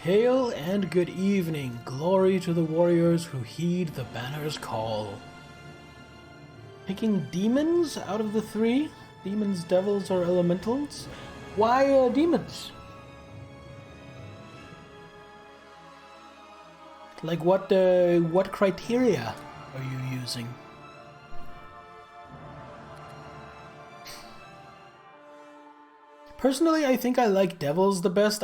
Hail and good evening. Glory to the warriors who heed the banner's call. Picking demons out of the three? Demons, devils, or elementals? Why demons? Like what criteria are you using? Personally, I think I like devils the best.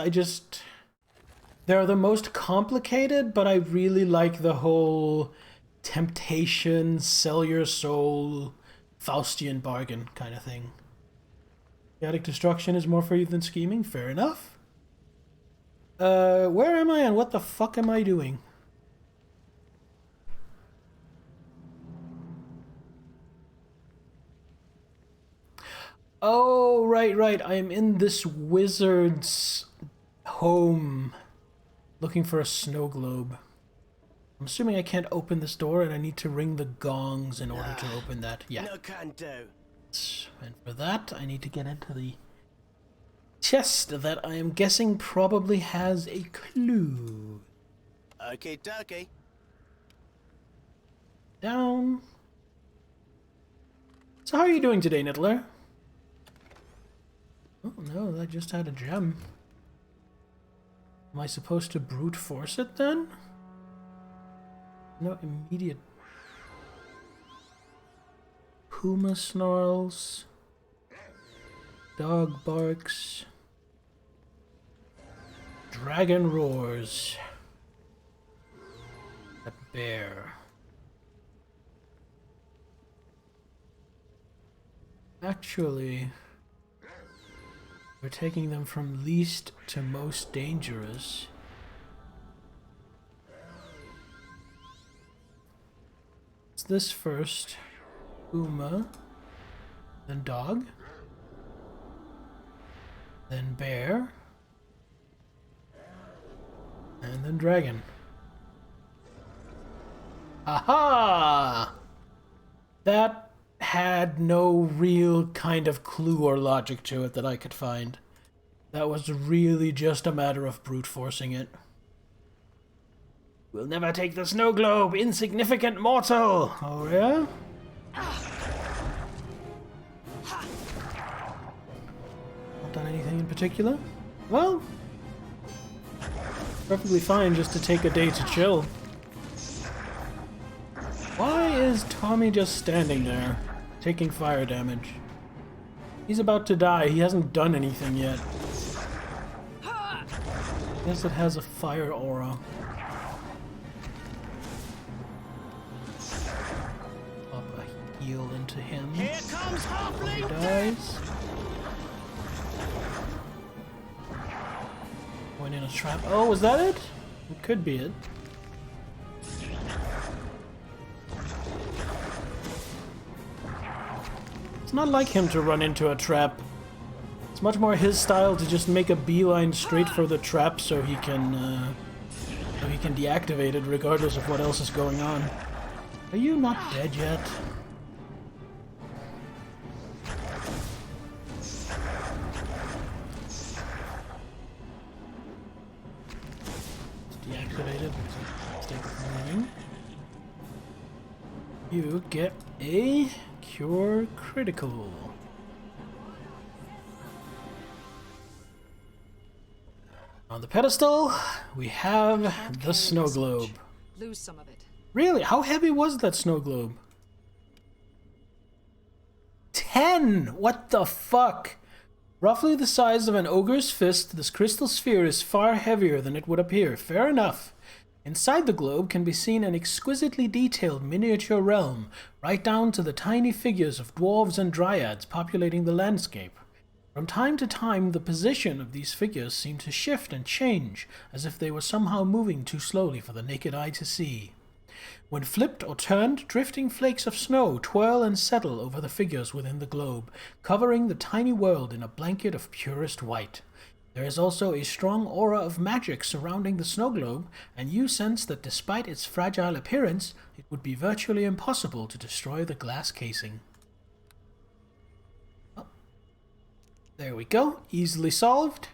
They're the most complicated, but I really like the whole temptation, sell your soul, Faustian bargain kind of thing. Chaotic destruction is more for you than scheming? Fair enough. Where am I and what the fuck am I doing? Oh, right. I am in this wizard's home looking for a snow globe. I'm assuming I can't open this door and I need to ring the gongs in order to open that. Yeah. No can do. And for that, I need to get into the chest that I am guessing probably has a clue. Okie dokie. Down. So how are you doing today, Niddler? Oh no, I just had a gem. Am I supposed to brute force it then? No immediate... Puma snarls. Dog barks. Dragon roars. A bear. Actually, we're taking them from least to most dangerous. It's this first. Puma. Then dog. Then bear. And then dragon. Aha! That had no real kind of clue or logic to it that I could find. That was really just a matter of brute forcing it. We'll never take the snow globe, insignificant mortal! Oh yeah? Not done anything in particular? Well, perfectly fine just to take a day to chill. Why is Tommy just standing there, taking fire damage? He's about to die. He hasn't done anything yet. Guess it has a fire aura. Pop a heal into him. Here comes He dies. Going in a trap. Oh, was that it? It could be it. It's not like him to run into a trap. It's much more his style to just make a beeline straight for the trap so he can deactivate it regardless of what else is going on. Are you not dead yet? It's deactivated. Let's take it moving. You get a Cure Critical. On the pedestal, we have the snow globe. Lose some of it. Really? How heavy was that snow globe? 10! What the fuck? Roughly the size of an ogre's fist, this crystal sphere is far heavier than it would appear. Fair enough. Inside the globe can be seen an exquisitely detailed miniature realm, right down to the tiny figures of dwarves and dryads populating the landscape. From time to time, the position of these figures seemed to shift and change, as if they were somehow moving too slowly for the naked eye to see. When flipped or turned, drifting flakes of snow twirl and settle over the figures within the globe, covering the tiny world in a blanket of purest white. There is also a strong aura of magic surrounding the snow globe, and you sense that despite its fragile appearance, it would be virtually impossible to destroy the glass casing. Oh. There we go. Easily solved.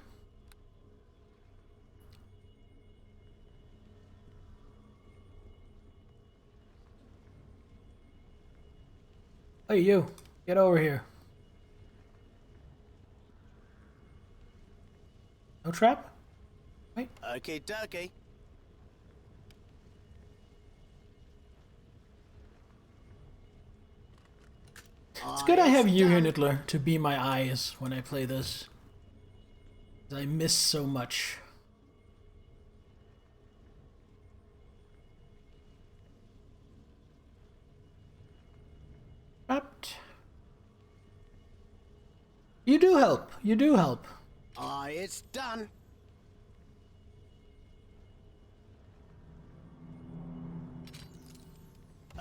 Hey, you. Get over here. No trap? Wait. Okay, dokie. It's good I have you here, Nittler, to be my eyes when I play this. I miss so much. Trapped. You do help. You do help. Aye, it's done.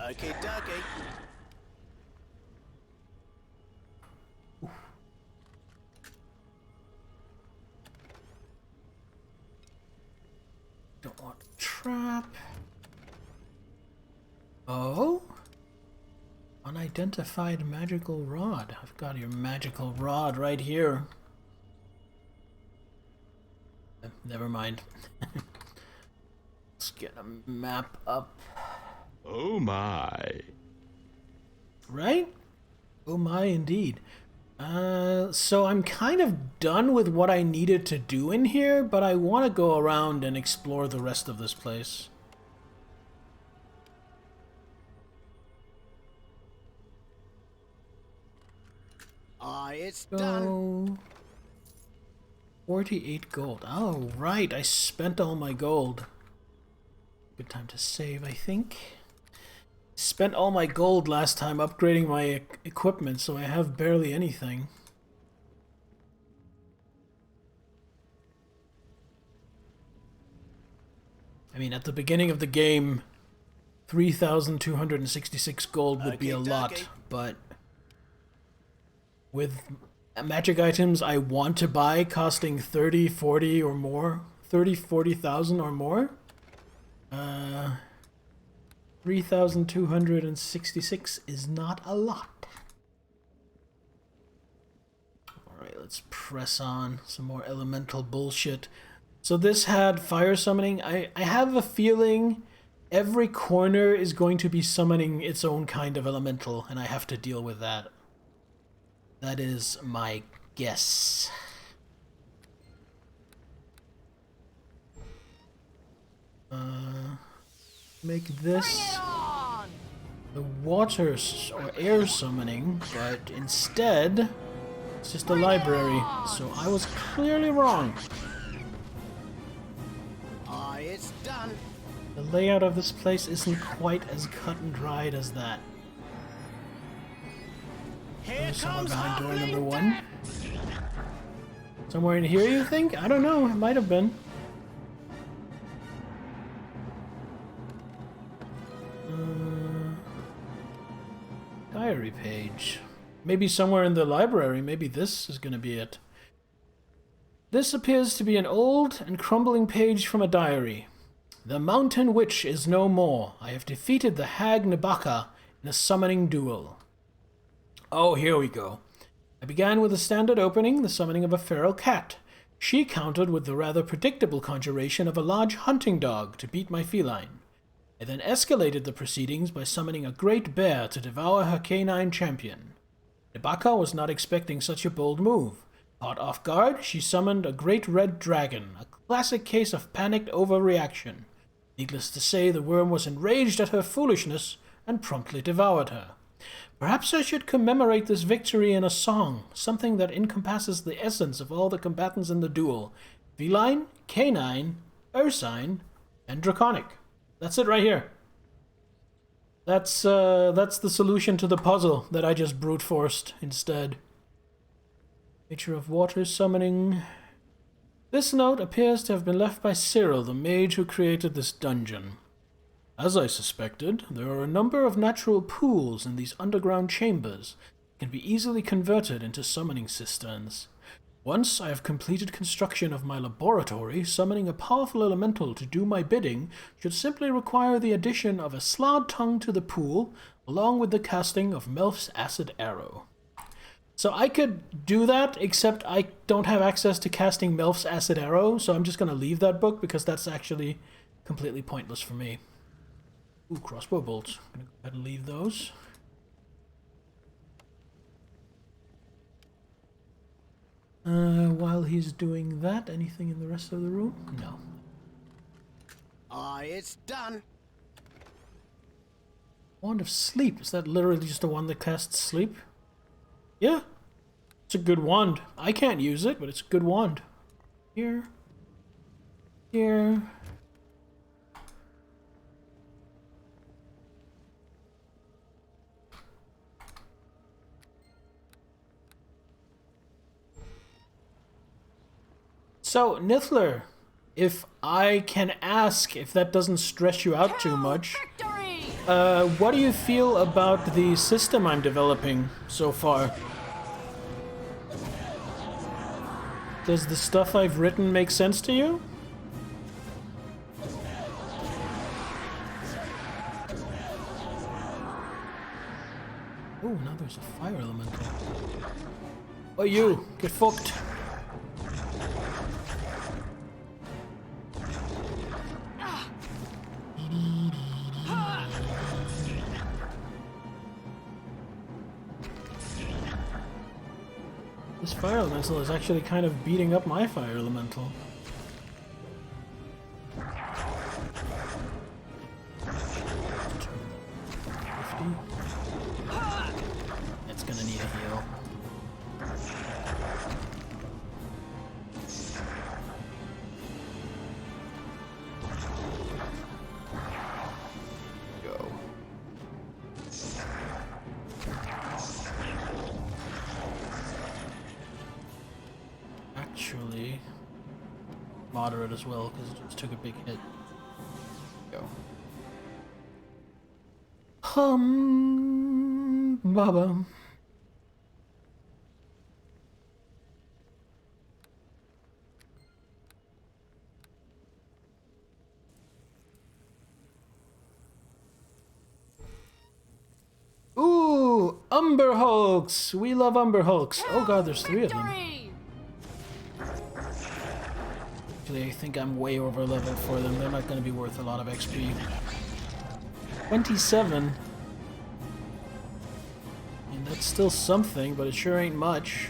Okay, dokie. Don't want to trap. Oh? Unidentified magical rod. I've got your magical rod right here. Never mind. Let's get a map up. Oh my. Right? Oh my, indeed. So I'm kind of done with what I needed to do in here, but I want to go around and explore the rest of this place. Aye, it's done. 48 gold. Oh, right. I spent all my gold. Good time to save, I think. Spent all my gold last time upgrading my equipment, so I have barely anything. I mean, at the beginning of the game, 3,266 gold would be a lot, but with magic items I want to buy costing 30, 40 or more, 30, 40,000 or more, 3,266 is not a lot. Alright, let's press on. Some more elemental bullshit. So this had fire summoning. I have a feeling every corner is going to be summoning its own kind of elemental, and I have to deal with that. That is my guess. Make this the water or air summoning, but instead it's just a library, so I was clearly wrong. Aye, it's done. The layout of this place isn't quite as cut and dried as that. Here Somewhere comes behind door Halfling number 1. Death. Somewhere in here, you think? I don't know. It might have been. Diary page. Maybe somewhere in the library. Maybe this is going to be it. This appears to be an old and crumbling page from a diary. The mountain witch is no more. I have defeated the hag Nebaka in a summoning duel. Oh, here we go. I began with a standard opening, the summoning of a feral cat. She countered with the rather predictable conjuration of a large hunting dog to beat my feline. I then escalated the proceedings by summoning a great bear to devour her canine champion. Nebaka was not expecting such a bold move. Caught off guard, she summoned a great red dragon, a classic case of panicked overreaction. Needless to say, the worm was enraged at her foolishness and promptly devoured her. Perhaps I should commemorate this victory in a song, something that encompasses the essence of all the combatants in the duel. Feline, canine, ursine, and draconic. That's it right here. That's the solution to the puzzle that I just brute forced instead. Nature of water summoning. This note appears to have been left by Cyril, the mage who created this dungeon. As I suspected, there are a number of natural pools in these underground chambers that can be easily converted into summoning cisterns. Once I have completed construction of my laboratory, summoning a powerful elemental to do my bidding should simply require the addition of a slard tongue to the pool, along with the casting of Melf's acid arrow. So I could do that, except I don't have access to casting Melf's acid arrow, so I'm just going to leave that book because that's actually completely pointless for me. Ooh, crossbow bolts. I'm going to go ahead and leave those. While he's doing that, anything in the rest of the room? No. Aye, it's done. Wand of Sleep. Is that literally just a wand that casts sleep? Yeah. It's a good wand. I can't use it, but it's a good wand. Here. Here. So, Nithler, if I can ask, if that doesn't stress you out too much, what do you feel about the system I'm developing so far? Does the stuff I've written make sense to you? Oh, now there's a fire elemental. Oh, you! Get fucked! This fire elemental is actually kind of beating up my fire elemental. It's gonna need a heal. Go. Actually, moderate as well because it just took a big hit. Go. Baba. Ooh, Umber Hulks! We love Umber Hulks. Oh god, there's 3 of them. Actually, I think I'm way over leveled for them. They're not going to be worth a lot of XP. 27. I mean, that's still something, but it sure ain't much.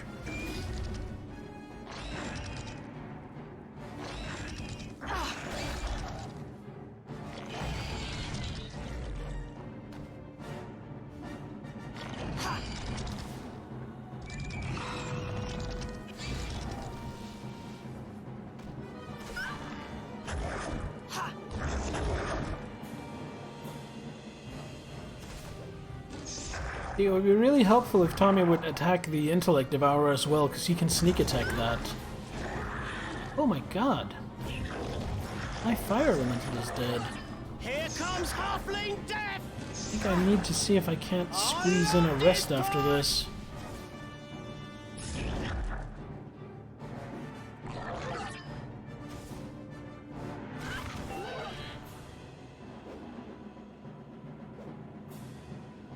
It would be really helpful if Tommy would attack the Intellect Devourer as well, because he can sneak attack that. Oh my god. My fire elemental is dead. Here comes Halfling Death! I think I need to see if I can't squeeze in a rest after this.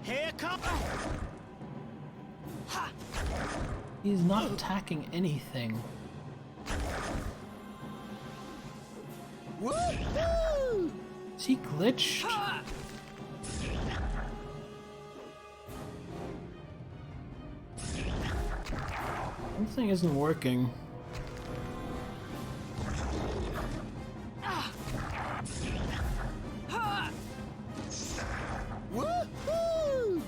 Here comes... He's not attacking anything. Woo-hoo! Is he glitched? Something isn't working. Woo-hoo!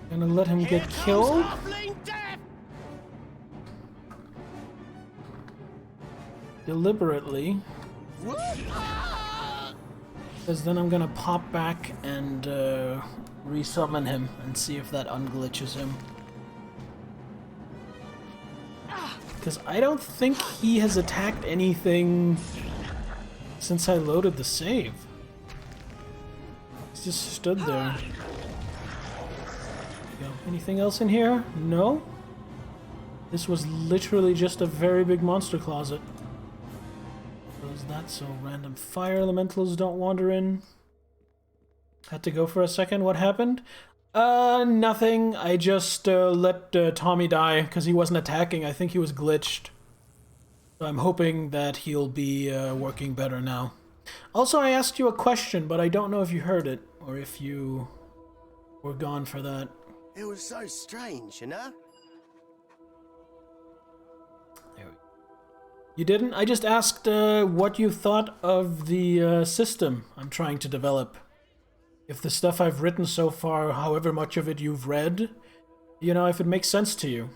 Gonna let him Here get comes killed? Halfling Death! Deliberately. Woo-ah! Because then I'm gonna pop back and resummon him and see if that unglitches him. Because I don't think he has attacked anything since I loaded the save. He's just stood there. Go. Anything else in here? No? This was literally just a very big monster closet. Close that so random fire elementals don't wander in. Had to go for a second. What happened? Nothing. I just let Tommy die because he wasn't attacking. I think he was glitched. So I'm hoping that he'll be working better now. Also, I asked you a question, but I don't know if you heard it or if you were gone for that. It was so strange, you know? You didn't? I just asked what you thought of the system I'm trying to develop. If the stuff I've written so far, however much of it you've read, you know, if it makes sense to you.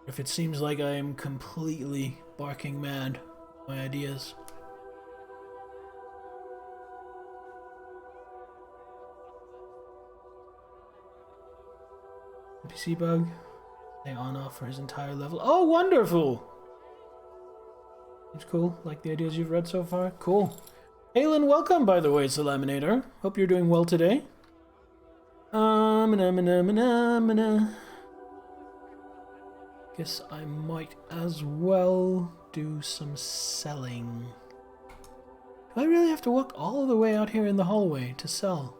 If it seems like I am completely barking mad with my ideas. NPC bug. Stay on off for his entire level. Oh, wonderful! Seems cool. Like the ideas you've read so far. Cool. Aylin, welcome, by the way, Salaminator. Hope you're doing well today. Guess I might as well do some selling. Do I really have to walk all the way out here in the hallway to sell?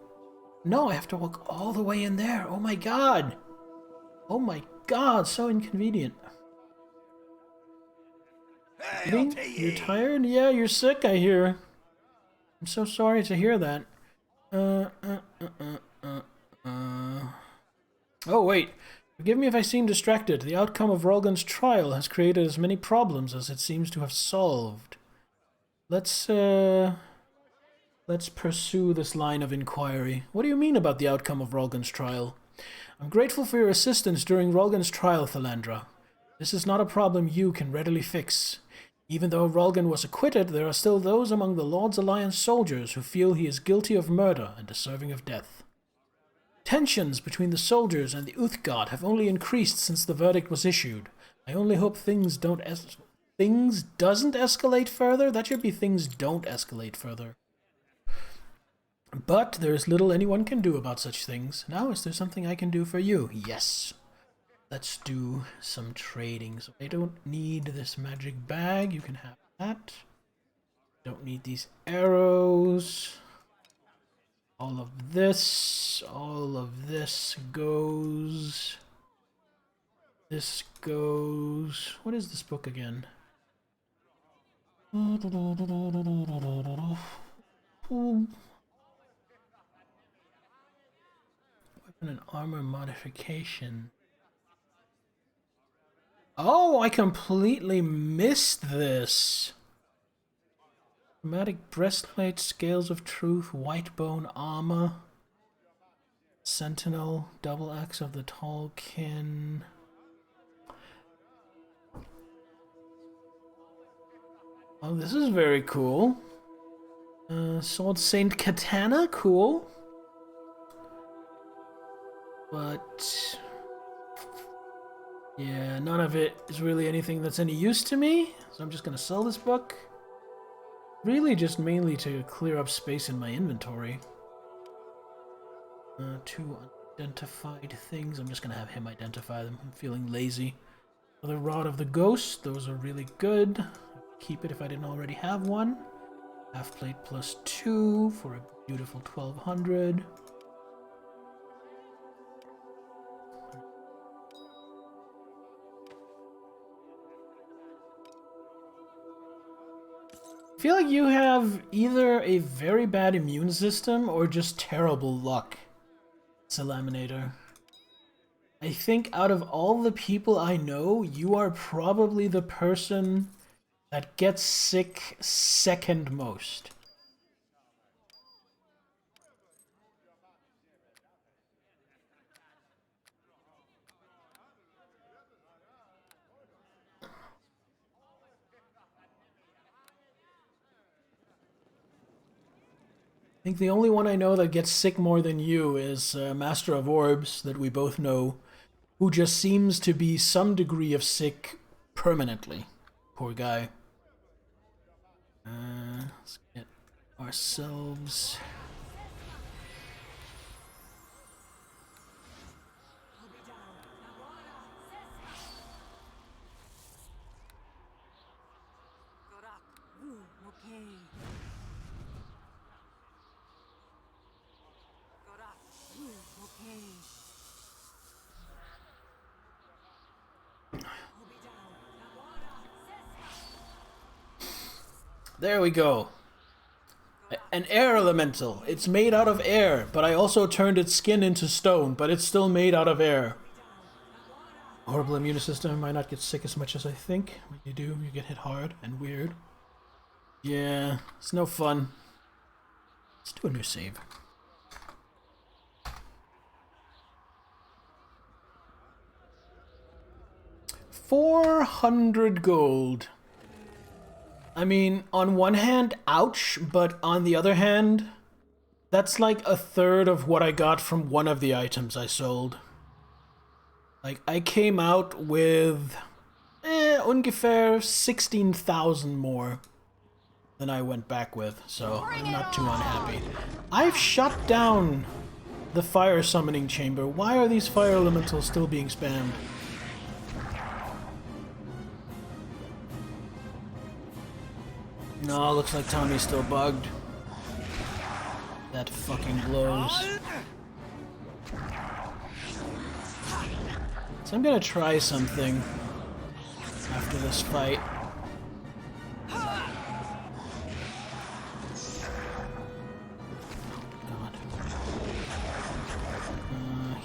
No, I have to walk all the way in there. Oh my god! Oh my god, so inconvenient. Hey, You're tired? Yeah, you're sick, I hear. I'm so sorry to hear that. Oh, wait. Forgive me if I seem distracted. The outcome of Rolgan's trial has created as many problems as it seems to have solved. Let's pursue this line of inquiry. What do you mean about the outcome of Rolgan's trial? I'm grateful for your assistance during Rolgan's trial, Thalandra. This is not a problem you can readily fix. Even though Rolgan was acquitted, there are still those among the Lord's Alliance soldiers who feel he is guilty of murder and deserving of death. Tensions between the soldiers and the Uthgard have only increased since the verdict was issued. I only hope things doesn't escalate further? That should be things don't escalate further. But there is little anyone can do about such things. Now, is there something I can do for you? Yes. Let's do some trading. So I don't need this magic bag. You can have that. Don't need these arrows. All of this goes. This goes. What is this book again? Weapon and armor modification. Oh, I completely missed this. Chromatic breastplate, scales of truth, white bone armor, sentinel, double axe of the tall kin. Oh, this is very cool. Sword Saint Katana, cool. But yeah, none of it is really anything that's any use to me, so I'm just gonna sell this book. Really just mainly to clear up space in my inventory. Two unidentified things. I'm just gonna have him identify them. I'm feeling lazy. Another Rod of the Ghost. Those are really good. Keep it if I didn't already have one. Half plate plus 2 for a beautiful 1200. I feel like you have either a very bad immune system or just terrible luck, Salaminator. I think out of all the people I know, you are probably the person that gets sick second most. I think the only one I know that gets sick more than you is Master of Orbs, that we both know, who just seems to be some degree of sick permanently. Poor guy. Let's get ourselves... There we go. An air elemental. It's made out of air, but I also turned its skin into stone, but it's still made out of air. Horrible immune system. I might not get sick as much as I think. When you do, you get hit hard and weird. Yeah, it's no fun. Let's do a new save. 400 gold. I mean, on one hand, ouch, but on the other hand, that's like a third of what I got from one of the items I sold. Like, I came out with ungefähr 16,000 more than I went back with, so I'm not too unhappy. I've shut down the fire summoning chamber. Why are these fire elementals still being spammed? No, looks like Tommy's still bugged. That fucking blows. So I'm gonna try something after this fight. God.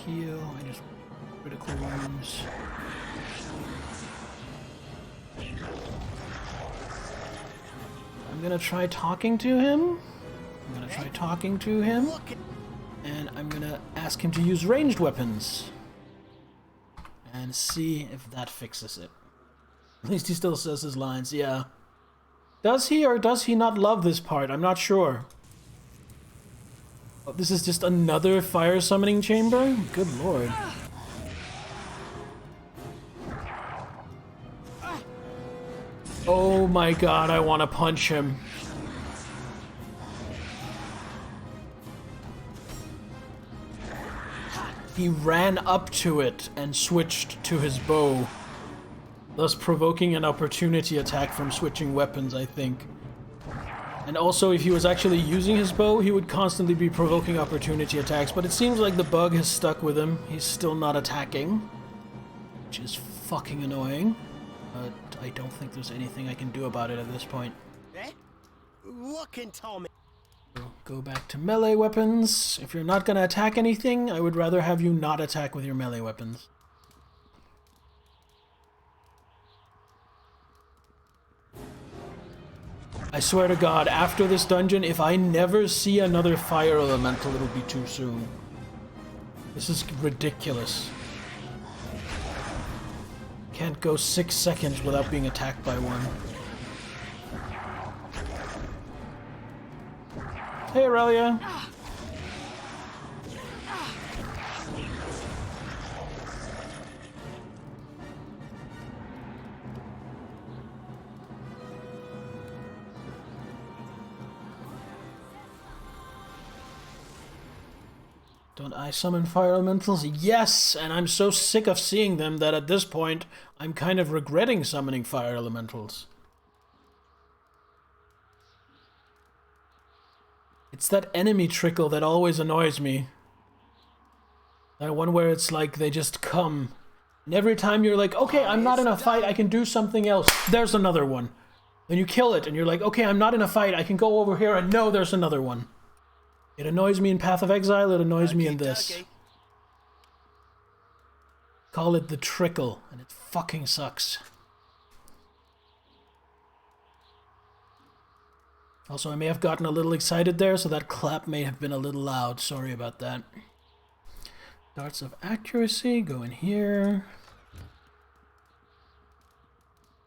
Heal. I just critical wounds. I'm gonna try talking to him. And I'm gonna ask him to use ranged weapons. And see if that fixes it. At least he still says his lines, yeah. Does he or does he not love this part? I'm not sure. Oh, this is just another fire summoning chamber? Good lord. Oh my god, I want to punch him. He ran up to it and switched to his bow, thus provoking an opportunity attack from switching weapons, I think. And also, if he was actually using his bow, he would constantly be provoking opportunity attacks, but it seems like the bug has stuck with him. He's still not attacking, which is fucking annoying. But I don't think there's anything I can do about it at this point. Looking, Tommy. Go back to melee weapons. If you're not gonna attack anything, I would rather have you not attack with your melee weapons. I swear to God, after this dungeon, if I never see another fire elemental, it'll be too soon. This is ridiculous. Can't go 6 seconds without being attacked by one. Hey, Aurelia. Don't I summon fire elementals? Yes, and I'm so sick of seeing them that at this point, I'm kind of regretting summoning fire elementals. It's that enemy trickle that always annoys me. That one where it's like they just come. And every time you're like, okay, I'm not in a fight, I can do something else. There's another one. Then you kill it and you're like, okay, I'm not in a fight, I can go over here and no, there's another one. It annoys me in Path of Exile, it annoys me in this. Call it the trickle, and it fucking sucks. Also, I may have gotten a little excited there, so that clap may have been a little loud. Sorry about that. Darts of accuracy, go in here.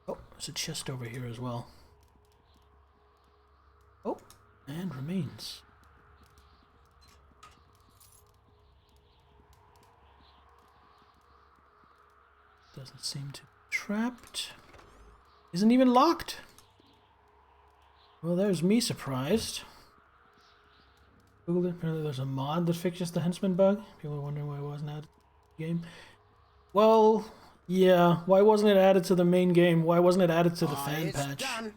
Oh, there's a chest over here as well. Oh, and remains. Doesn't seem to be trapped. Isn't even locked. Well, there's me surprised. Apparently there's a mod that fixes the henchman bug. People are wondering why it wasn't added to the game. Well, yeah. Why wasn't it added to the main game? Why wasn't it added to the fan patch? Done.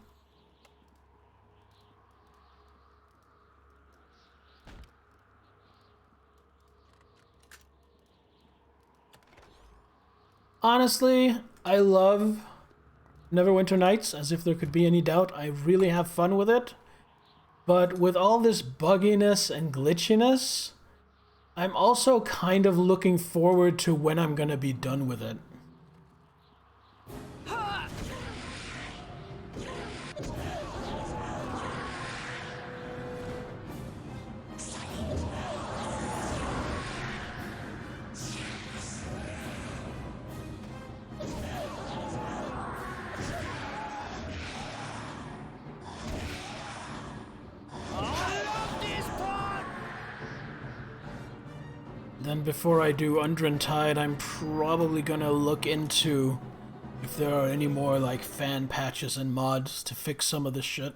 Honestly, I love Neverwinter Nights, as if there could be any doubt. I really have fun with it. But with all this bugginess and glitchiness, I'm also kind of looking forward to when I'm gonna be done with it. Then before I do Undren Tide, I'm probably gonna look into if there are any more like fan patches and mods to fix some of this shit.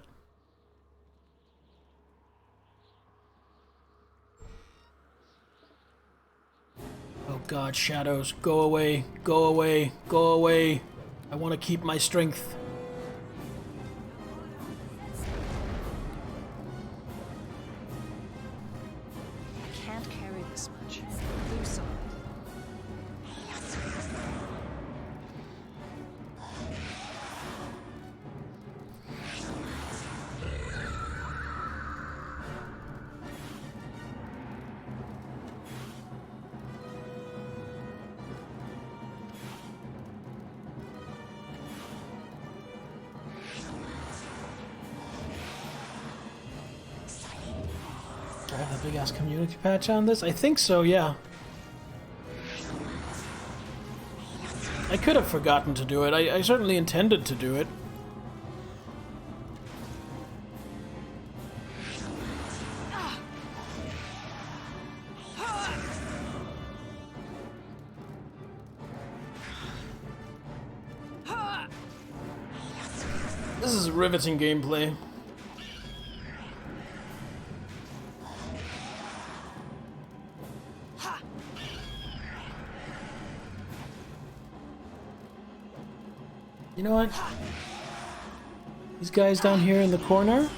Oh god, shadows, go away, go away, go away. I want to keep my strength. I can't carry this much. Do something. Do I have the big ass community patch on this? I think so, yeah. I could have forgotten to do it. I certainly intended to do it. This is riveting gameplay. You know what? These guys down here in the corner?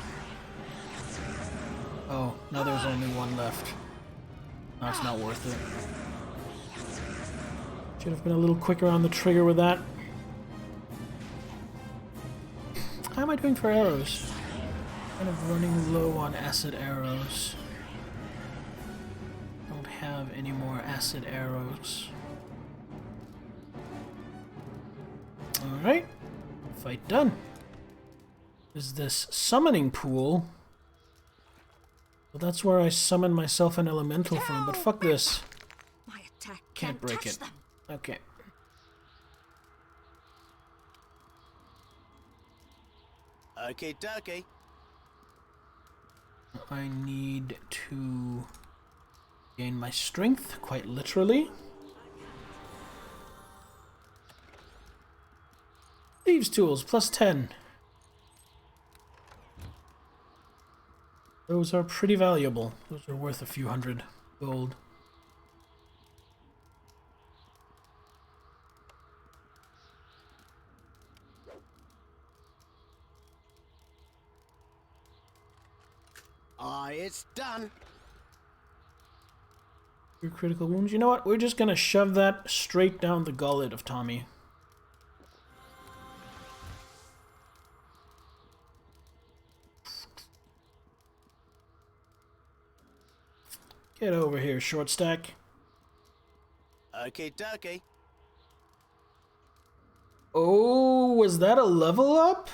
Oh, now there's only one left. No, it's not worth it. Should have been a little quicker on the trigger with that. How am I doing for arrows? Kind of running low on acid arrows. Don't have any more acid arrows. Alright. Fight done. Is this summoning pool? Well, that's where I summon myself an elemental from, but fuck this. My attack Can't break touch it. them. Okay. Okay, dokie. I need to gain my strength, quite literally. Thieves' tools, plus 10. Those are pretty valuable. Those are worth a few hundred gold. It's done. Your critical wounds. You know what? We're just gonna shove that straight down the gullet of Tommy. Get over here, short stack. Okay, dokie. Oh, was that a level up?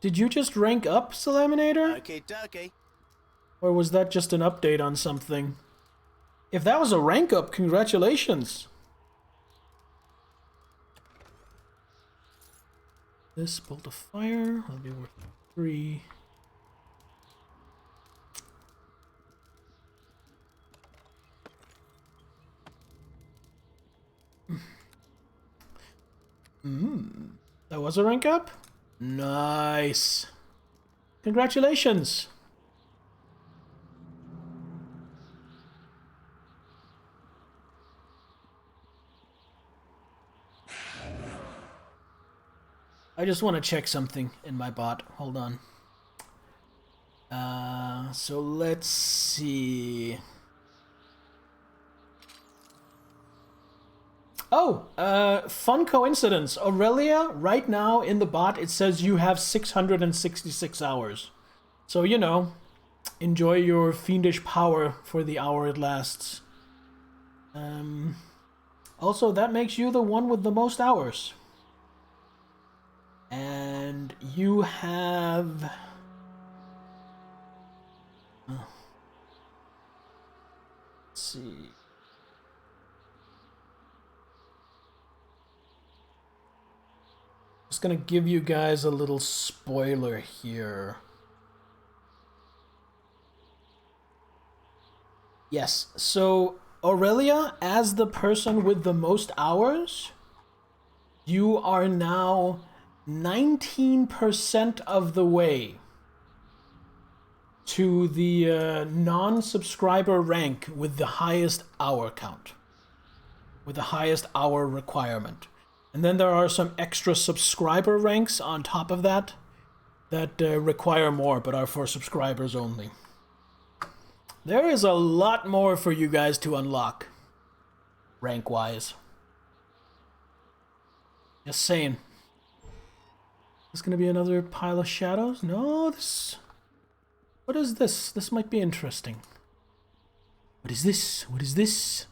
Did you just rank up, Salaminator? Okay, dokie. Or was that just an update on something? If that was a rank up, congratulations! This bolt of fire will be worth 3. That was a rank up? Nice. Congratulations. I just want to check something in my bot. Hold on. So let's see. Oh, fun coincidence. Aurelia, right now in the bot, it says you have 666 hours. So, you know, enjoy your fiendish power for the hour it lasts. Also, that makes you the one with the most hours. And you have... Oh. Let's see. Just gonna give you guys a little spoiler here. Yes, so Aurelia, as the person with the most hours, you are now 19% of the way to the non-subscriber rank with the highest hour count, with the highest hour requirement. And then there are some extra subscriber ranks on top of that that require more but are for subscribers only. There is a lot more for you guys to unlock, rank-wise. Just saying. Is this gonna be another pile of shadows? No, this... What is this? This might be interesting. What is this? What is this?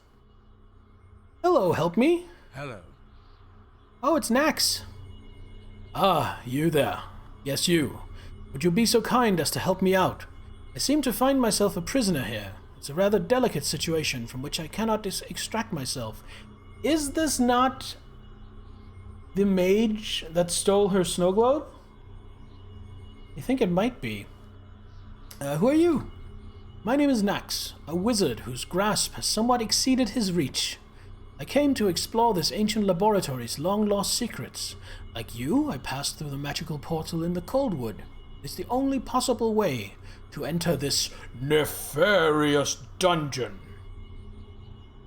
Hello, help me. Hello. Oh, it's Nax. Ah, you there. Yes, you. Would you be so kind as to help me out? I seem to find myself a prisoner here. It's a rather delicate situation from which I cannot extract myself. Is this not the mage that stole her snow globe? I think it might be. Who are you? My name is Nax, a wizard whose grasp has somewhat exceeded his reach. I came to explore this ancient laboratory's long-lost secrets. Like you, I passed through the magical portal in the Coldwood. It's the only possible way to enter this nefarious dungeon.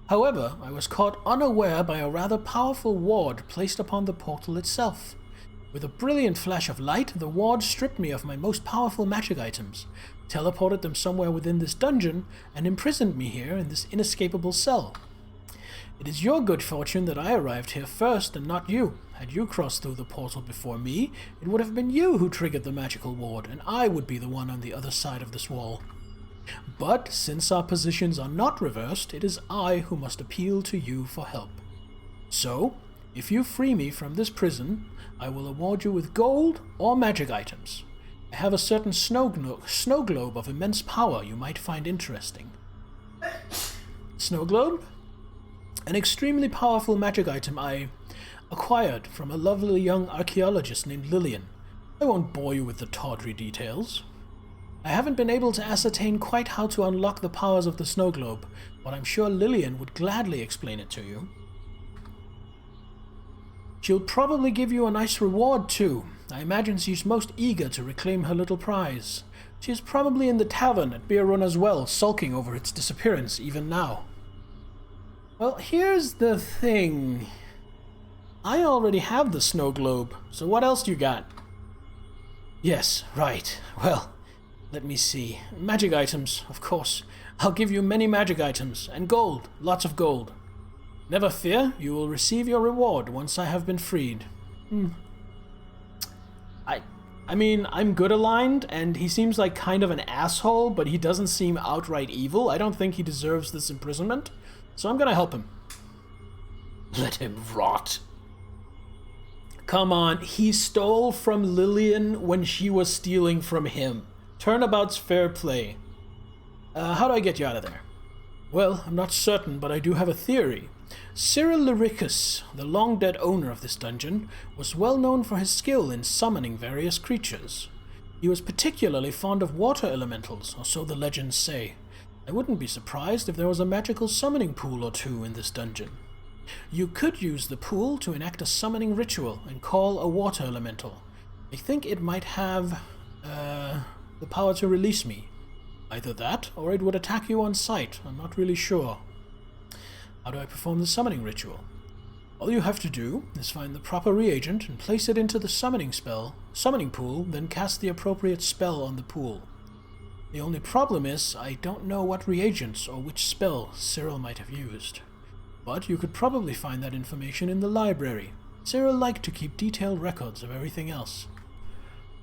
However, I was caught unaware by a rather powerful ward placed upon the portal itself. With a brilliant flash of light, the ward stripped me of my most powerful magic items, teleported them somewhere within this dungeon, and imprisoned me here in this inescapable cell. It is your good fortune that I arrived here first and not you. Had you crossed through the portal before me, it would have been you who triggered the magical ward, and I would be the one on the other side of this wall. But since our positions are not reversed, it is I who must appeal to you for help. So, if you free me from this prison, I will award you with gold or magic items. I have a certain snow globe of immense power you might find interesting. Snow globe? An extremely powerful magic item I acquired from a lovely young archaeologist named Lillian. I won't bore you with the tawdry details. I haven't been able to ascertain quite how to unlock the powers of the snow globe, but I'm sure Lillian would gladly explain it to you. She'll probably give you a nice reward too. I imagine she's most eager to reclaim her little prize. She is probably in the tavern at Beer Run as well, sulking over its disappearance even now. Well, here's the thing. I already have the snow globe, so what else you got? Yes, right. Well, let me see. Magic items, of course. I'll give you many magic items, and gold, lots of gold. Never fear, you will receive your reward once I have been freed. I mean, I'm good aligned, and he seems like kind of an asshole, but he doesn't seem outright evil. I don't think he deserves this imprisonment, so I'm gonna help him. Let him rot. Come on, he stole from Lillian when she was stealing from him. Turnabout's fair play. How do I get you out of there? Well, I'm not certain, but I do have a theory. Cyril Lyricus, the long-dead owner of this dungeon, was well known for his skill in summoning various creatures. He was particularly fond of water elementals, or so the legends say. I wouldn't be surprised if there was a magical summoning pool or two in this dungeon. You could use the pool to enact a summoning ritual and call a water elemental. I think it might have the power to release me. Either that, or it would attack you on sight. I'm not really sure. How do I perform the summoning ritual? All you have to do is find the proper reagent and place it into the summoning pool, then cast the appropriate spell on the pool. The only problem is, I don't know what reagents or which spell Cyril might have used. But you could probably find that information in the library. Cyril liked to keep detailed records of everything else.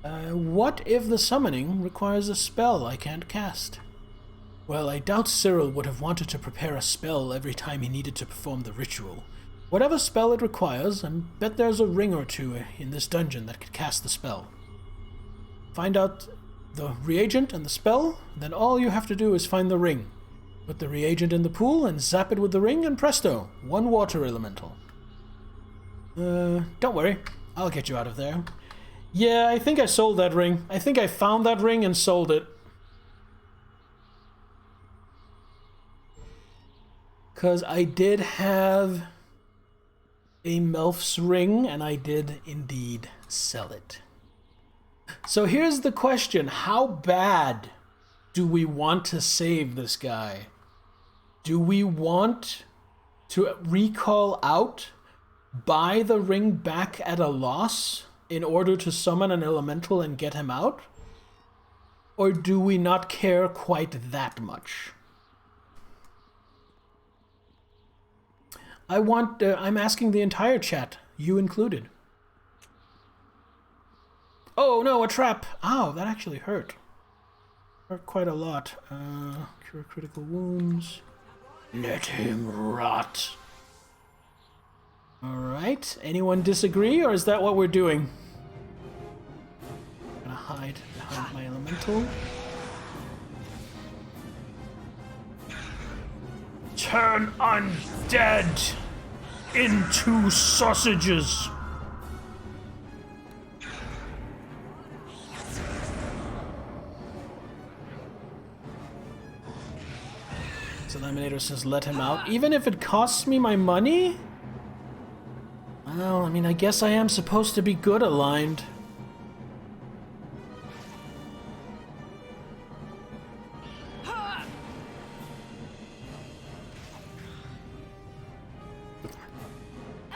What if the summoning requires a spell I can't cast? Well, I doubt Cyril would have wanted to prepare a spell every time he needed to perform the ritual. Whatever spell it requires, I bet there's a ring or two in this dungeon that could cast the spell. find out the reagent and the spell, then all you have to do is find the ring. Put the reagent in the pool and zap it with the ring, and presto, 1 water elemental. Don't worry, I'll get you out of there. Yeah, I think I sold that ring. I think I found that ring and sold it. Because I did have a Melf's ring, and I did indeed sell it. So here's the question. How bad do we want to save this guy? Do we want to recall out, buy the ring back at a loss in order to summon an elemental and get him out? Or do we not care quite that much? I'm asking the entire chat, you included. Oh no, a trap! Ow, that actually hurt. Hurt quite a lot. Cure critical wounds. Let him rot. Alright, anyone disagree, or is that what we're doing? I'm gonna hide behind my elemental. Turn undead into sausages! Eliminator says let him out. Even if it costs me my money? Well, I mean, I guess I am supposed to be good aligned.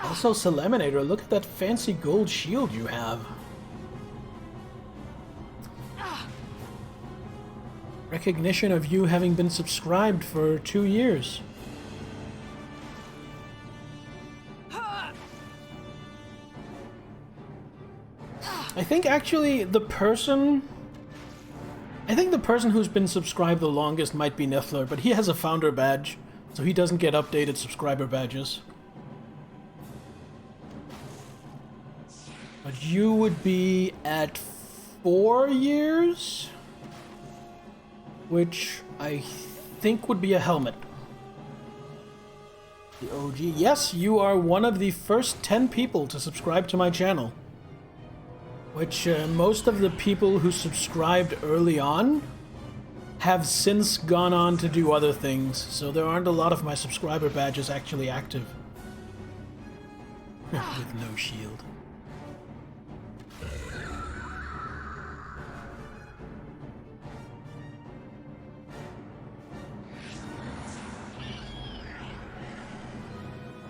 Also, Eliminator, look at that fancy gold shield you have. Recognition of you having been subscribed for 2 years. I think actually the person who's been subscribed the longest might be Niffler, but he has a founder badge, so he doesn't get updated subscriber badges. But you would be at 4 years? Which I think would be a helmet. The OG. Yes, you are one of the first 10 people to subscribe to my channel. Which most of the people who subscribed early on have since gone on to do other things, so there aren't a lot of my subscriber badges actually active. With no shield.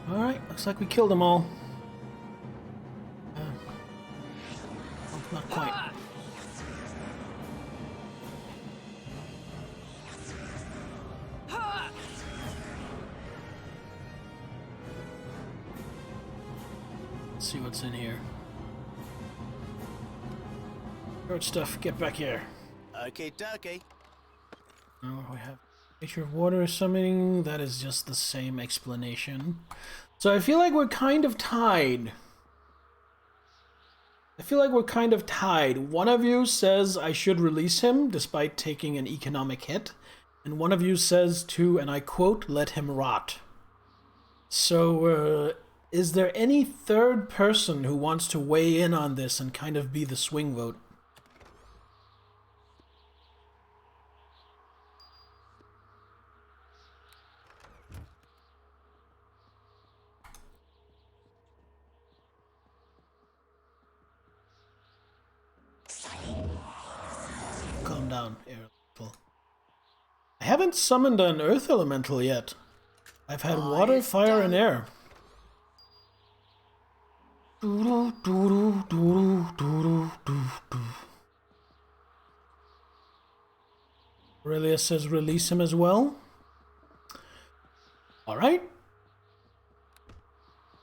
Alright, looks like we killed them all. Well, not quite. Let's see what's in here. Short stuff, get back here. Okay, dokie. Oh, we have nature of water summoning. That is just the same explanation. So I feel like we're kind of tied. One of you says I should release him despite taking an economic hit. And one of you says to, and I quote, let him rot. So, is there any third person who wants to weigh in on this and kind of be the swing vote? Calm down, air elemental. I haven't summoned an earth elemental yet. I've had water, fire, and air. Aurelia says release him as well. Alright.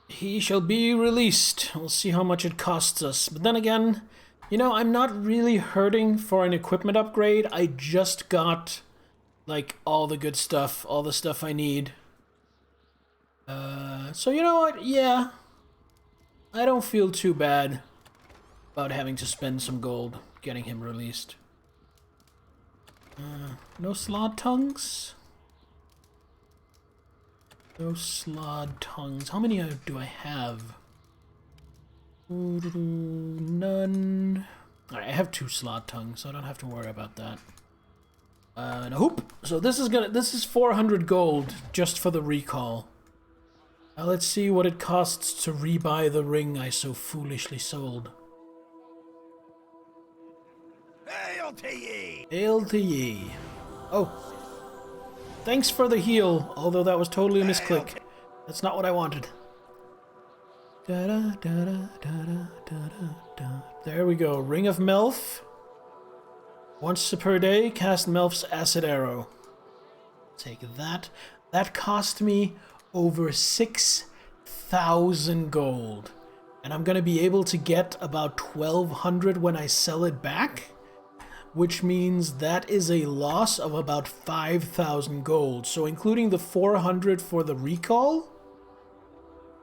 He shall be released. We'll see how much it costs us. But then again, you know, I'm not really hurting for an equipment upgrade. I just got, like, all the good stuff, all the stuff I need. So you know what? Yeah. I don't feel too bad. about having to spend some gold getting him released. No slod tongues? No slod tongues. How many do I have? None. Alright, I have 2 slot tongues, so I don't have to worry about that. Nope. So this is 400 gold just for the recall. Now let's see what it costs to rebuy the ring I so foolishly sold. Hail to ye! Hail to ye. Oh. Thanks for the heal, although that was totally a misclick. That's not what I wanted. Da-da, da-da, da-da, da-da, da. There we go. Ring of Melf. Once per day, cast Melf's Acid Arrow. Take that. That cost me over 6,000 gold. And I'm going to be able to get about 1,200 when I sell it back. Which means that is a loss of about 5,000 gold. So including the 400 for the recall,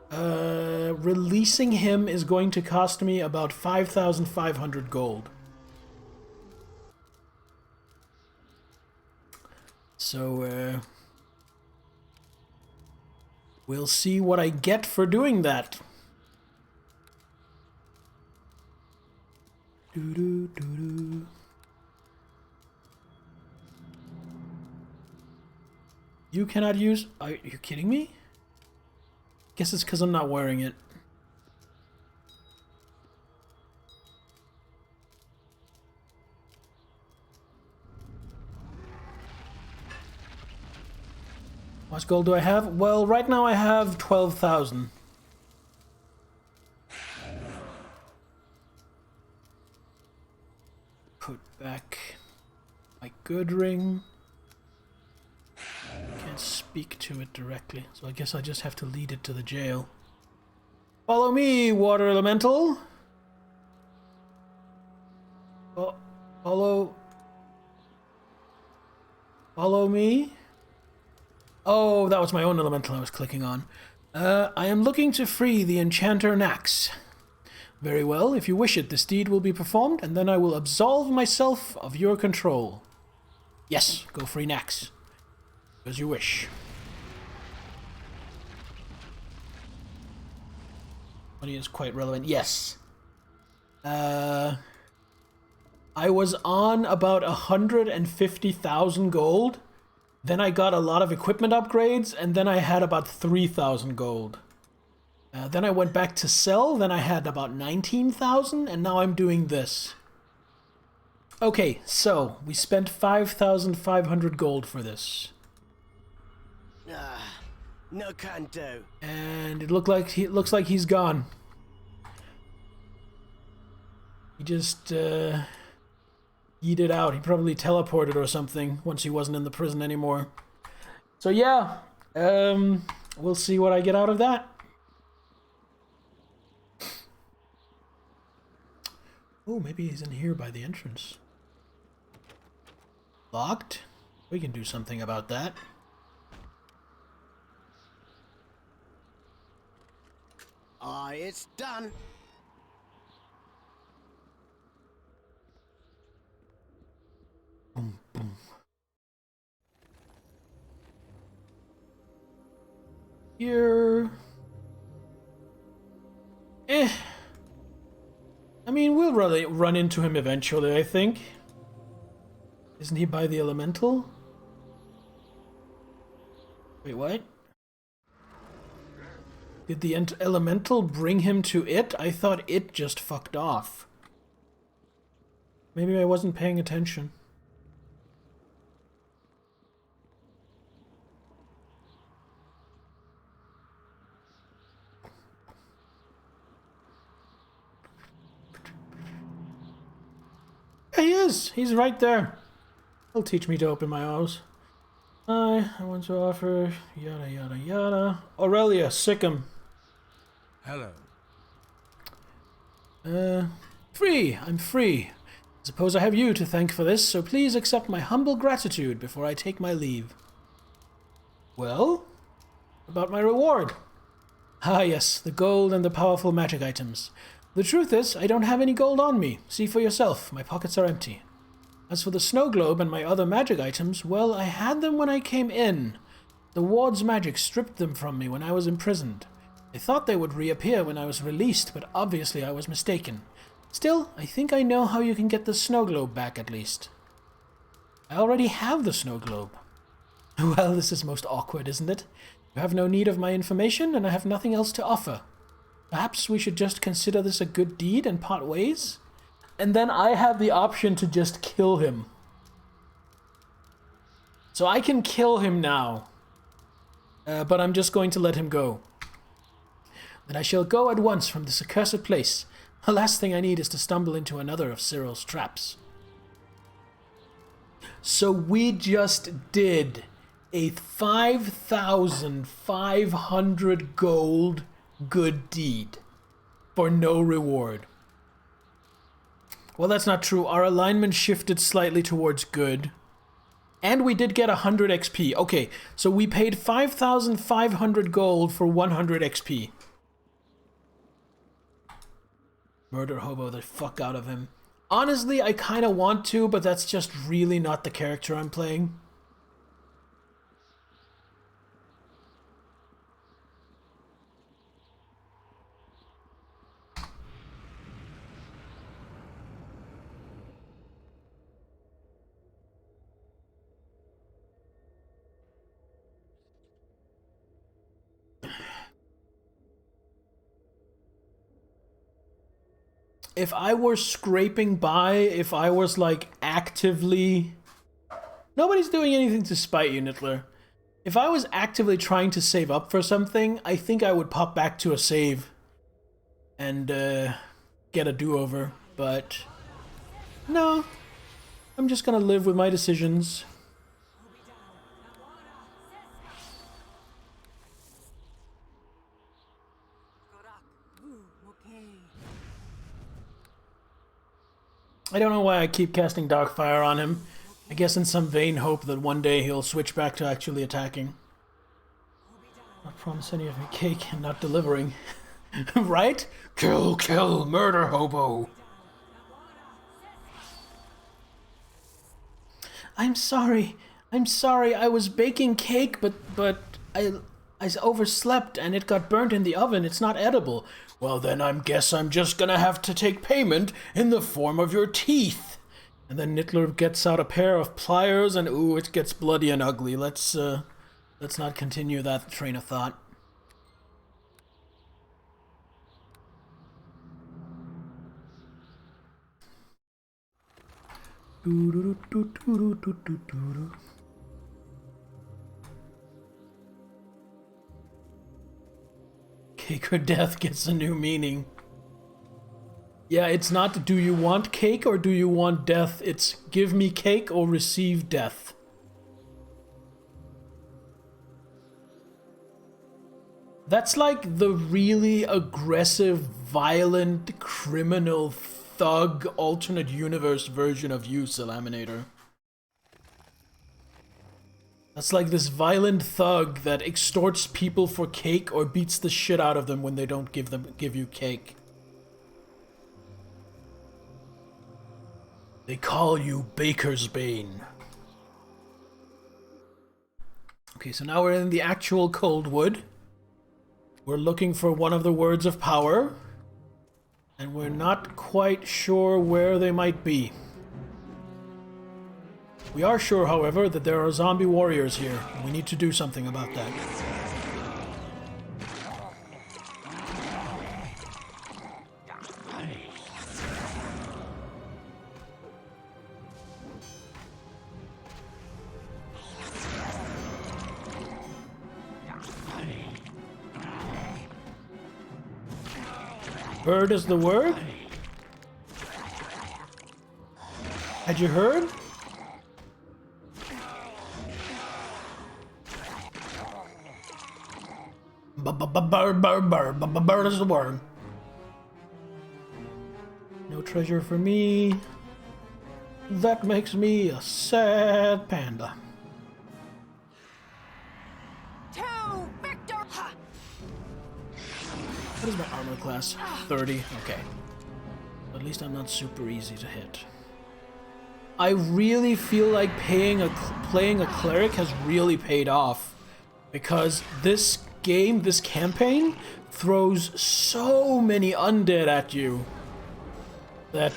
releasing him is going to cost me about 5,500 gold. So, we'll see what I get for doing that. Doo-doo-doo-doo. You cannot use... Are you kidding me? Guess it's because I'm not wearing it. How much gold do I have? Well, right now I have 12,000. Put back my good ring. Can't speak to it directly, so I guess I just have to lead it to the jail. Follow me, water elemental. Follow me. Oh, that was my own elemental I was clicking on. I am looking to free the enchanter Nax. Very well, if you wish it, this deed will be performed, and then I will absolve myself of your control. Yes, go free Nax. As you wish. Money is quite relevant. Yes. I was on about 150,000 gold. Then I got a lot of equipment upgrades, and then I had about 3,000 gold. Then I went back to sell, then I had about 19,000, and now I'm doing this. Okay, so we spent 5,500 gold for this. No can do. And it looks like he's gone. He just yeeted out. He probably teleported or something once he wasn't in the prison anymore. So yeah, we'll see what I get out of that. Oh, maybe he's in here by the entrance. Locked? We can do something about that. Aye, it's done. Boom, boom. Here. I mean, we'll run into him eventually, I think. Isn't he by the elemental? Wait, what? Did the elemental bring him to it? I thought it just fucked off. Maybe I wasn't paying attention. He is! He's right there. He'll teach me to open my eyes. I want to offer yada yada yada. Aurelia, sick him. Hello. Free. I'm free. I suppose I have you to thank for this, so please accept my humble gratitude before I take my leave. Well? About my reward? Ah yes, the gold and the powerful magic items. The truth is, I don't have any gold on me. See for yourself, my pockets are empty. As for the snow globe and my other magic items, well, I had them when I came in. The ward's magic stripped them from me when I was imprisoned. I thought they would reappear when I was released, but obviously I was mistaken. Still, I think I know how you can get the snow globe back at least. I already have the snow globe. Well, this is most awkward, isn't it? You have no need of my information, and I have nothing else to offer. Perhaps we should just consider this a good deed and part ways? And then I have the option to just kill him. So I can kill him now. But I'm just going to let him go. Then I shall go at once from this accursed place. The last thing I need is to stumble into another of Cyril's traps. So we just did a 5,500 gold good deed for no reward. Well, that's not true. Our alignment shifted slightly towards good. And we did get 100 XP. Okay, so we paid 5,500 gold for 100 XP. Murder hobo the fuck out of him. Honestly, I kind of want to, but that's just really not the character I'm playing. If I were scraping by, if I was like actively... Nobody's doing anything to spite you, Nittler. If I was actively trying to save up for something, I think I would pop back to a save and get a do-over, but no, I'm just gonna live with my decisions. I don't know why I keep casting Darkfire on him. I guess in some vain hope that one day he'll switch back to actually attacking. Not promise any of me cake and not delivering. Right? Kill, kill, murder hobo. I'm sorry. I was baking cake, but I overslept and it got burnt in the oven. It's not edible. Well, then I guess I'm just gonna have to take payment in the form of your teeth. And then Nittler gets out a pair of pliers and ooh, it gets bloody and ugly. Let's not continue that train of thought. Cake or death gets a new meaning. Yeah, it's not do you want cake or do you want death? It's give me cake or receive death. That's like the really aggressive, violent, criminal, thug, alternate universe version of you, Salaminator. That's like this violent thug that extorts people for cake or beats the shit out of them when they don't give you cake. They call you Baker's Bane. Okay, so now we're in the actual Coldwood. We're looking for one of the words of power. And we're not quite sure where they might be. We are sure, however, that there are zombie warriors here. And we need to do something about that. Bird is the word? Had you heard? Bird is the word. No treasure for me. That makes me a sad panda. To Victor! What is my armor class? 30. Okay. At least I'm not super easy to hit. I really feel like playing a cleric has really paid off. Because this game, this campaign, throws so many undead at you. That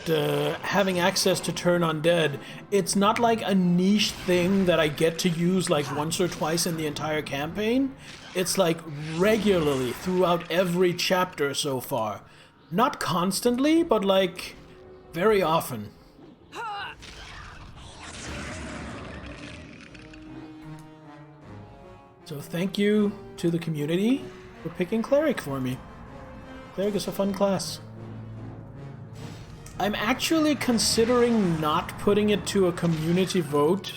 having access to turn undead, it's not like a niche thing that I get to use like once or twice in the entire campaign. It's like regularly throughout every chapter so far. Not constantly, but like very often. So thank you to the community for picking Cleric for me. Cleric is a fun class. I'm actually considering not putting it to a community vote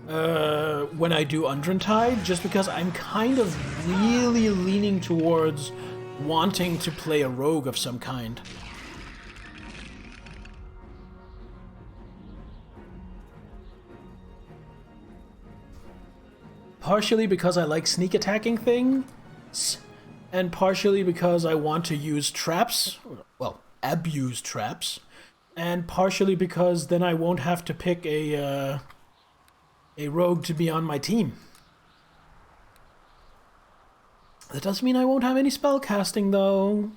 when I do Undrentide, just because I'm kind of really leaning towards wanting to play a rogue of some kind. Partially because I like sneak attacking things, and partially because I want to use traps, well, abuse traps, and partially because then I won't have to pick a rogue to be on my team. That doesn't mean I won't have any spellcasting, though.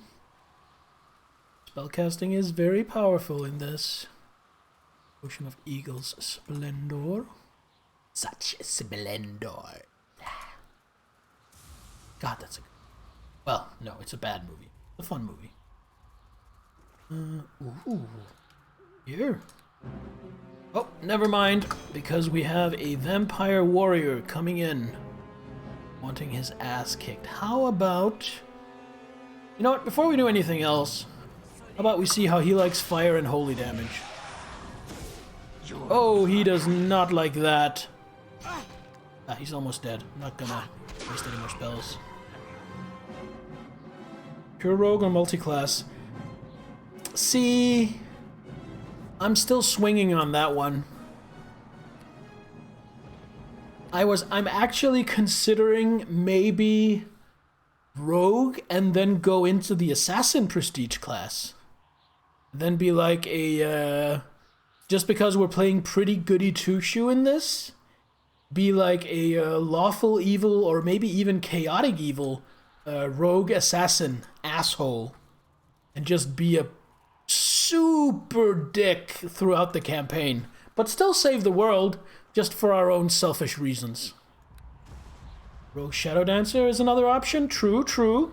Spellcasting is very powerful in this. Ocean of Eagles Splendor. Such splendor. God, that's a... Well, no, it's a bad movie. It's a fun movie. Ooh. Here. Oh, never mind, because we have a vampire warrior coming in, wanting his ass kicked. How about... You know what, before we do anything else, how about we see how he likes fire and holy damage? Oh, he does not like that. Ah, he's almost dead. I'm not gonna waste any more spells. Pure rogue or multi-class? See, I'm still swinging on that one. I'm actually considering maybe rogue and then go into the assassin prestige class. Then be like a, just because we're playing pretty goody two-shoe in this, be like a lawful evil or maybe even chaotic evil rogue assassin asshole, and just be a super dick throughout the campaign, but still save the world just for our own selfish reasons. Rogue Shadow Dancer is another option. True, true.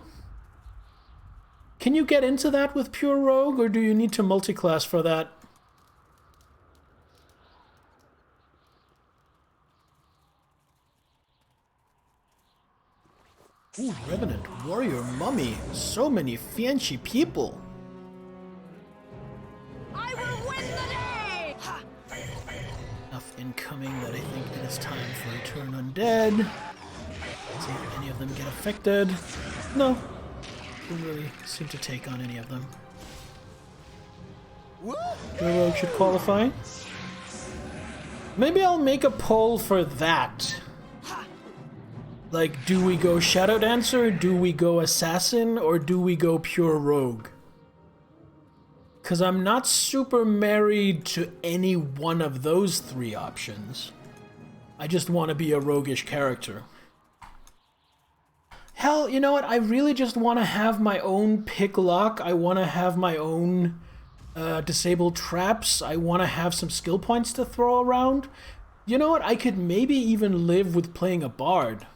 Can you get into that with pure rogue, or do you need to multi-class for that? Ooh, Revenant, Warrior, Mummy. So many fancy people. I will win the day! Enough incoming that I think it is time for a turn undead. See if any of them get affected. No. Don't really seem to take on any of them. The rogue should qualify. Maybe I'll make a poll for that. Like, do we go Shadow Dancer, do we go Assassin, or do we go pure rogue? Because I'm not super married to any one of those three options. I just want to be a roguish character. Hell, you know what? I really just want to have my own pick lock. I want to have my own disabled traps. I want to have some skill points to throw around. You know what? I could maybe even live with playing a bard.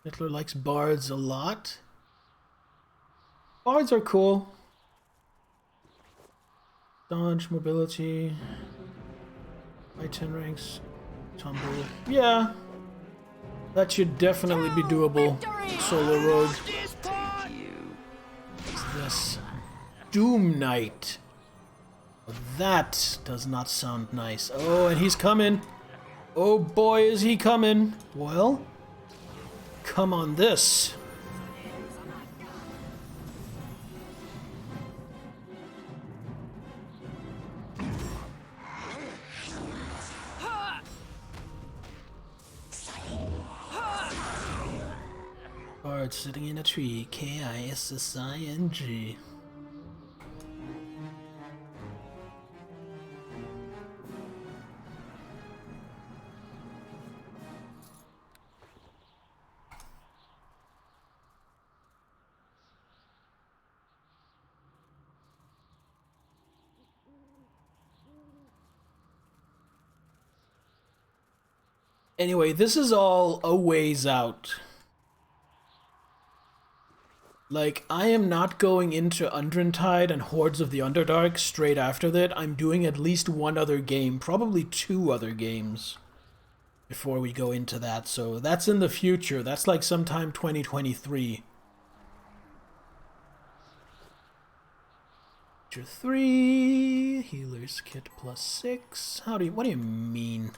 Hitler likes bards a lot. Bards are cool. Dodge, mobility, high 10 ranks, tumble. Yeah, that should definitely be doable. Solo rogue. What's this? Doom Knight. That does not sound nice. Oh, and he's coming. Oh boy, is he coming. Well, come on this. Bard sitting in a tree, K-I-S-S-I-N-G. Anyway, this is all a ways out. Like, I am not going into Undrentide and Hordes of the Underdark straight after that. I'm doing at least one other game, probably 2 other games, before we go into that. So that's in the future. That's like sometime 2023. Feature 3, Healer's Kit +6. What do you mean?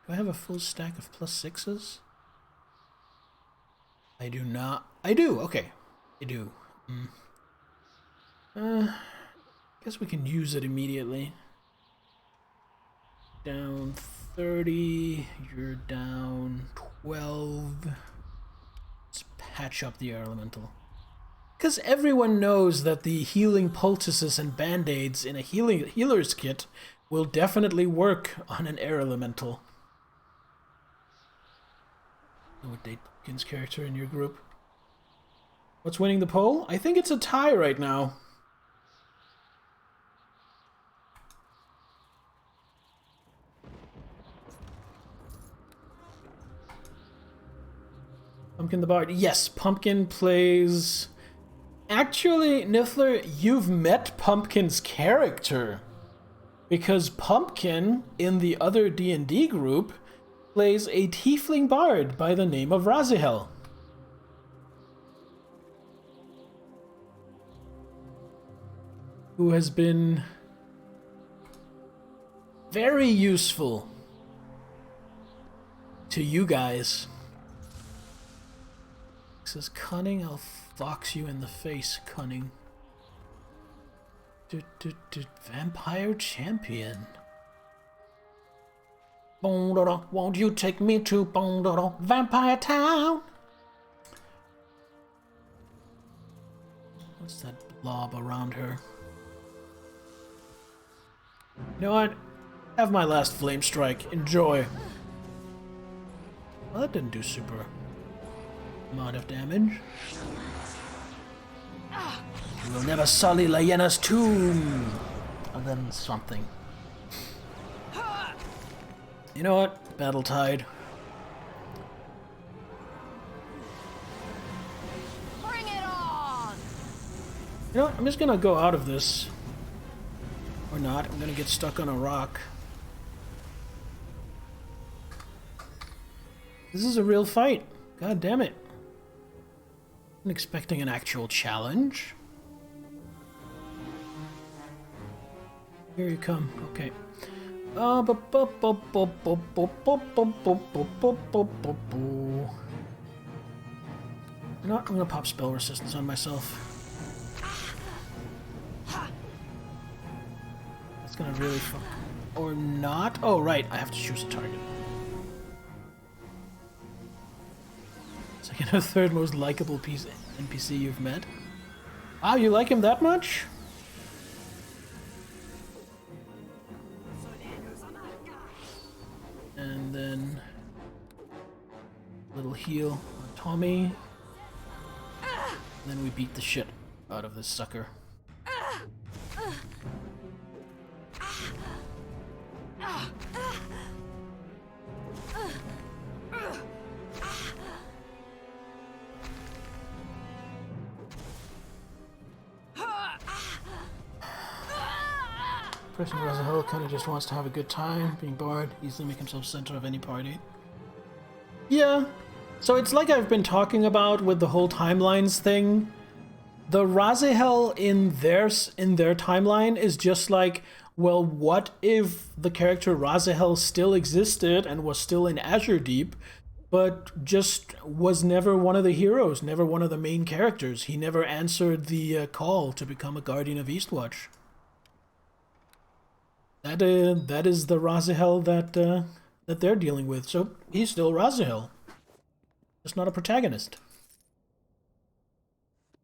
Do I have a full stack of +6s? I do not. I do, okay. I do. Guess we can use it immediately. Down 30, you're down 12. Let's patch up the air elemental. Because everyone knows that the healing poultices and band-aids in a healer's kit will definitely work on an air elemental. What date Pumpkin's character in your group? What's winning the poll? I think it's a tie right now. Pumpkin the Bard. Yes, Pumpkin plays... Actually, Niffler, you've met Pumpkin's character. Because Pumpkin, in the other D&D group, plays a tiefling bard by the name of Razihel. Who has been very useful to you guys. It says, cunning, I'll fox you in the face, cunning. Vampire champion. Won't you take me to Vampire Town? What's that blob around her? You know what? Have my last flame strike. Enjoy. Well, that didn't do super amount of damage. You will never sully Lyena's tomb. And then something. You know what? Battle Tide. Bring it on! You know what? I'm just gonna go out of this. Or not. I'm gonna get stuck on a rock. This is a real fight. God damn it. I'm expecting an actual challenge. Here you come. Okay. You know what? I'm gonna pop spell resistance on myself. That's gonna really fuck. Or not? Oh, right. I have to choose a target. Second or third most likable NPC you've met. Wow, you like him that much? And then little heal on Tommy. And then we beat the shit out of this sucker. Person who has a hoe kind of just wants to have a good time, being bored, easily make himself center of any party. Yeah, so it's like I've been talking about with the whole timelines thing. The Razihel in their timeline is just like, well, what if the character Razihel still existed and was still in Azure Deep, but just was never one of the heroes, never one of the main characters. He never answered the call to become a Guardian of Eastwatch. That is the Razahel that they're dealing with. So he's still Razahel, just not a protagonist.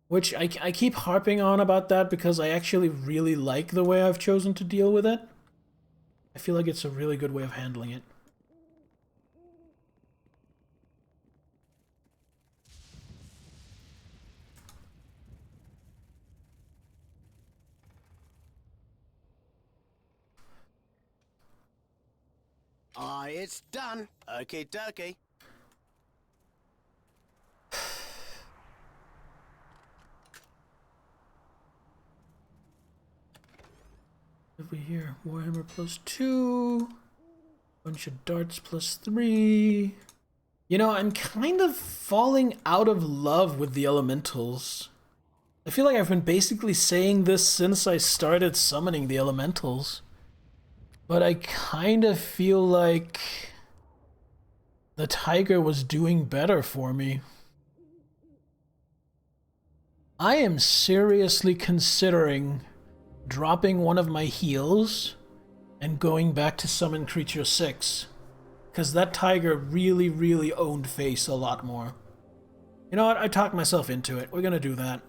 Which I keep harping on about that because I actually really like the way I've chosen to deal with it. I feel like it's a really good way of handling it. It's done. Okie dokie. Over here, Warhammer +2, bunch of darts +3. You know, I'm kind of falling out of love with the elementals. I feel like I've been basically saying this since I started summoning the elementals. But I kind of feel like the tiger was doing better for me. I am seriously considering dropping one of my heals and going back to summon creature 6. Because that tiger really owned face a lot more. You know what? I talked myself into it. We're gonna do that.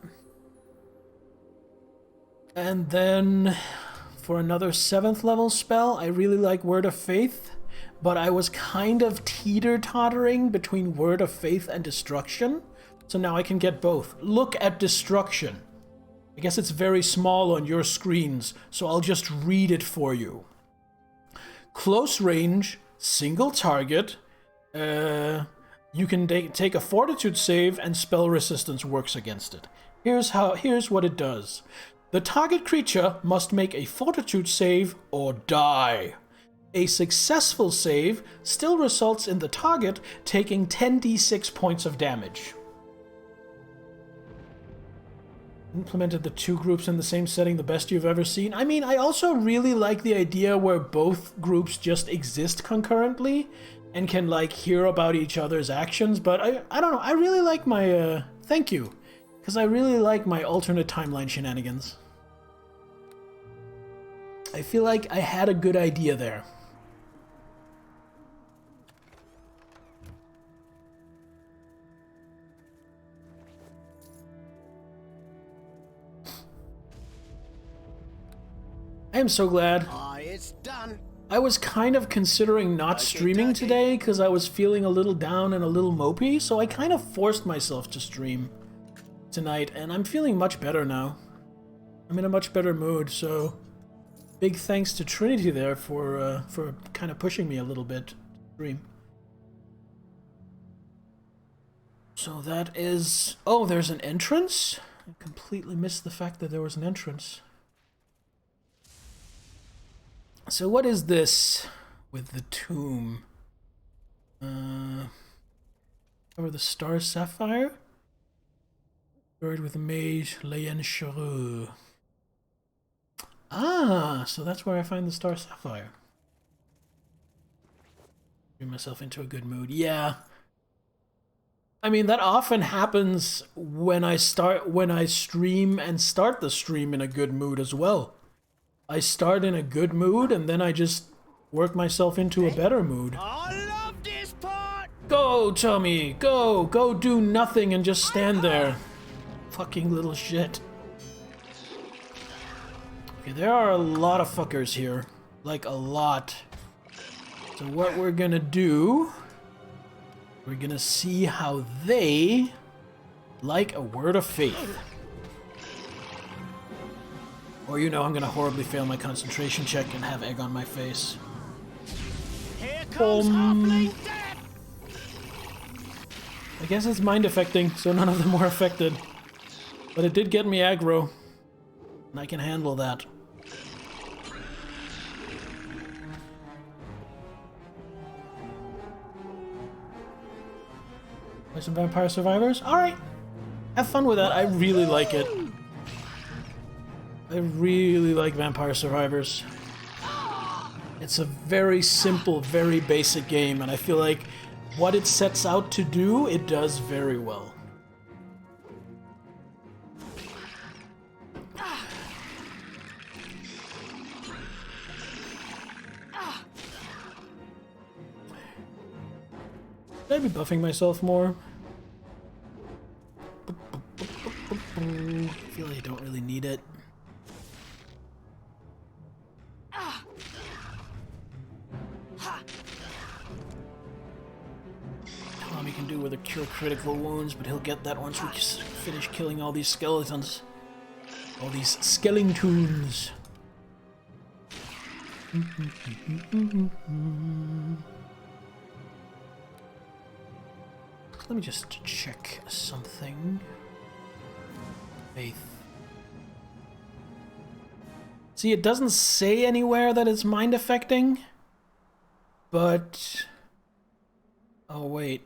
And then for another 7th level spell, I really like Word of Faith, but I was kind of teeter-tottering between Word of Faith and Destruction, so now I can get both. Look at Destruction. I guess it's very small on your screens, so I'll just read it for you. Close range, single target, you can take a Fortitude save and spell resistance works against it. Here's what it does. The target creature must make a Fortitude save or die. A successful save still results in the target taking 10d6 points of damage. Implemented the 2 groups in the same setting, the best you've ever seen. I mean, I also really like the idea where both groups just exist concurrently and can, like, hear about each other's actions, but I don't know, I really like my, thank you, because I really like my alternate timeline shenanigans. I feel like I had a good idea there. I am so glad. It's done. I was kind of considering not streaming today because I was feeling a little down and a little mopey, so I kind of forced myself to stream tonight, and I'm feeling much better now. I'm in a much better mood, so big thanks to Trinity there for kind of pushing me a little bit to stream. So that is... Oh, there's an entrance? I completely missed the fact that there was an entrance. So what is this with the tomb? Over the Star Sapphire? Buried with the mage Leyen Cheru. Ah, so that's where I find the Star Sapphire. Bring myself into a good mood. Yeah. I mean, that often happens when I stream and start the stream in a good mood as well. I start in a good mood, and then I just work myself into a better mood. I love this part! Go, Tommy! Go! Go do nothing and just stand there. Fucking little shit. Okay, there are a lot of fuckers here. Like, a lot. So what we're gonna do... We're gonna see how they like a Word of Faith. Or, you know, I'm gonna horribly fail my concentration check and have egg on my face. Here comes Halfling Death! I guess it's mind affecting, so none of them were affected. But it did get me aggro. And I can handle that. Play some Vampire Survivors? Alright! Have fun with that, I really like it. I really like Vampire Survivors. It's a very simple, very basic game, and I feel like what it sets out to do, it does very well. Should I be buffing myself more? I feel like I don't really need it. Tommy can do with a cure critical wounds, but he'll get that once we just finish killing all these skeletons. All these skeletons. Let me just check something. Faith. See, it doesn't say anywhere that it's mind affecting, but... Oh, wait.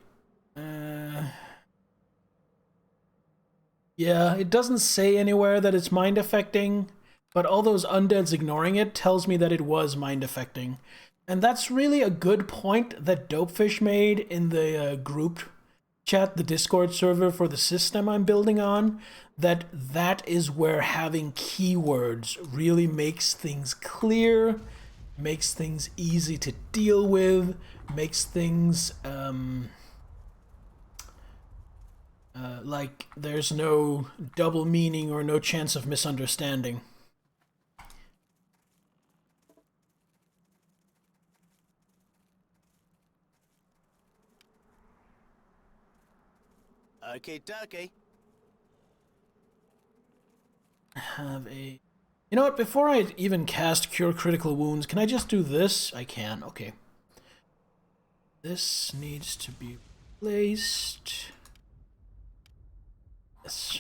Yeah, it doesn't say anywhere that it's mind affecting, but all those undeads ignoring it tells me that it was mind affecting. And that's really a good point that Dopefish made in the group chat, the Discord server for the system I'm building on, that is where having keywords really makes things clear, makes things easy to deal with, makes things like there's no double meaning or no chance of misunderstanding. Okay, dokie. Have a... You know what, before I even cast Cure Critical Wounds, can I just do this? I can, okay. This needs to be replaced. Yes.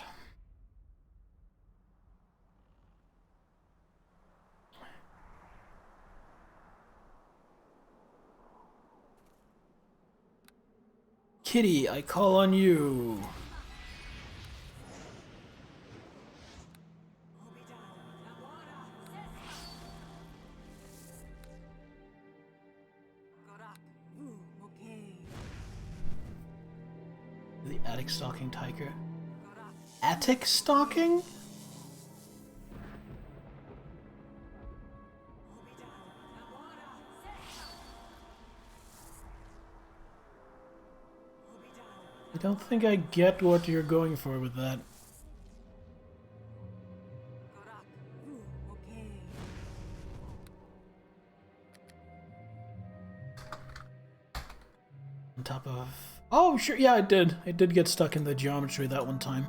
Kitty, I call on you. The attic stalking tiger. Attic stalking? I don't think I get what you're going for with that. On top of... Oh, sure, yeah, I did. I did get stuck in the geometry that one time.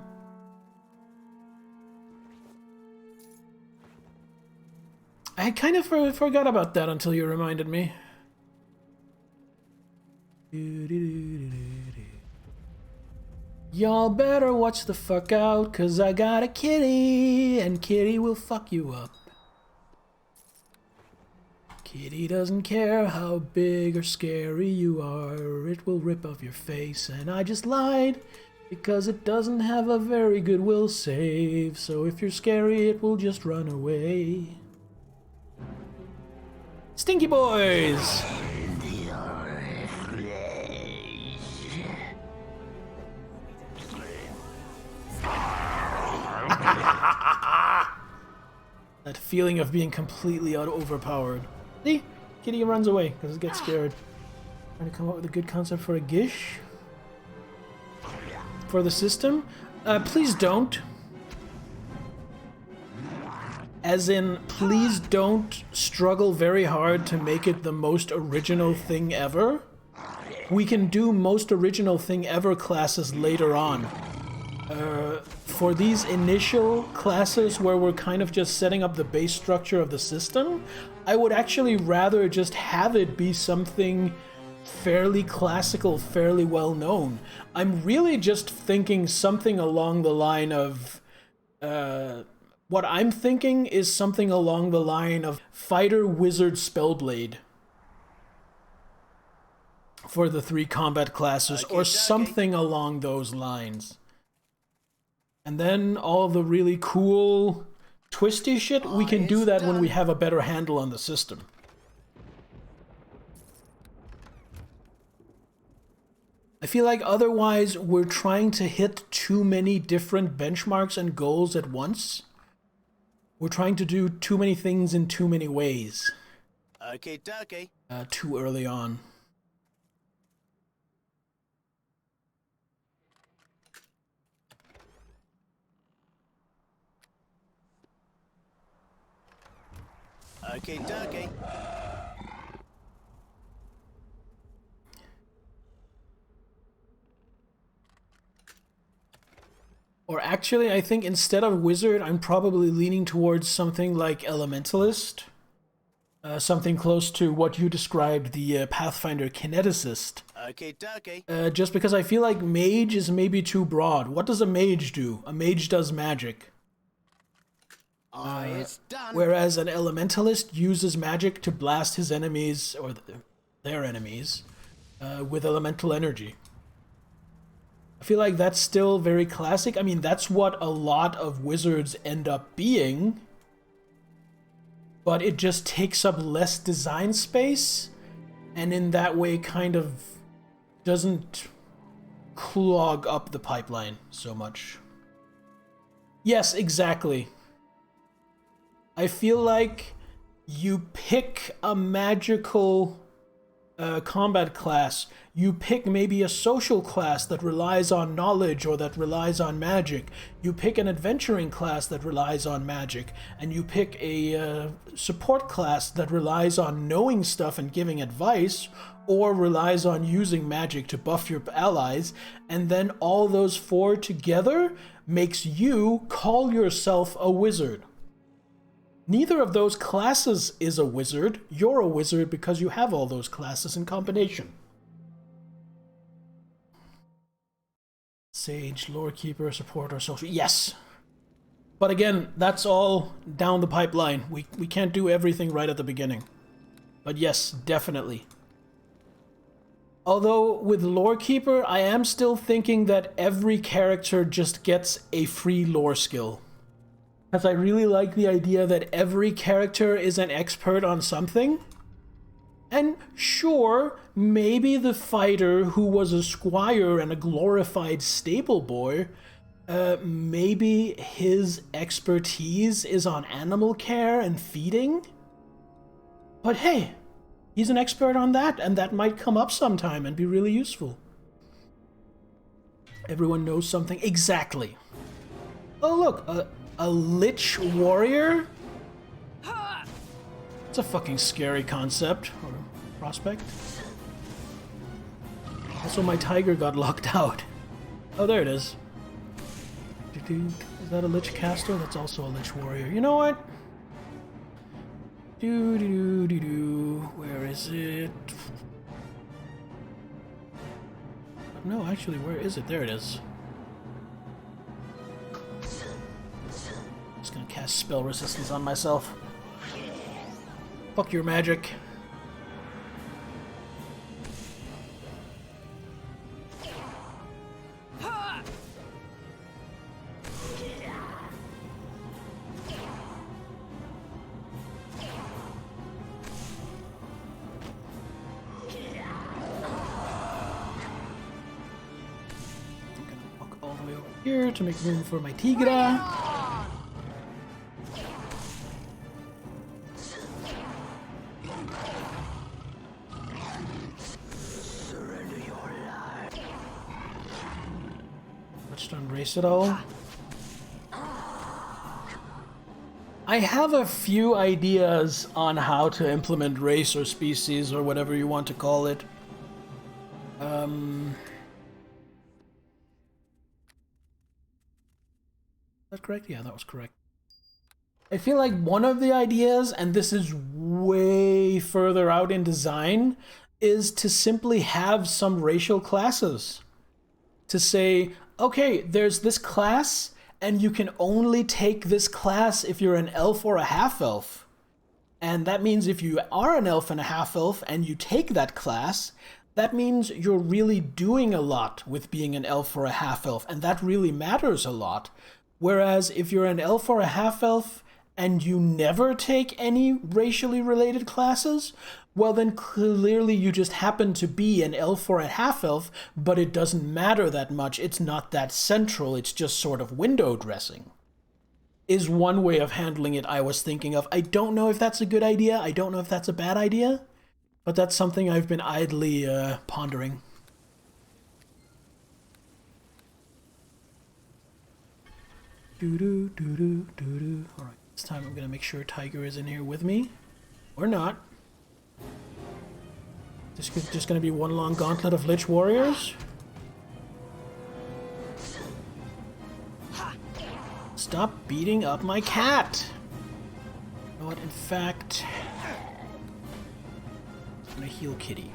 I kind of forgot about that until you reminded me. Y'all better watch the fuck out, 'cause I got a kitty, and kitty will fuck you up. Kitty doesn't care how big or scary you are, it will rip off your face, and I just lied, because it doesn't have a very good will save, so if you're scary, it will just run away. Stinky Boys! That feeling of being completely overpowered. See? Kitty runs away because it gets scared. Trying to come up with a good concept for a gish? For the system? Please don't. As in, please don't struggle very hard to make it the most original thing ever. We can do most original thing ever classes later on. For these initial classes where we're kind of just setting up the base structure of the system, I would actually rather just have it be something fairly classical, fairly well known. I'm really just thinking something along the line of... what I'm thinking is something along the line of Fighter, Wizard, Spellblade. For the 3 combat classes, or something along those lines. And then all the really cool, twisty shit, we can do that when we have a better handle on the system. I feel like otherwise we're trying to hit too many different benchmarks and goals at once. We're trying to do too many things in too many ways. Okay, dokie. Too early on. Okay, dokie. Or actually, I think instead of wizard, I'm probably leaning towards something like elementalist. Something close to what you described, the Pathfinder kineticist. Okay, dokie. Just because I feel like mage is maybe too broad. What does a mage do? A mage does magic. It's done. Whereas an elementalist uses magic to blast his enemies, or their enemies, with elemental energy. I feel like that's still very classic. I mean, that's what a lot of wizards end up being, but it just takes up less design space, and in that way kind of doesn't clog up the pipeline so much. Yes, exactly. I feel like you pick a magical combat class, you pick maybe a social class that relies on knowledge or that relies on magic, you pick an adventuring class that relies on magic, and you pick a support class that relies on knowing stuff and giving advice, or relies on using magic to buff your allies, and then all those four together makes you call yourself a wizard. Neither of those classes is a wizard. You're a wizard because you have all those classes in combination. Sage, lore keeper, supporter, social. Yes. But again, that's all down the pipeline. We can't do everything right at the beginning. But yes, definitely. Although with lore keeper, I am still thinking that every character just gets a free lore skill. Because I really like the idea that every character is an expert on something. And sure, maybe the fighter who was a squire and a glorified stable boy, maybe his expertise is on animal care and feeding. But hey, he's an expert on that, and that might come up sometime and be really useful. Everyone knows something. Exactly. Oh look, a lich warrior? It's a fucking scary concept, or prospect. Also, my tiger got locked out. Oh, there it is. Is that a lich caster? That's also a lich warrior. You know what? Where is it? No, actually, where is it? There it is. Just gonna cast spell resistance on myself. Fuck your magic. Here to make room for my Tigra. Surrender your life. Let's erase it all. I have a few ideas on how to implement race or species or whatever you want to call it. Is that correct? Yeah, that was correct. I feel like one of the ideas, and this is way further out in design, is to simply have some racial classes. To say, okay, there's this class, and you can only take this class if you're an elf or a half-elf. And that means if you are an elf and a half-elf and you take that class, that means you're really doing a lot with being an elf or a half-elf, and that really matters a lot. Whereas if you're an elf or a half-elf and you never take any racially related classes, well then clearly you just happen to be an elf or a half-elf, but it doesn't matter that much. It's not that central. It's just sort of window dressing. Is one way of handling it I was thinking of. I don't know if that's a good idea. I don't know if that's a bad idea. But that's something I've been idly pondering. Doo-doo, doo-doo, doo-doo. Alright, this time I'm gonna make sure Tiger is in here with me. Or not. Just gonna be one long gauntlet of Lich Warriors. Stop beating up my cat! You know what, in fact... I'm gonna heal Kitty.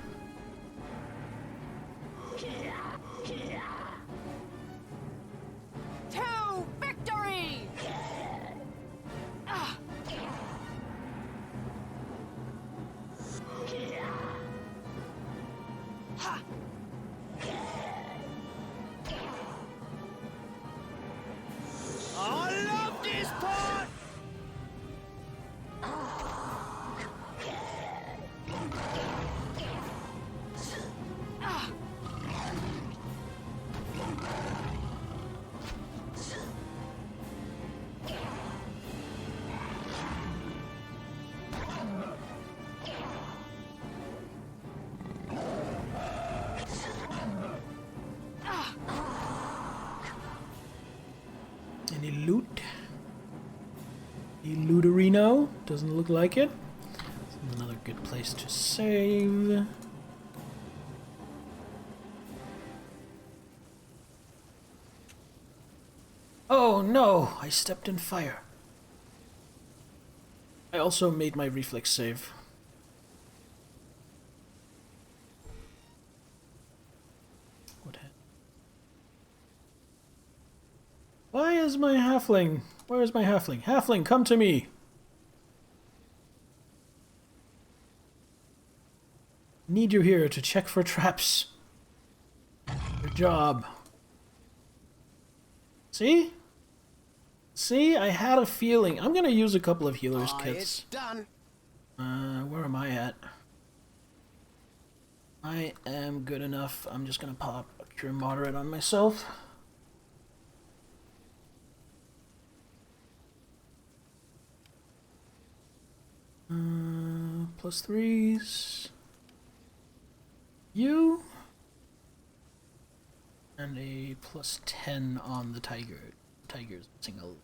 To victory! I love this part! Any loot? Any looterino? Doesn't look like it. This is another good place to save. Oh no! I stepped in fire. I also made my reflex save. What happened? Why is my halfling? Where is my halfling? Halfling, come to me! Need you here to check for traps. Good job. See? See? I had a feeling. I'm gonna use a couple of healer's It's kits. done. Where am I at? I am good enough. I'm just gonna pop a cure moderate on myself. Plus threes. You. And a plus 10 on the tiger. Tiger's single.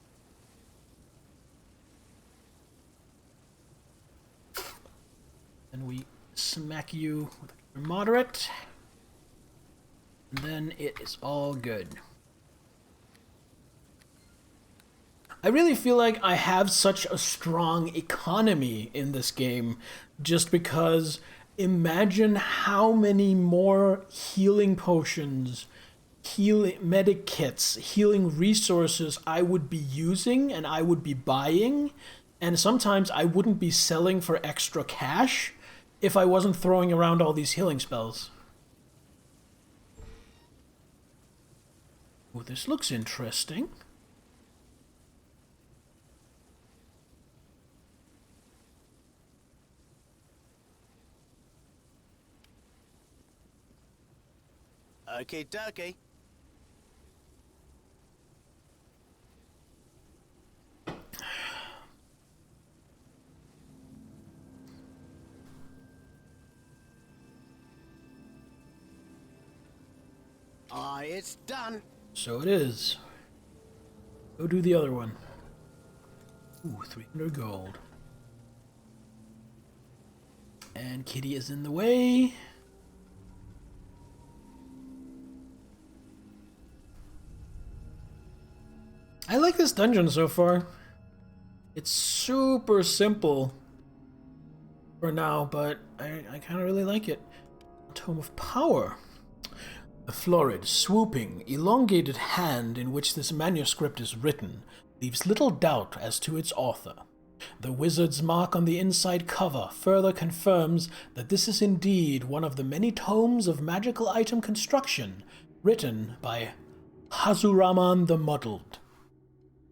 And we smack you with a moderate. And then it is all good. I really feel like I have such a strong economy in this game just because imagine how many more healing potions, healing medic kits, healing resources I would be using and I would be buying, and sometimes I wouldn't be selling for extra cash if I wasn't throwing around all these healing spells. Oh, this looks interesting. Okay, dokie. It's done. So it is. Go do the other one. Ooh, 300 gold. And Kitty is in the way. I like this dungeon so far. It's super simple for now, but I kind of really like it. Tome of Power. The florid, swooping, elongated hand in which this manuscript is written leaves little doubt as to its author. The wizard's mark on the inside cover further confirms that this is indeed one of the many tomes of magical item construction written by Hazuraman the Muddled.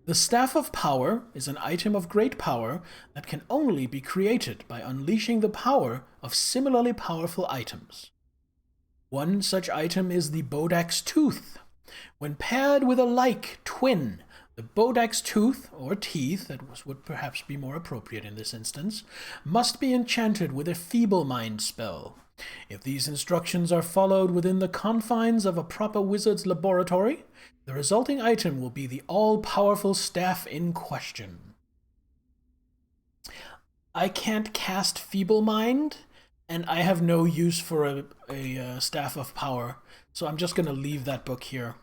The Staff of Power is an item of great power that can only be created by unleashing the power of similarly powerful items. One such item is the Bodak's Tooth. When paired with a like twin, the Bodak's Tooth, or teeth, that would perhaps be more appropriate in this instance, must be enchanted with a Feeble Mind spell. If these instructions are followed within the confines of a proper wizard's laboratory, the resulting item will be the all-powerful staff in question. I can't cast Feeble Mind, and I have no use for a Staff of Power, so I'm just going to leave that book here.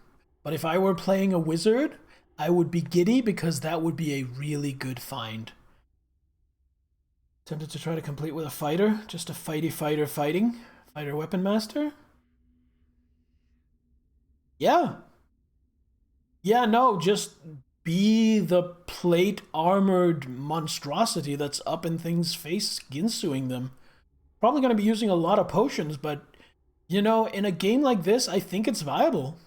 But if I were playing a wizard, I would be giddy because that would be a really good find. Tempted to try to complete with a fighter, just a fighter fighting. Fighter weapon master? Yeah. Yeah, no, just be the plate armored monstrosity that's up in things' face, ginsuing them. Probably going to be using a lot of potions, but, you know, in a game like this, I think it's viable.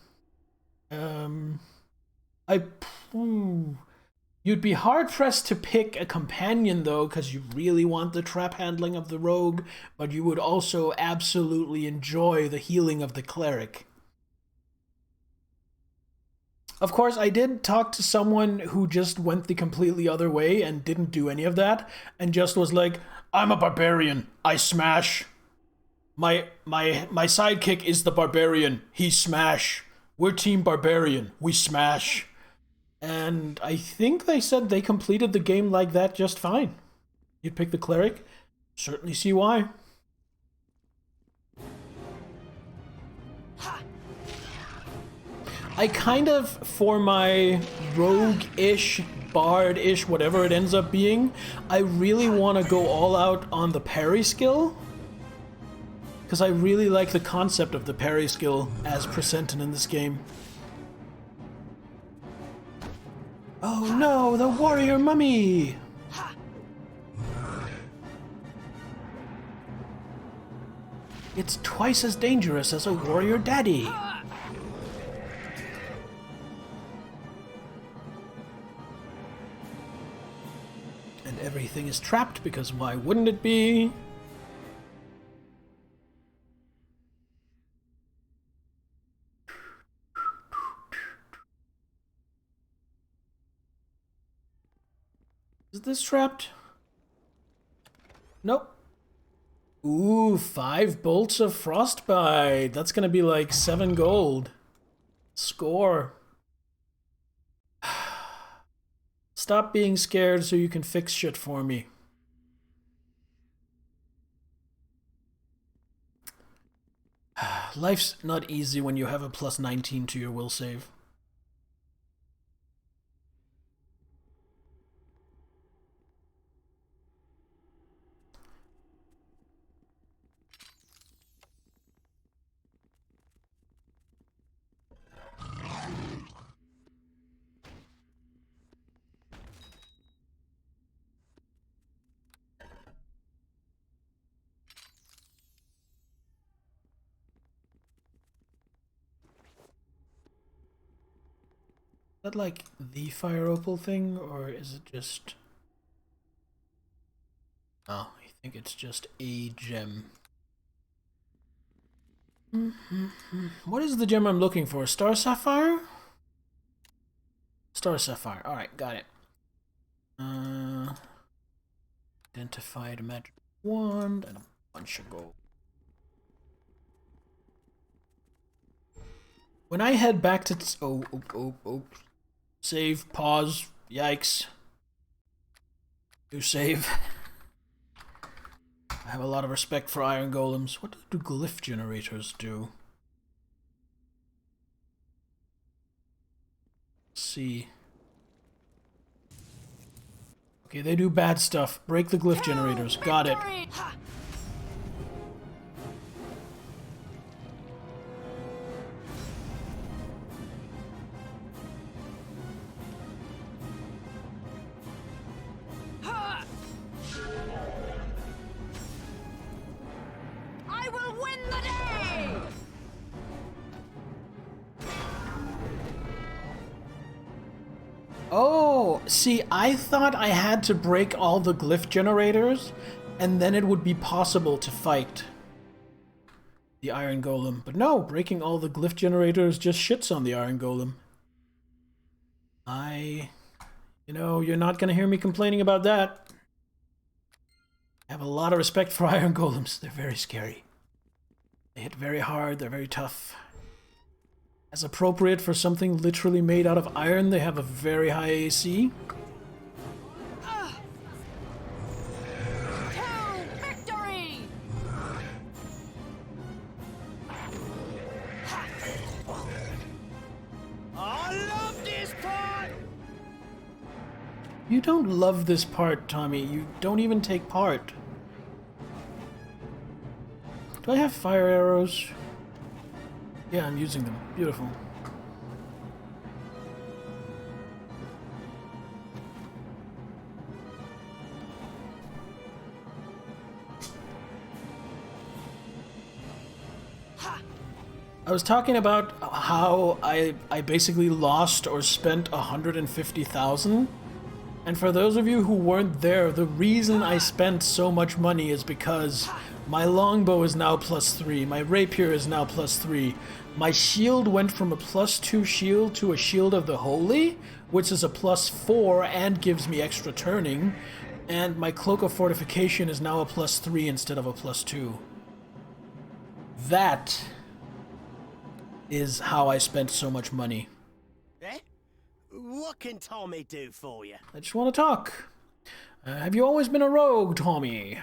You'd be hard-pressed to pick a companion, though, because you really want the trap handling of the rogue, but you would also absolutely enjoy the healing of the cleric. Of course, I did talk to someone who just went the completely other way and didn't do any of that, and just was like, I'm a barbarian. I smash. My sidekick is the barbarian. He smash. We're Team Barbarian. We smash. And I think they said they completed the game like that just fine. You'd pick the cleric. Certainly see why. I kind of, for my rogue-ish, bard-ish, whatever it ends up being, I really want to go all out on the parry skill. Because I really like the concept of the parry skill as presented in this game. Oh no, the warrior mummy! It's twice as dangerous as a warrior daddy. And everything is trapped because why wouldn't it be? Is this trapped? Nope. Ooh, 5 bolts of frostbite. That's gonna be like 7 gold. Score. Stop being scared so you can fix shit for me. Life's not easy when you have a plus 19 to your will save. Is that like the fire opal thing, or is it just... Oh, I think it's just a gem. What is the gem I'm looking for? Star Sapphire? Star Sapphire. Alright, got it. Identified magic wand and a bunch of gold. When I head back to... Oh. Save, pause, yikes. Do save. I have a lot of respect for iron golems. What do glyph generators do? Let's see. Okay, they do bad stuff. Break the glyph generators. Got it. See, I thought I had to break all the glyph generators, and then it would be possible to fight the Iron Golem. But no, breaking all the glyph generators just shits on the Iron Golem. You know, you're not gonna hear me complaining about that. I have a lot of respect for Iron Golems. They're very scary. They hit very hard, they're very tough. As appropriate for something literally made out of iron, they have a very high AC. Victory! I love this part! You don't love this part, Tommy. You don't even take part. Do I have fire arrows? Yeah, I'm using them. Beautiful. I was talking about how I basically lost or spent 150,000. And for those of you who weren't there, the reason I spent so much money is because my longbow is now +3, my rapier is now +3, my shield went from a +2 shield to a shield of the holy, which is a +4 and gives me extra turning, and my cloak of fortification is now a +3 instead of a +2. That is how I spent so much money. Eh? What can Tommy do for you? I just want to talk. Have you always been a rogue, Tommy?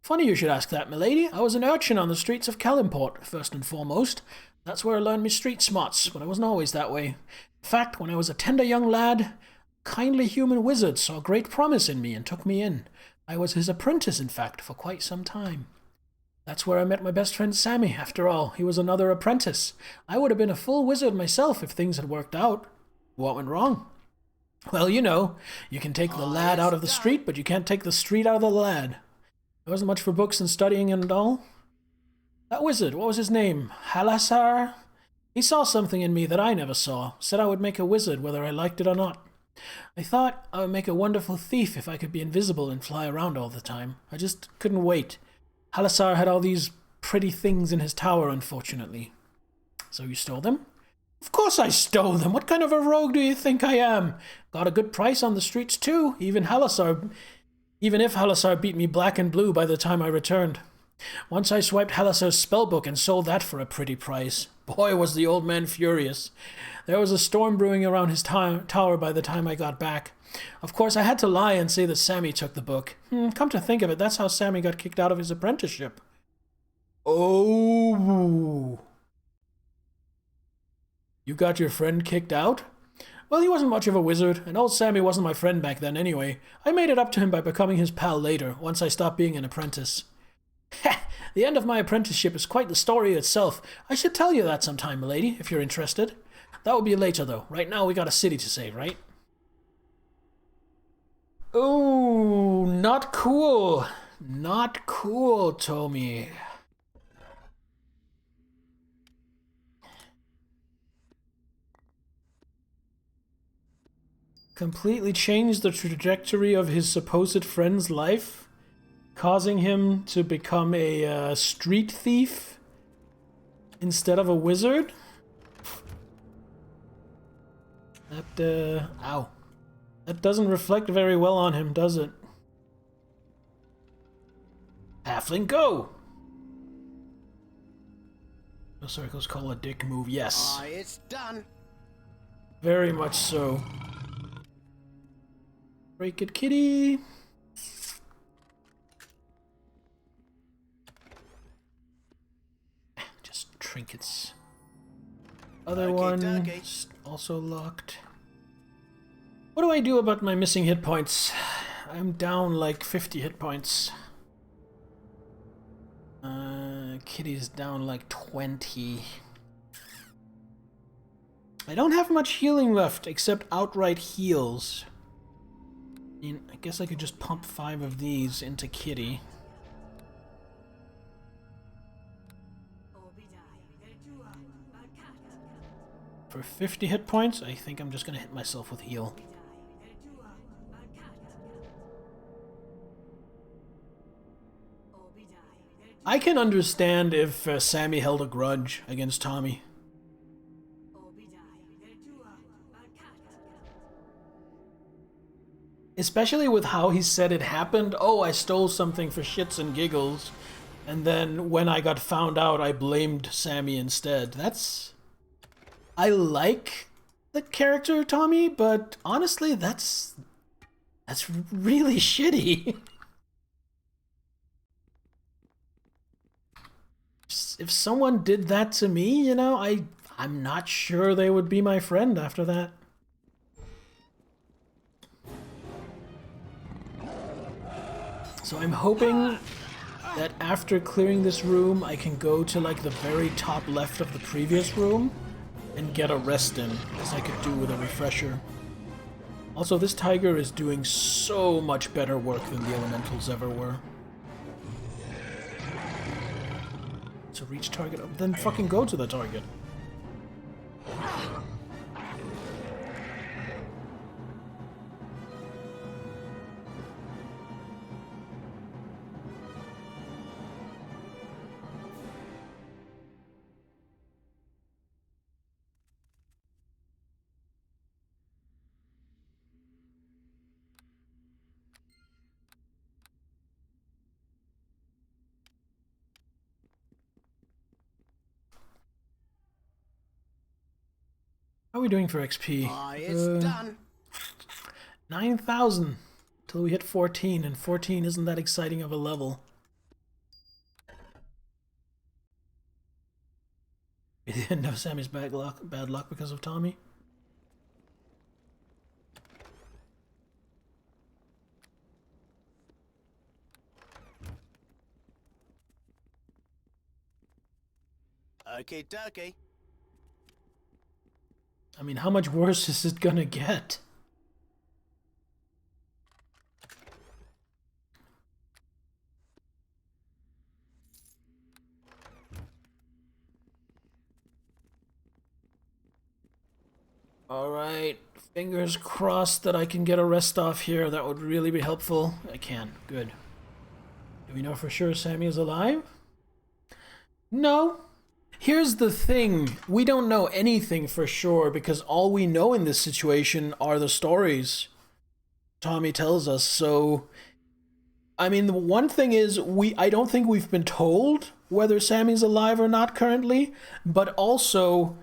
Funny you should ask that, milady. I was an urchin on the streets of Kellimport, first and foremost. That's where I learned me street smarts, but I wasn't always that way. In fact, when I was a tender young lad, a kindly human wizard saw great promise in me and took me in. I was his apprentice, in fact, for quite some time. That's where I met my best friend Sammy, after all. He was another apprentice. I would have been a full wizard myself if things had worked out. What went wrong? Well, you know, you can take the lad out of the street, but you can't take the street out of the lad. There wasn't much for books and studying and all. That wizard, what was his name? Halasar? He saw something in me that I never saw. Said I would make a wizard whether I liked it or not. I thought I would make a wonderful thief if I could be invisible and fly around all the time. I just couldn't wait. Halasar had all these pretty things in his tower, unfortunately. So you stole them? Of course I stole them. What kind of a rogue do you think I am? Got a good price on the streets too. Even if Halasar beat me black and blue by the time I returned. Once I swiped Halasar's spellbook and sold that for a pretty price. Boy, was the old man furious. There was a storm brewing around his tower by the time I got back. Of course, I had to lie and say that Sammy took the book. Come to think of it, that's how Sammy got kicked out of his apprenticeship. Oh. You got your friend kicked out? Well, he wasn't much of a wizard, and old Sammy wasn't my friend back then anyway. I made it up to him by becoming his pal later, once I stopped being an apprentice. The end of my apprenticeship is quite the story itself. I should tell you that sometime, milady, if you're interested. That will be later, though. Right now we got a city to save, right? Oh, not cool. Not cool, Tommy. Completely changed the trajectory of his supposed friend's life, causing him to become a street thief instead of a wizard. That, ow. That doesn't reflect very well on him, does it? Halfling, go! No circles call a dick move, yes. It's done. Very much so. Break it, kitty! Just trinkets. Other one, also locked. What do I do about my missing hit points? I'm down like 50 hit points. Kitty's down like 20. I don't have much healing left except outright heals. I guess I could just pump 5 of these into Kitty. For 50 hit points, I think I'm just gonna hit myself with heal. I can understand if Sammy held a grudge against Tommy. Especially with how he said it happened. Oh, I stole something for shits and giggles. And then when I got found out, I blamed Sammy instead. I like the character Tommy, but honestly, that's really shitty. If someone did that to me, you know, I'm not sure they would be my friend after that. So I'm hoping that after clearing this room, I can go to like the very top left of the previous room and get a rest in, as I could do with a refresher. Also, this tiger is doing so much better work than the elementals ever were. To reach target, then fucking go to the target. How are we doing for XP? It's done. 9,000 till we hit 14, and 14 isn't that exciting of a level. We didn't have Sammy's bad luck because of Tommy. Okay, dokie. I mean, how much worse is it gonna get? Alright, fingers crossed that I can get a rest off here. That would really be helpful. I can. Good. Do we know for sure Sammy is alive? No. Here's the thing. We don't know anything for sure because all we know in this situation are the stories Tommy tells us. So, I mean, the one thing is I don't think we've been told whether Sammy's alive or not currently, but also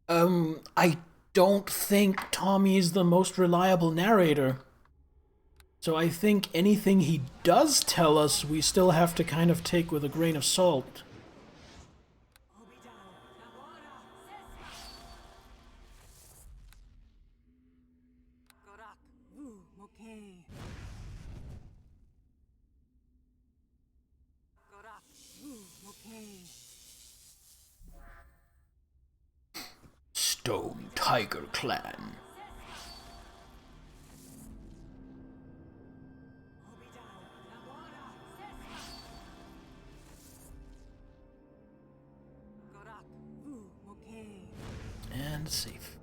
I don't think Tommy is the most reliable narrator. So I think anything he does tell us, we still have to kind of take with a grain of salt. Stone Tiger Clan. And safe.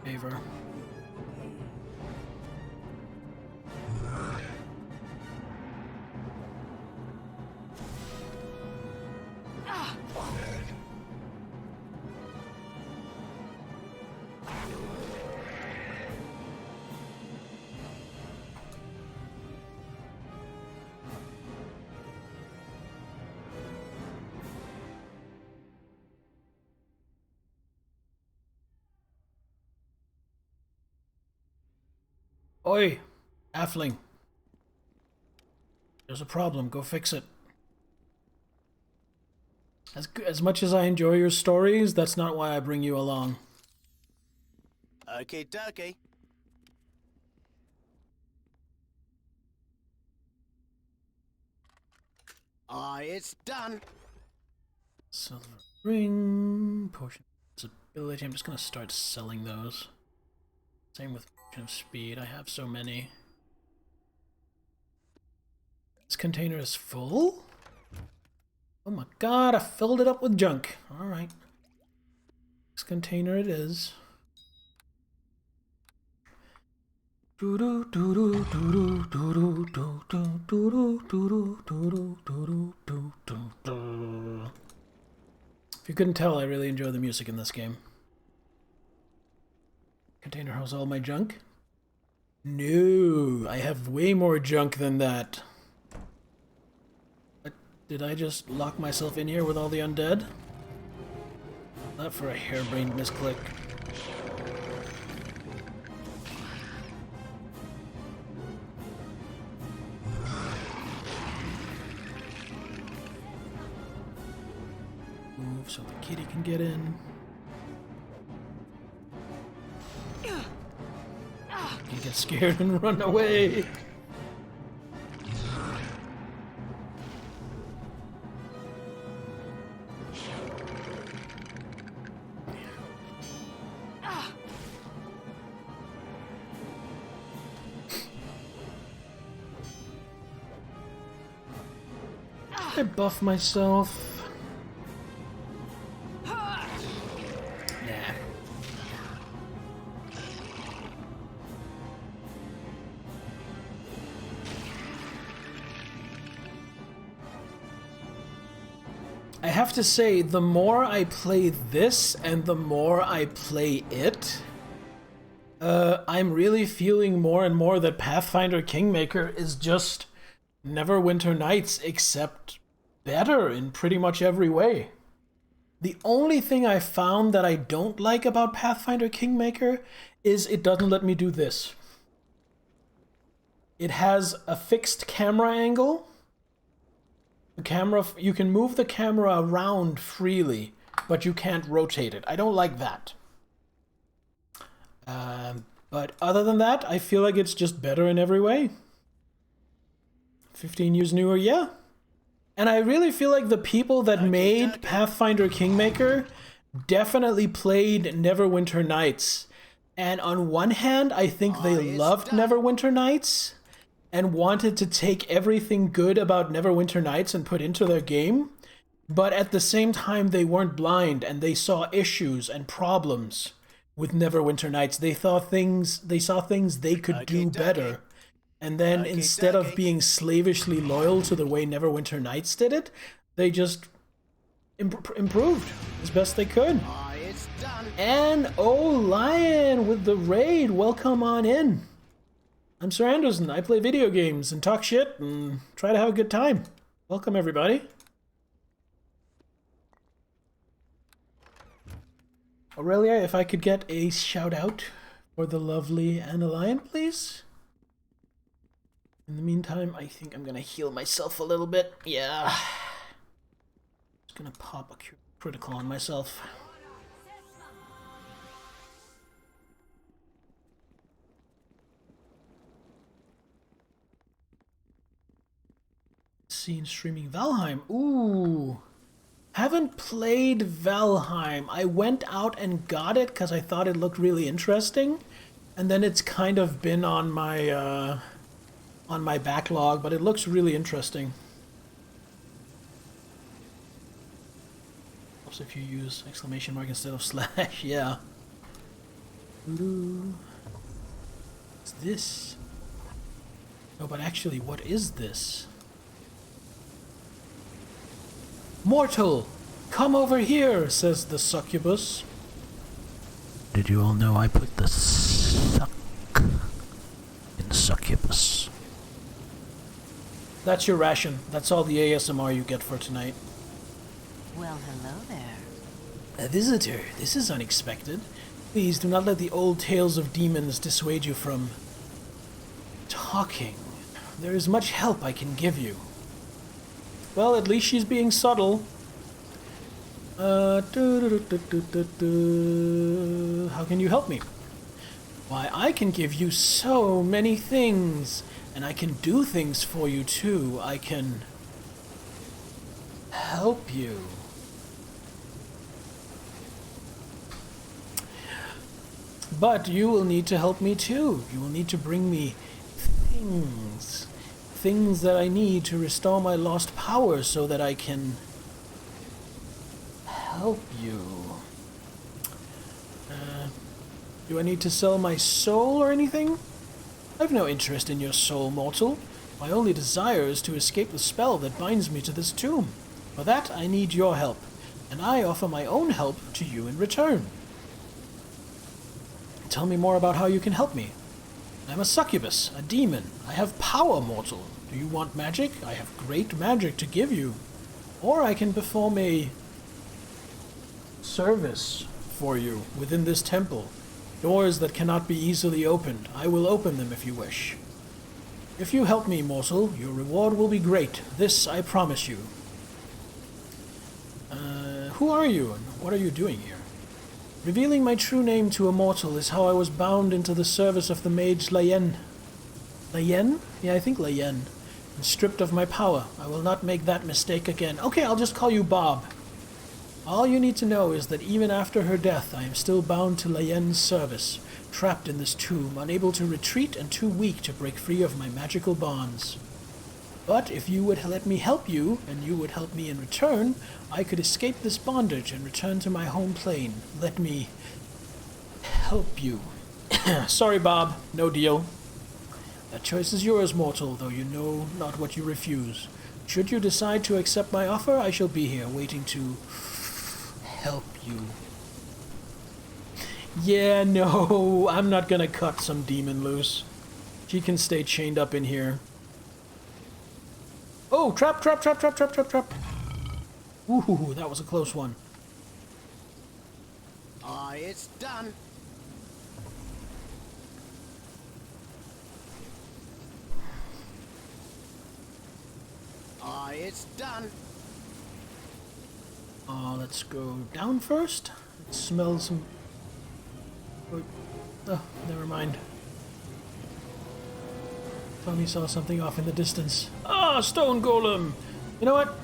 Favor. Oi, halfling. There's a problem. Go fix it. As much as I enjoy your stories, that's not why I bring you along. Okay, dokie. It's done. Silver ring, potion of invisibility. I'm just gonna start selling those. Same with potion of speed. I have so many. This container is full? Oh my god, I filled it up with junk. Alright. This container it is. If you couldn't tell, I really enjoy the music in this game. Container holds all my junk? No, I have way more junk than that. Did I just lock myself in here with all the undead? Not for a harebrained misclick. Move so the kitty can get in. You get scared and run away. I buff myself. Nah. I have to say, the more I play this and the more I play it, I'm really feeling more and more that Pathfinder Kingmaker is just Neverwinter Nights, except better in pretty much every way. The only thing I found that I don't like about Pathfinder Kingmaker is it doesn't let me do this. It has a fixed camera angle. The camera, you can move the camera around freely, but you can't rotate it. I don't like that. But other than that, I feel like it's just better in every way. 15 years newer, yeah. And I really feel like the people that made Pathfinder Kingmaker definitely played Neverwinter Nights. And on one hand, I think they loved Neverwinter Nights and wanted to take everything good about Neverwinter Nights and put into their game. But at the same time, they weren't blind and they saw issues and problems with Neverwinter Nights. They saw things they could do better. And then instead of being slavishly loyal to the way Neverwinter Nights did it, they just improved as best they could. It's done. And Lion with the raid, welcome on in. I'm Sir Anderson. I play video games and talk shit and try to have a good time. Welcome everybody. Aurelia, if I could get a shout out for the lovely Lion, please. In the meantime, I think I'm gonna heal myself a little bit. Yeah. Just gonna pop a critical on myself. Seen streaming Valheim. Ooh. Haven't played Valheim. I went out and got it because I thought it looked really interesting. And then it's kind of been on my backlog, but it looks really interesting. Also, if you use exclamation mark instead of slash, yeah. Ooh. What's this? No, but actually, what is this? Mortal, come over here, says the succubus. Did you all know I put the suck in succubus? That's your ration. That's all the ASMR you get for tonight. Well, hello there. A visitor. This is unexpected. Please do not let the old tales of demons dissuade you from talking. There is much help I can give you. Well, at least she's being subtle. How can you help me? Why, I can give you so many things, and I can do things for you too. I can help you. But you will need to help me too. You will need to bring me things. Things that I need to restore my lost power so that I can help you. Do I need to sell my soul or anything? I've no interest in your soul, mortal. My only desire is to escape the spell that binds me to this tomb. For that, I need your help, and I offer my own help to you in return. Tell me more about how you can help me. I'm a succubus, a demon. I have power, mortal. Do you want magic? I have great magic to give you. Or I can perform a service for you within this temple. Doors that cannot be easily opened. I will open them if you wish. If you help me, mortal, your reward will be great. This I promise you. Who are you, and what are you doing here? Revealing my true name to a mortal is how I was bound into the service of the mage Layen. Layen? Yeah, I think Layen. And stripped of my power. I will not make that mistake again. Okay, I'll just call you Bob. All you need to know is that even after her death, I am still bound to Layen's service, trapped in this tomb, unable to retreat and too weak to break free of my magical bonds. But if you would let me help you, and you would help me in return, I could escape this bondage and return to my home plane. Let me help you. Sorry, Bob. No deal. That choice is yours, mortal, though you know not what you refuse. Should you decide to accept my offer, I shall be here, waiting to help you. Yeah, no, I'm not gonna cut some demon loose. She can stay chained up in here. Oh, trap, trap, trap, trap, trap, trap, trap. Ooh, that was a close one. Aye, it's done. Aye, it's done. Let's go down first. Let's smell some... Oh, never mind. Tommy saw something off in the distance. Ah, stone golem! You know what?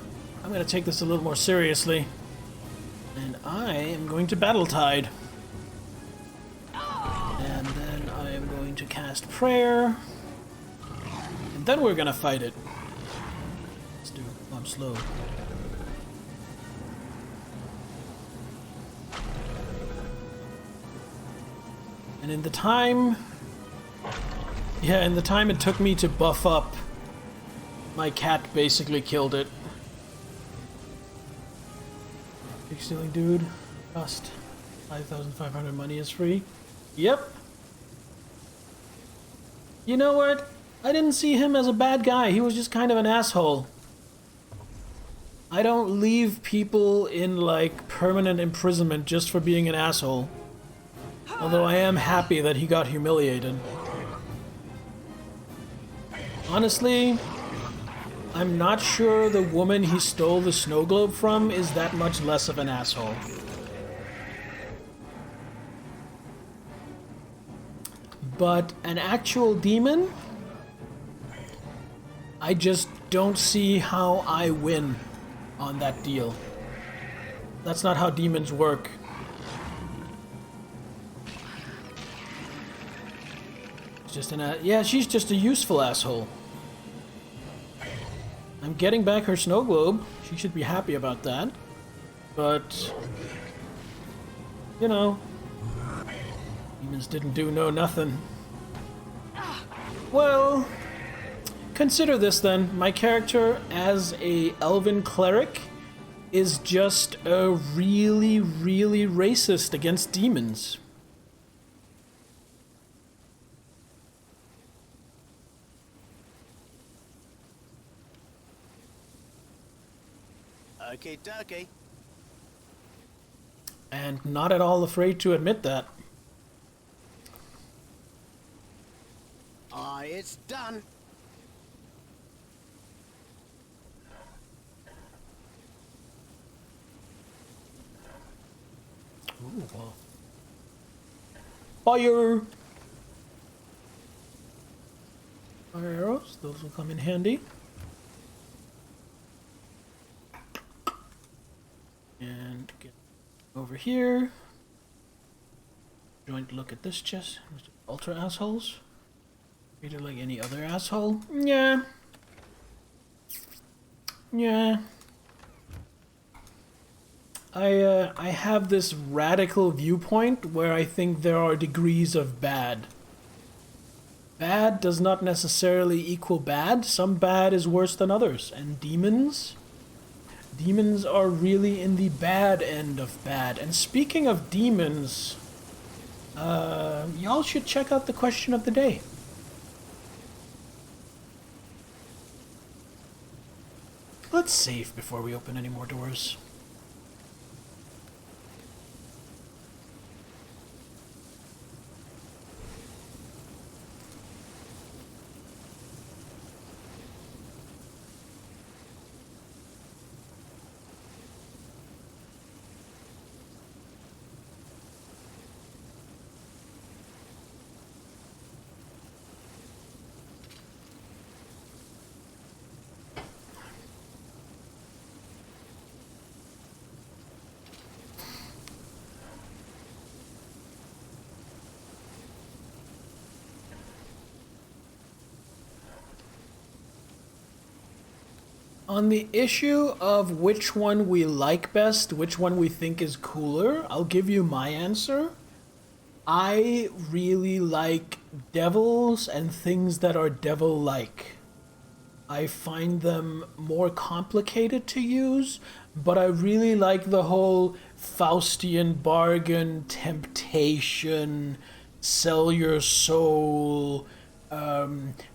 I'm going to take this a little more seriously. And I am going to Battle Tide. And then I am going to cast Prayer. And then we're going to fight it. Let's do it. Oh, I'm slow. And in the time... Yeah, in the time it took me to buff up, my cat basically killed it. Big stealing dude. Cost 5,500 money is free. Yep. You know what? I didn't see him as a bad guy. He was just kind of an asshole. I don't leave people in, like, permanent imprisonment just for being an asshole. Although I am happy that he got humiliated. Honestly, I'm not sure the woman he stole the snow globe from is that much less of an asshole. But an actual demon? I just don't see how I win on that deal. That's not how demons work. Just an yeah, she's just a useful asshole. I'm getting back her snow globe. She should be happy about that. But you know, demons didn't do no nothing. Well, consider this then. My character as a elven cleric is just a really, really racist against demons. Okie dokie. And not at all afraid to admit that. Aye, it's Done. Ooh, wow. Fire! Fire arrows, those will come in handy. And get over here. Joint look at this chest. Ultra assholes. Treat it like any other asshole. Yeah. Yeah. I have this radical viewpoint where I think there are degrees of bad. Bad does not necessarily equal bad. Some bad is worse than others. And demons are really in the bad end of bad. And speaking of demons, y'all should check out the question of the day. Let's save before we open any more doors. On the issue of which one we like best, which one we think is cooler, I'll give you my answer. I really like devils and things that are devil-like. I find them more complicated to use, but I really like the whole Faustian bargain, temptation, sell your soul,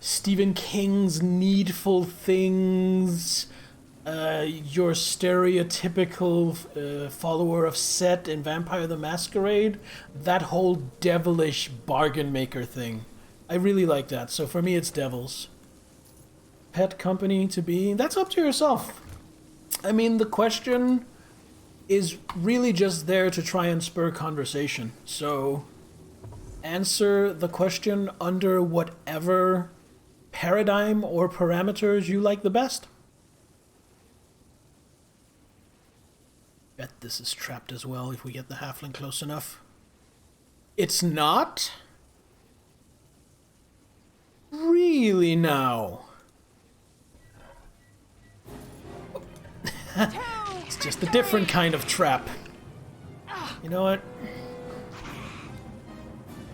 Stephen King's Needful Things, your stereotypical follower of Set in Vampire the Masquerade, that whole devilish bargain maker thing. I really like that, so for me it's devils. Pet company to be, that's up to yourself. I mean, the question is really just there to try and spur conversation, so answer the question under whatever paradigm or parameters you like the best. Bet this is trapped as well if we get the halfling close enough. It's not? Really now? It's just a different kind of trap. You know what?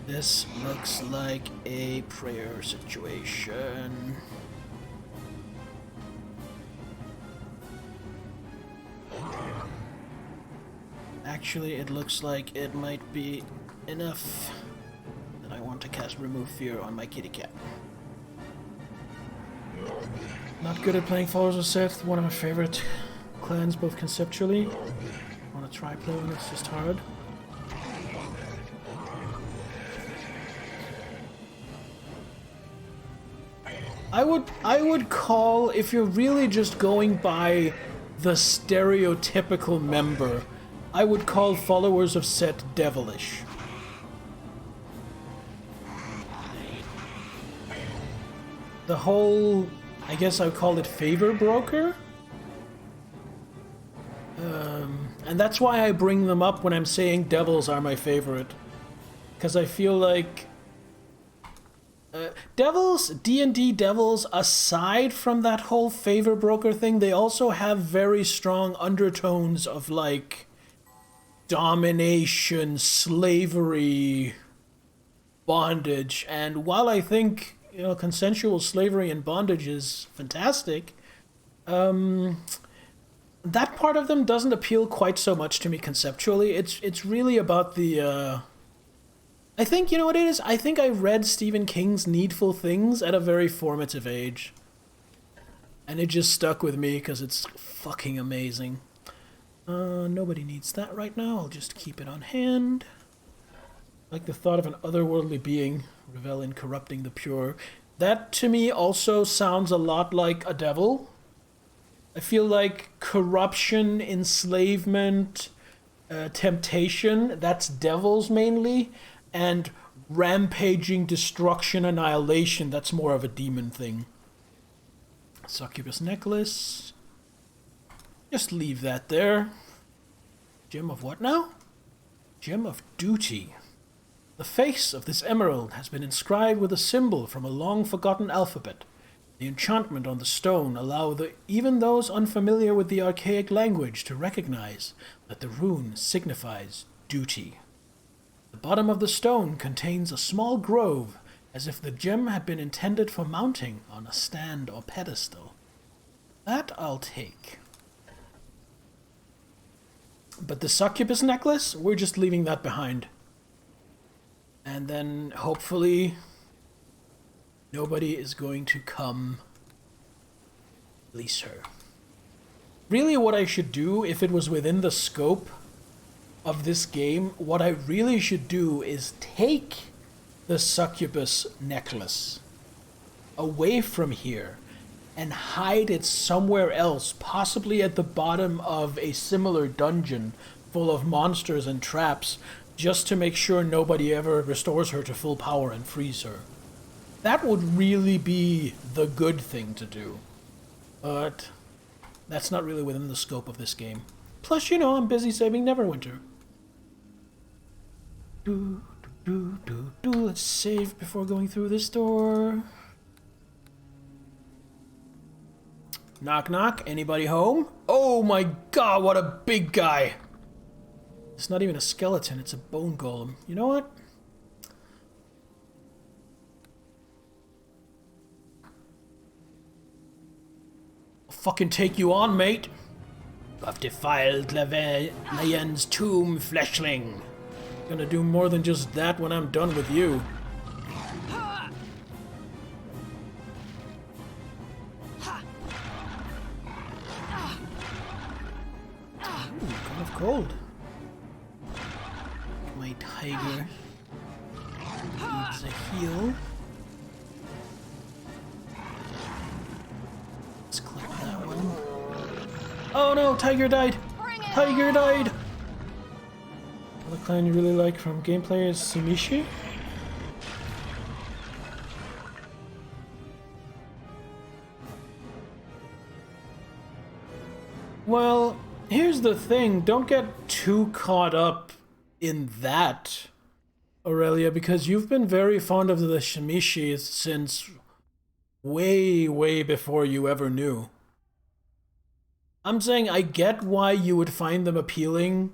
This looks like a prayer situation. Actually, it looks like it might be enough that I want to cast Remove Fear on my kitty cat. Not good at playing Followers of Seth, one of my favorite clans, both conceptually. I want to try playing, it's just hard. I would call, if you're really just going by the stereotypical member, I would call Followers of Set devilish. The whole, I guess I would call it favor broker. And that's why I bring them up when I'm saying devils are my favorite. Because I feel like devils, D&D devils, aside from that whole favor broker thing, they also have very strong undertones of like domination, slavery, bondage. And while I think, you know, consensual slavery and bondage is fantastic, that part of them doesn't appeal quite so much to me conceptually. It's really about the I think, you know what it is? I think I read Stephen King's Needful Things at a very formative age. And it just stuck with me because it's fucking amazing. Nobody needs that right now. I'll just keep it on hand. Like the thought of an otherworldly being, revel in corrupting the pure. That to me also sounds a lot like a devil. I feel like corruption, enslavement, temptation, that's devils mainly, and rampaging, destruction, annihilation, that's more of a demon thing. Succubus necklace. Just leave that there. Gem of what now? Gem of duty. The face of this emerald has been inscribed with a symbol from a long-forgotten alphabet. The enchantment on the stone allow even those unfamiliar with the archaic language to recognize that the rune signifies duty. The bottom of the stone contains a small grove, as if the gem had been intended for mounting on a stand or pedestal. That I'll take. But the succubus necklace, we're just leaving that behind. And then hopefully nobody is going to come release her. Really what I should do, if it was within the scope of this game, what I really should do is take the succubus necklace away from here and hide it somewhere else, possibly at the bottom of a similar dungeon full of monsters and traps, just to make sure nobody ever restores her to full power and frees her. That would really be the good thing to do. But that's not really within the scope of this game. Plus, you know, I'm busy saving Neverwinter. Let's save before going through this door. Knock knock, anybody home? Oh my god, what a big guy! It's not even a skeleton, it's a bone golem. You know what? I'll fucking take you on, mate. I've defiled Leyen's tomb, fleshling. Gonna do more than just that when I'm done with you. Ooh, kind of cold. My tiger needs a heal. Let's click that one. Oh no, tiger died! Tiger died! Another clan you really like from gameplay is Sumishi. Well, here's the thing, don't get too caught up in that, Aurelia, because you've been very fond of the Shimishis since way before you ever knew. I'm saying I get why you would find them appealing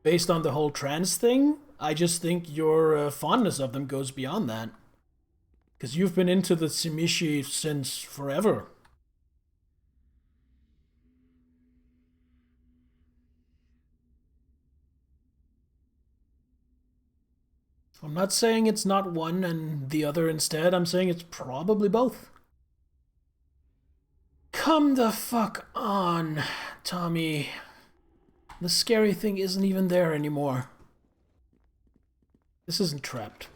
based on the whole trans thing. I just think your fondness of them goes beyond that. Because you've been into the Shimishi since forever. I'm not saying it's not one and the other instead. I'm saying it's probably both. Come the fuck on, Tommy. The scary thing isn't even there anymore. This isn't trapped.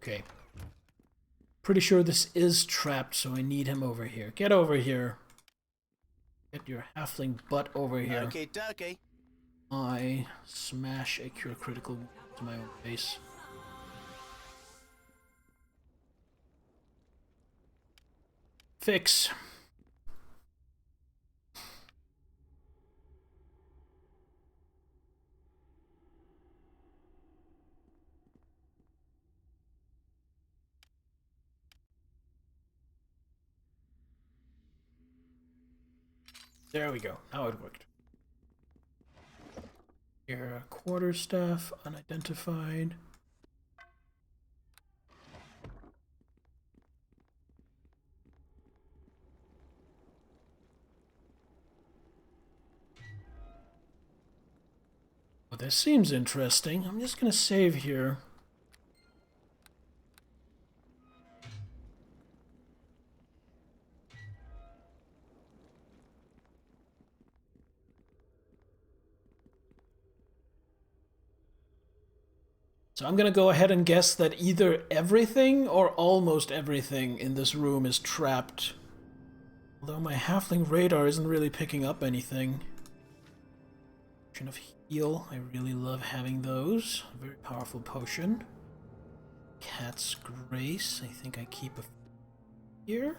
Okay. Pretty sure this is trapped, so I need him over here. Get over here. Get your halfling butt over here. Okay, dokie. I smash a cure critical to my own base. Fix. There we go. Now it worked. Your quarterstaff unidentified. Well, this seems interesting. I'm just gonna save here. So I'm gonna go ahead and guess that either everything or almost everything in this room is trapped. Although my halfling radar isn't really picking up anything. Potion of heal, I really love having those. A very powerful potion. Cat's Grace, I think I keep a here.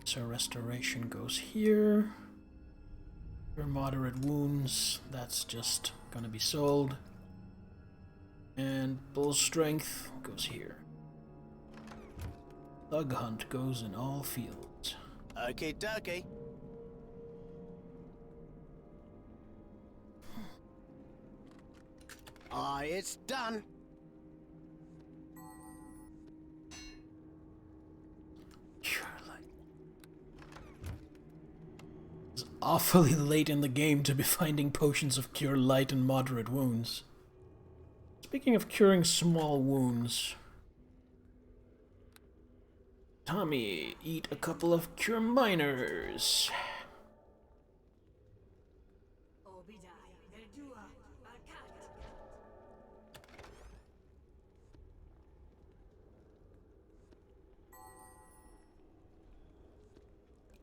So restoration goes here. For moderate wounds, that's just gonna be sold. And bull strength goes here. Thug hunt goes in all fields. Okay, dokie. It's done. It's awfully late in the game to be finding potions of cure light and moderate wounds. Speaking of curing small wounds, Tommy, eat a couple of cure minors.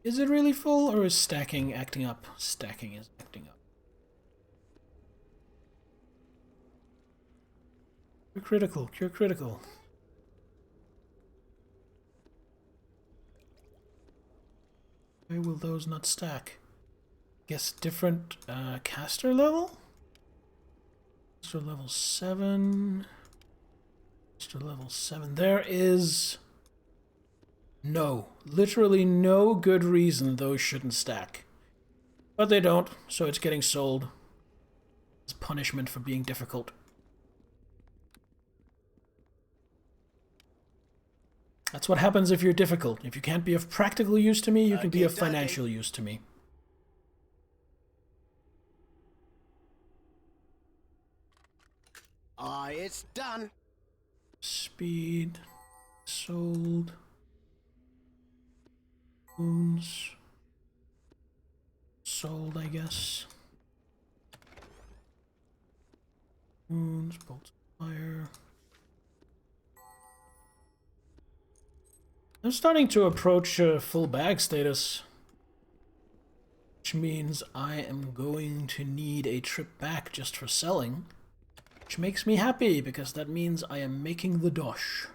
Is it really full, or is stacking acting up? Stacking is acting up. Cure critical, cure critical. Why will those not stack? Guess different caster level? Caster level 7. Caster level 7. There is literally no good reason those shouldn't stack. But they don't, so it's getting sold as punishment for being difficult. That's what happens if you're difficult. If you can't be of practical use to me, you can be of financial use to me. It's done. Speed. Sold. Wounds. Sold, I guess. Wounds, bolts of fire. I'm starting to approach full bag status, which means I am going to need a trip back just for selling, which makes me happy because that means I am making the dosh.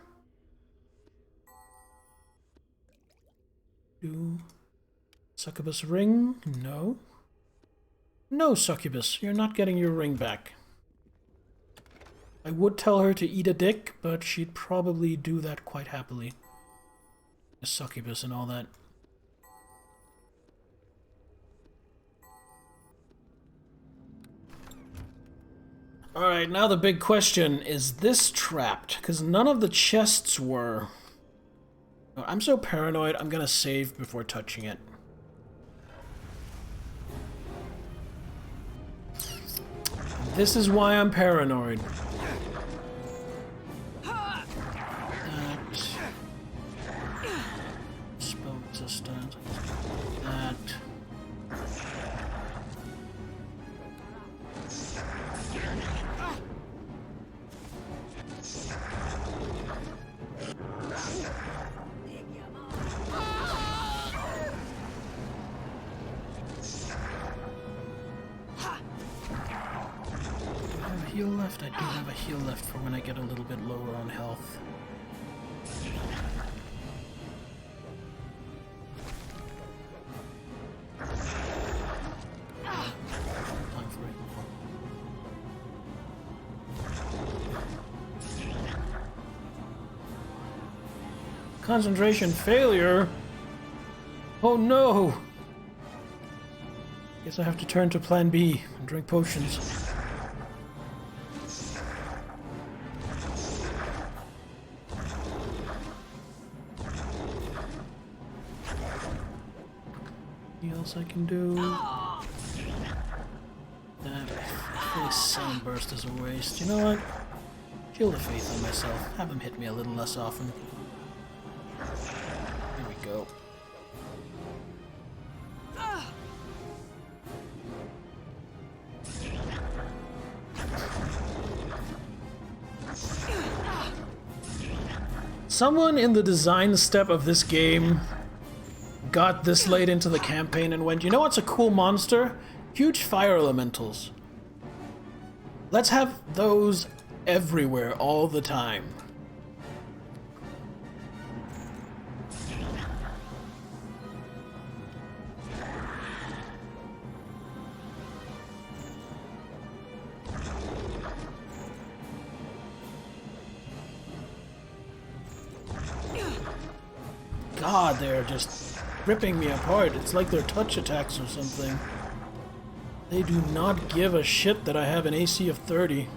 Do succubus ring? No. No, succubus, you're not getting your ring back. I would tell her to eat a dick, but she'd probably do that quite happily. A succubus and all that. Alright, now the big question, is this trapped? Because none of the chests were. I'm so paranoid, I'm gonna save before touching it. This is why I'm paranoid. Spell resistant. That. Heal left? I do have a heal left for when I get a little bit lower on health. Time for it. Concentration failure? Oh no! Guess I have to turn to plan B and drink potions. I can do that. I sound burst is a waste. You know what? Shield of faith on myself. Have him hit me a little less often. There we go. Someone in the design step of this game got this late into the campaign and went, you know what's a cool monster? Huge fire elementals. Let's have those everywhere all the time. God, they're just ripping me apart. It's like they're touch attacks or something. They do not give a shit that I have an AC of 30.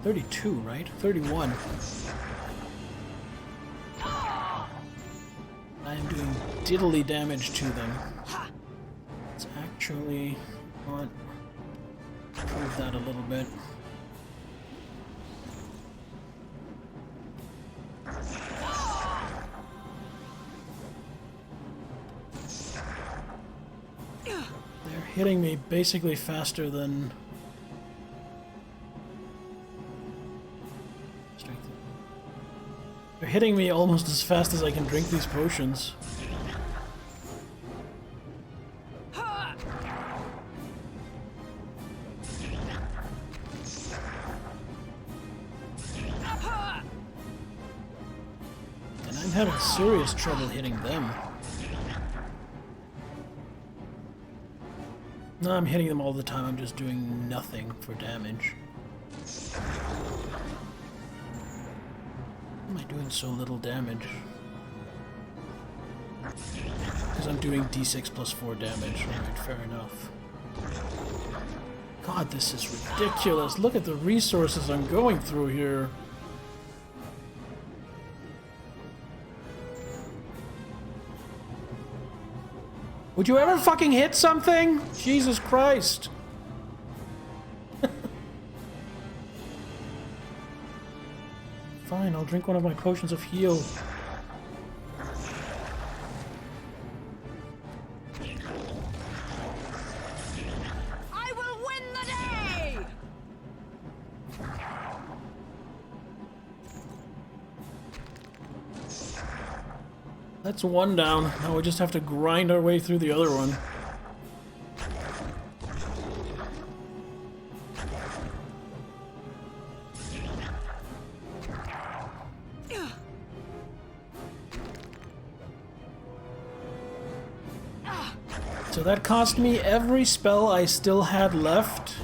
32, right? 31. I am doing diddly damage to them. Let's actually improve that a little bit. Hitting me basically faster than strength. They're hitting me almost as fast as I can drink these potions. And I'm having serious trouble hitting them. No, I'm hitting them all the time, I'm just doing nothing for damage. Why am I doing so little damage? Because I'm doing d6 plus 4 damage. Alright, fair enough. God, this is ridiculous. Look at the resources I'm going through here. Would you ever fucking hit something? Jesus Christ. Fine, I'll drink one of my potions of heal. I will win the day! That's one down. Now we just have to grind our way through the other one. So that cost me every spell I still had left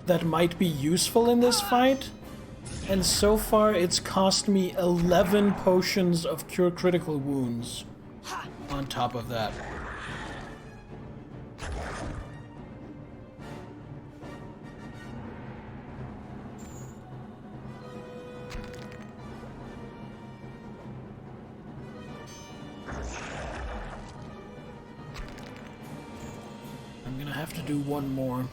that might be useful in this fight. And so far, it's cost me 11 potions of Cure Critical Wounds on top of that. I'm gonna have to do one more.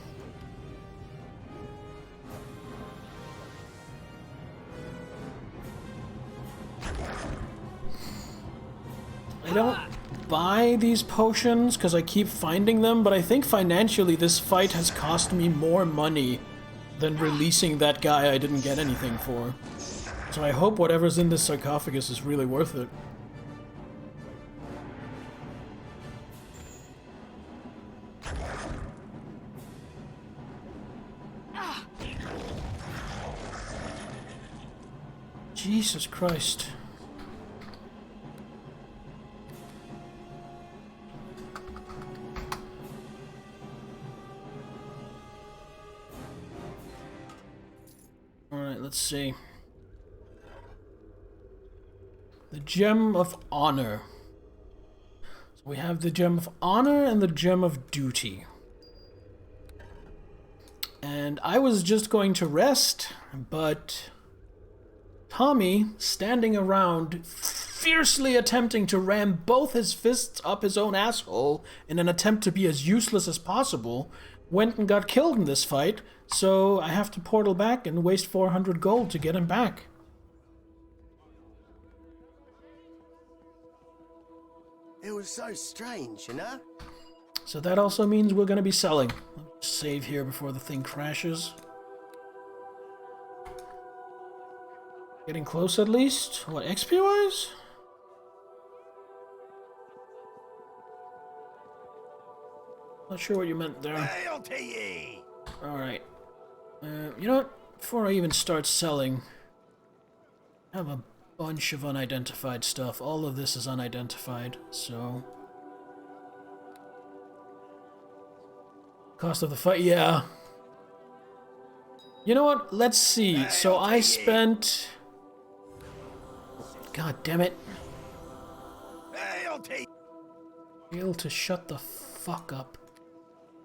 I don't buy these potions because I keep finding them, but I think financially this fight has cost me more money than releasing that guy I didn't get anything for. So I hope whatever's in this sarcophagus is really worth it. Jesus Christ. Alright, let's see. The Gem of Honor. So we have the Gem of Honor and the Gem of Duty. And I was just going to rest, but Tommy, standing around, fiercely attempting to ram both his fists up his own asshole in an attempt to be as useless as possible, went and got killed in this fight, so I have to portal back and waste 400 gold to get him back. It was so strange, you know? So that also means we're going to be selling. Let's save here before the thing crashes. Getting close at least. What, XP wise? Not sure what you meant there. Hail to ye! Alright. You know what? Before I even start selling, I have a bunch of unidentified stuff. All of this is unidentified, so... Cost of the fight, yeah. You know what? Let's see. So I spent... God damn it. Hail to ye! Be able to shut the fuck up.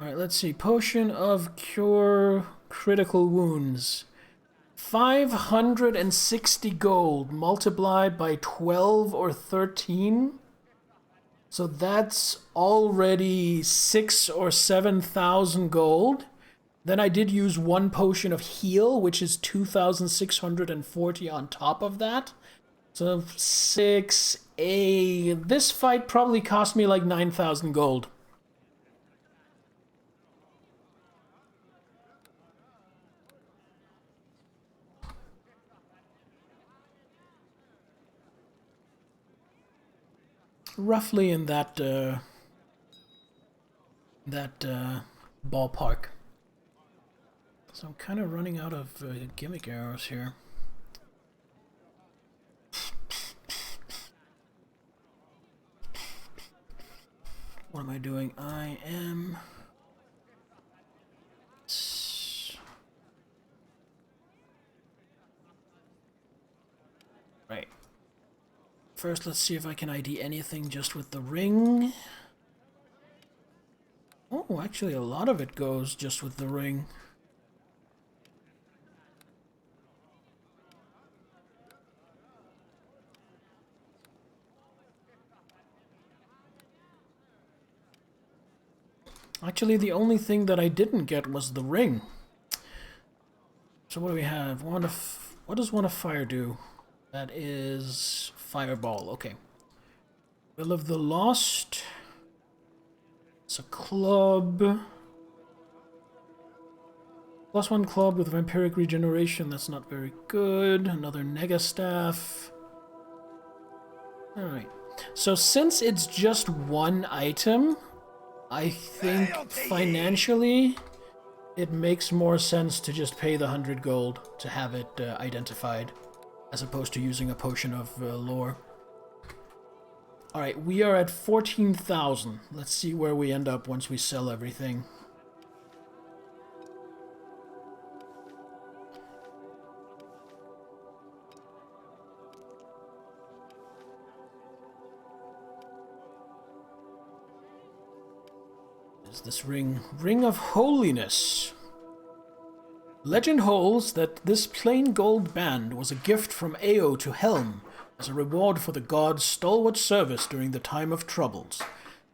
Alright, let's see. Potion of Cure Critical Wounds. 560 gold multiplied by 12 or 13. So that's already 6 or 7,000 gold. Then I did use one potion of heal, which is 2,640 on top of that. So 6, this fight probably cost me like 9,000 gold. Roughly in that ballpark. So I'm kind of running out of gimmick arrows here. What am I doing? I am... Right. First, let's see if I can ID anything just with the ring. Oh, actually a lot of it goes just with the ring. Actually, the only thing that I didn't get was the ring. So what do we have? What does One of Fire do? That is Fireball. Okay. Will of the Lost. It's a club. +1 club with vampiric regeneration. That's not very good. Another Nega Staff. Alright. So since it's just one item, I think financially it makes more sense to just pay the 100 gold to have it identified, as opposed to using a potion of lore. Alright, we are at 14,000. Let's see where we end up once we sell everything. Is this ring? Ring of Holiness. Legend holds that this plain gold band was a gift from Ao to Helm as a reward for the god's stalwart service during the time of troubles.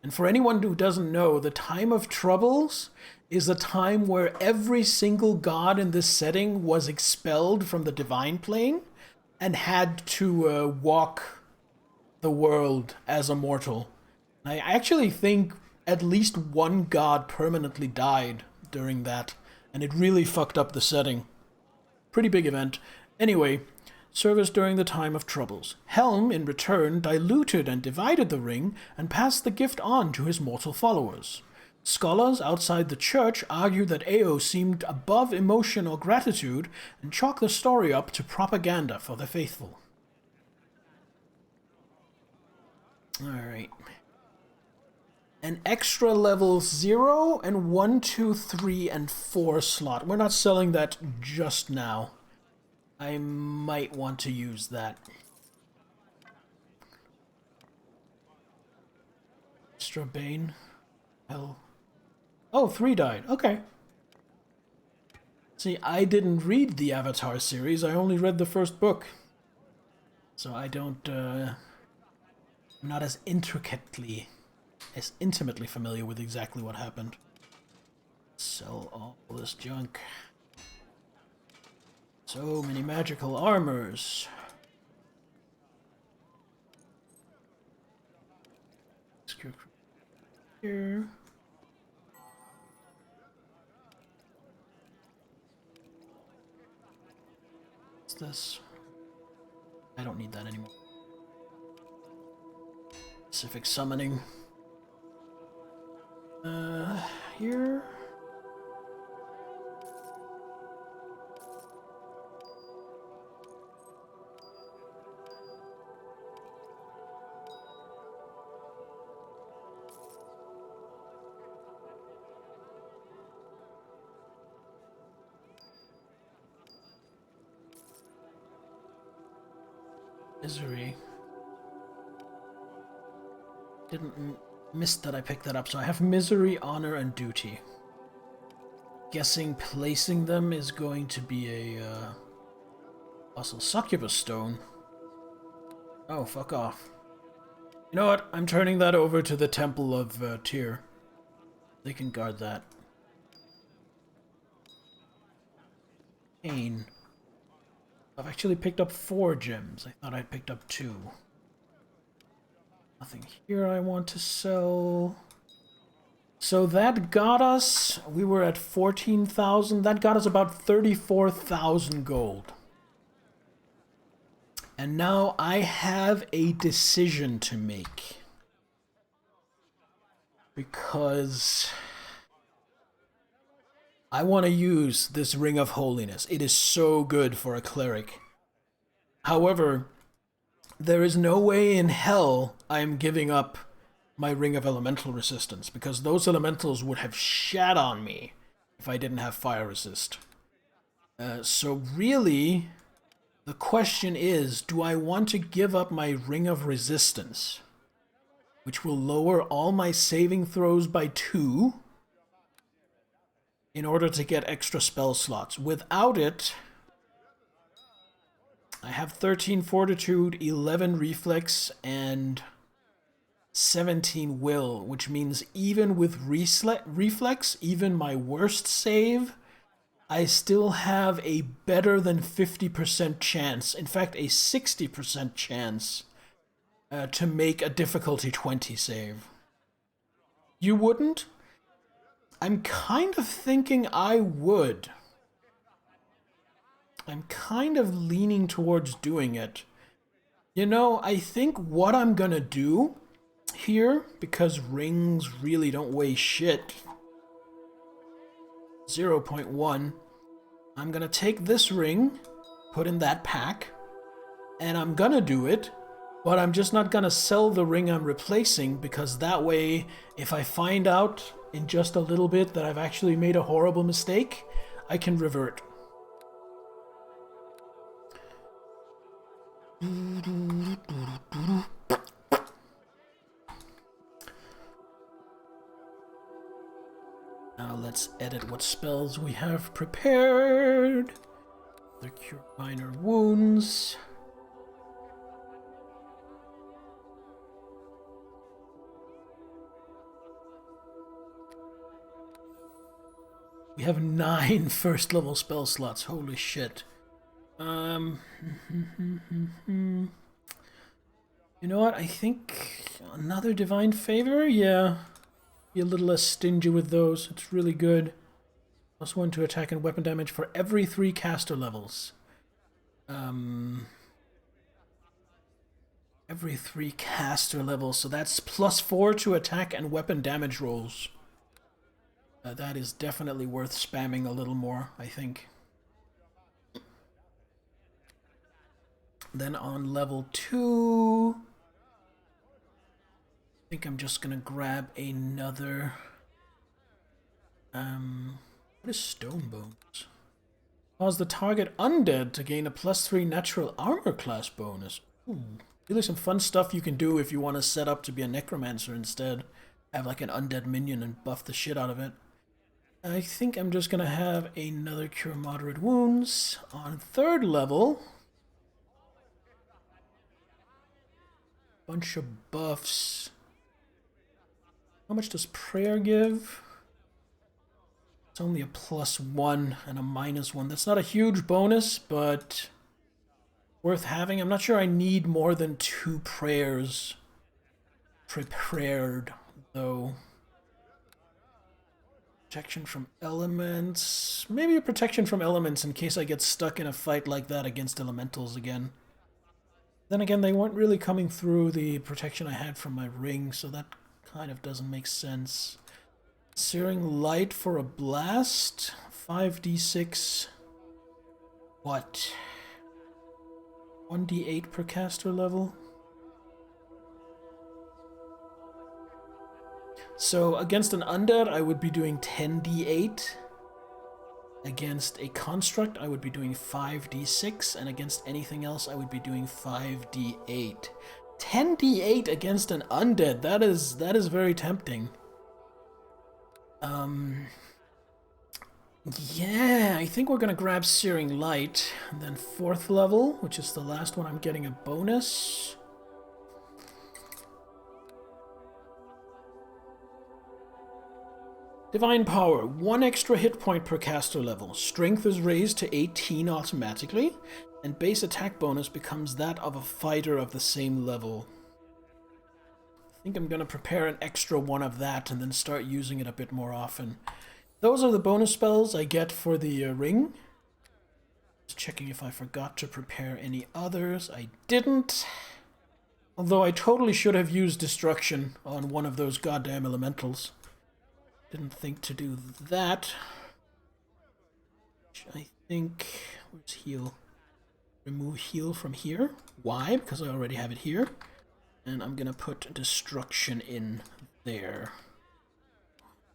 And for anyone who doesn't know, the time of troubles is a time where every single god in this setting was expelled from the divine plane and had to walk the world as a mortal. I actually think at least one god permanently died during that, and it really fucked up the setting. Pretty big event. Anyway, service during the time of troubles. Helm, in return, diluted and divided the ring and passed the gift on to his mortal followers. Scholars outside the church argue that Ao seemed above emotion or gratitude and chalk the story up to propaganda for the faithful. Alright. An extra level 0 and 1, 2, 3, and 4 slot. We're not selling that just now. I might want to use that. Extra Bane. Hell. Oh, 3 died. Okay. See, I didn't read the Avatar series. I only read the first book. So I don't, I'm not as intimately familiar with exactly what happened. Sell all this junk. So many magical armors. Here. What's this? I don't need that anymore. Specific summoning. Here. Misery. Didn't miss that I picked that up, so I have Misery, Honor, and Duty. Guessing placing them is going to be a Fossil Succubus Stone. Oh, fuck off. You know what? I'm turning that over to the Temple of Tyr. They can guard that. Pain. I've actually picked up 4 gems. I thought I'd picked up 2. Nothing here I want to sell. So that got us, we were at 14,000. That got us about 34,000 gold. And now I have a decision to make. Because I want to use this Ring of Holiness. It is so good for a cleric. However, there is no way in hell I am giving up my Ring of Elemental Resistance, because those elementals would have shat on me if I didn't have fire resist. So really, the question is, do I want to give up my Ring of Resistance, which will lower all my saving throws by 2, in order to get extra spell slots? Without it, I have 13 Fortitude, 11 Reflex, and 17 Will, which means even with Reflex, even my worst save, I still have a better than 50% chance, in fact a 60% chance, to make a difficulty 20 save. You wouldn't? I'm kind of thinking I would. I'm kind of leaning towards doing it. You know, I think what I'm gonna do here, because rings really don't weigh shit, 0.1, I'm gonna take this ring, put in that pack, and I'm gonna do it, but I'm just not gonna sell the ring I'm replacing, because that way, if I find out in just a little bit that I've actually made a horrible mistake, I can revert. Now let's edit what spells we have prepared. The Cure Minor Wounds. We have 9 first level spell slots. Holy shit. You know what? I think another Divine Favor? Yeah. Be a little less stingy with those. It's really good. Plus 1 to attack and weapon damage for every 3 caster levels. Every 3 caster levels. So that's plus 4 to attack and weapon damage rolls. That is definitely worth spamming a little more, I think. Then on level 2, I think I'm just gonna grab another. What is Stone Bones? Cause the target undead to gain a +3 natural armor class bonus. Ooh, really some fun stuff you can do if you want to set up to be a necromancer instead. Have like an undead minion and buff the shit out of it. I think I'm just gonna have another Cure Moderate Wounds on 3rd level. Bunch of buffs. How much does Prayer give? It's only a +1 and a -1. That's not a huge bonus, but worth having. I'm not sure I need more than 2 prayers prepared, though. Protection from elements. Maybe a protection from elements in case I get stuck in a fight like that against elementals again. Then again, they weren't really coming through the protection I had from my ring, so that kind of doesn't make sense. Searing Light for a blast. 5d6. What? 1d8 per caster level? So against an undead, I would be doing 10d8. Against a construct, I would be doing 5d6, and against anything else, I would be doing 5d8. 10d8 against an undead, that is very tempting. Yeah, I think we're gonna grab Searing Light, and then 4th level, which is the last one, I'm getting a bonus. Divine Power, 1 extra hit point per caster level. Strength is raised to 18 automatically, and base attack bonus becomes that of a fighter of the same level. I think I'm gonna prepare an extra one of that and then start using it a bit more often. Those are the bonus spells I get for the ring. Just checking if I forgot to prepare any others. I didn't. Although I totally should have used Destruction on one of those goddamn elementals. Didn't think to do that. I think... Where's heal? Remove heal from here. Why? Because I already have it here. And I'm gonna put Destruction in there.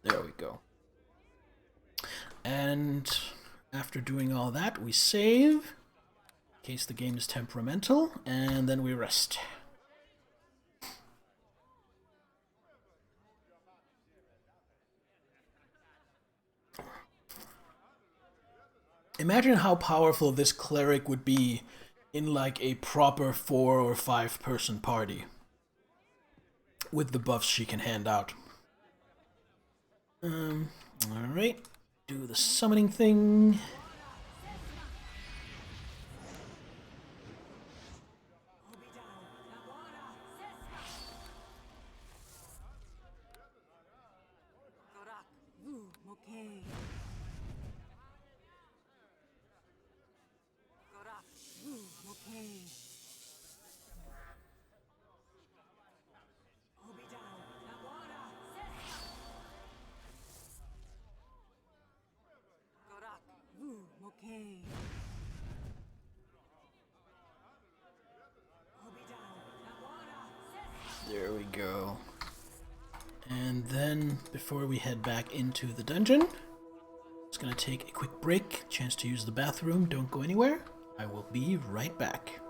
There we go. And after doing all that, we save. In case the game is temperamental. And then we rest. Imagine how powerful this cleric would be in like a proper 4 or 5 person party. With the buffs she can hand out. Alright. Do the summoning thing. There we go. And then, before we head back into the dungeon, just gonna take a quick break, chance to use the bathroom, don't go anywhere. I will be right back.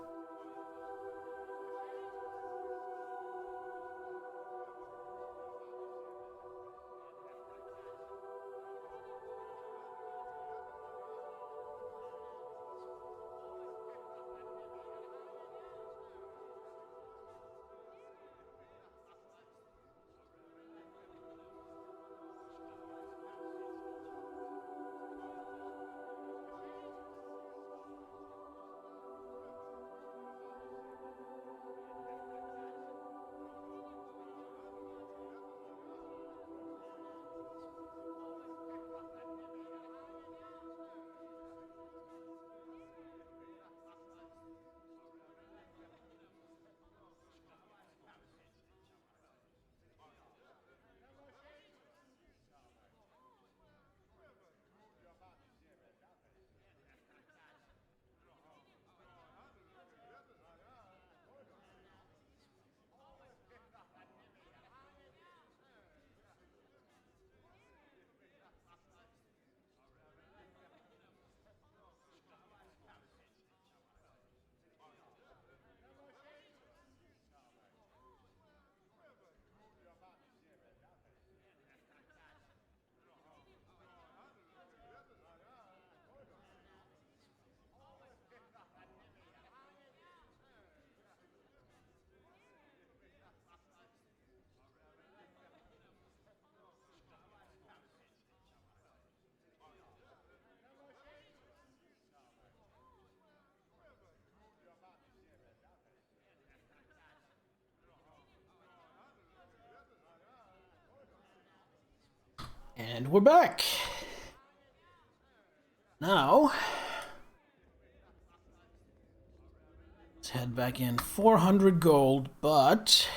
And we're back. Now, let's Let's head back in. 400 gold, but...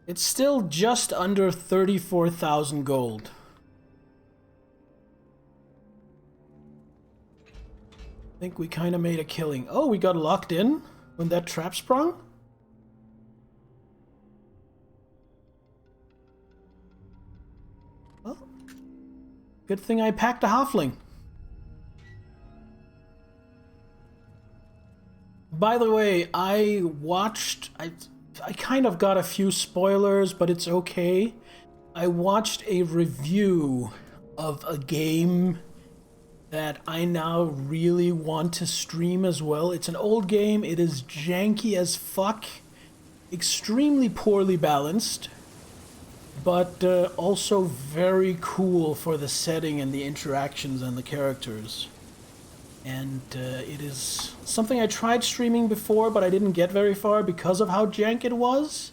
it's still just under 34,000 gold. I think we kind of made a killing. Oh, we got locked in when that trap sprung? Well, good thing I packed a halfling. By the way, I kind of got a few spoilers, but it's okay. I watched a review of a game that I now really want to stream as well. It's an old game, it is janky as fuck, extremely poorly balanced, but also very cool for the setting and the interactions and the characters. And it is something I tried streaming before, but I didn't get very far because of how jank it was.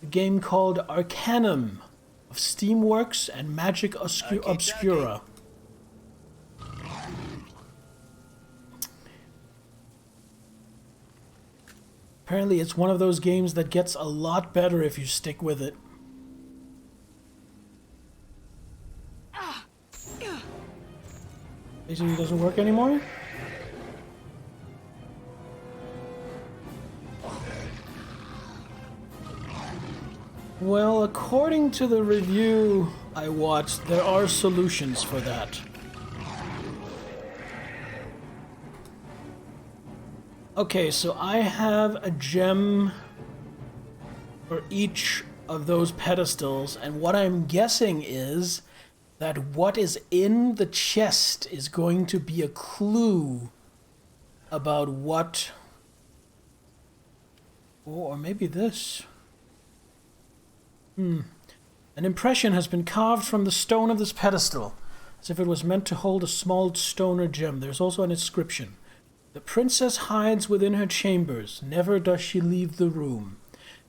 A game called Arcanum of Steamworks and Magic Obscura. Apparently it's one of those games that gets a lot better if you stick with it. Basically, it doesn't work anymore? Well, according to the review I watched, there are solutions for that. Okay, so I have a gem for each of those pedestals, and what I'm guessing is that what is in the chest is going to be a clue about what... oh, or maybe this. An impression has been carved from the stone of this pedestal, as if it was meant to hold a small stone or gem. There's also an inscription. The princess hides within her chambers, never does she leave the room.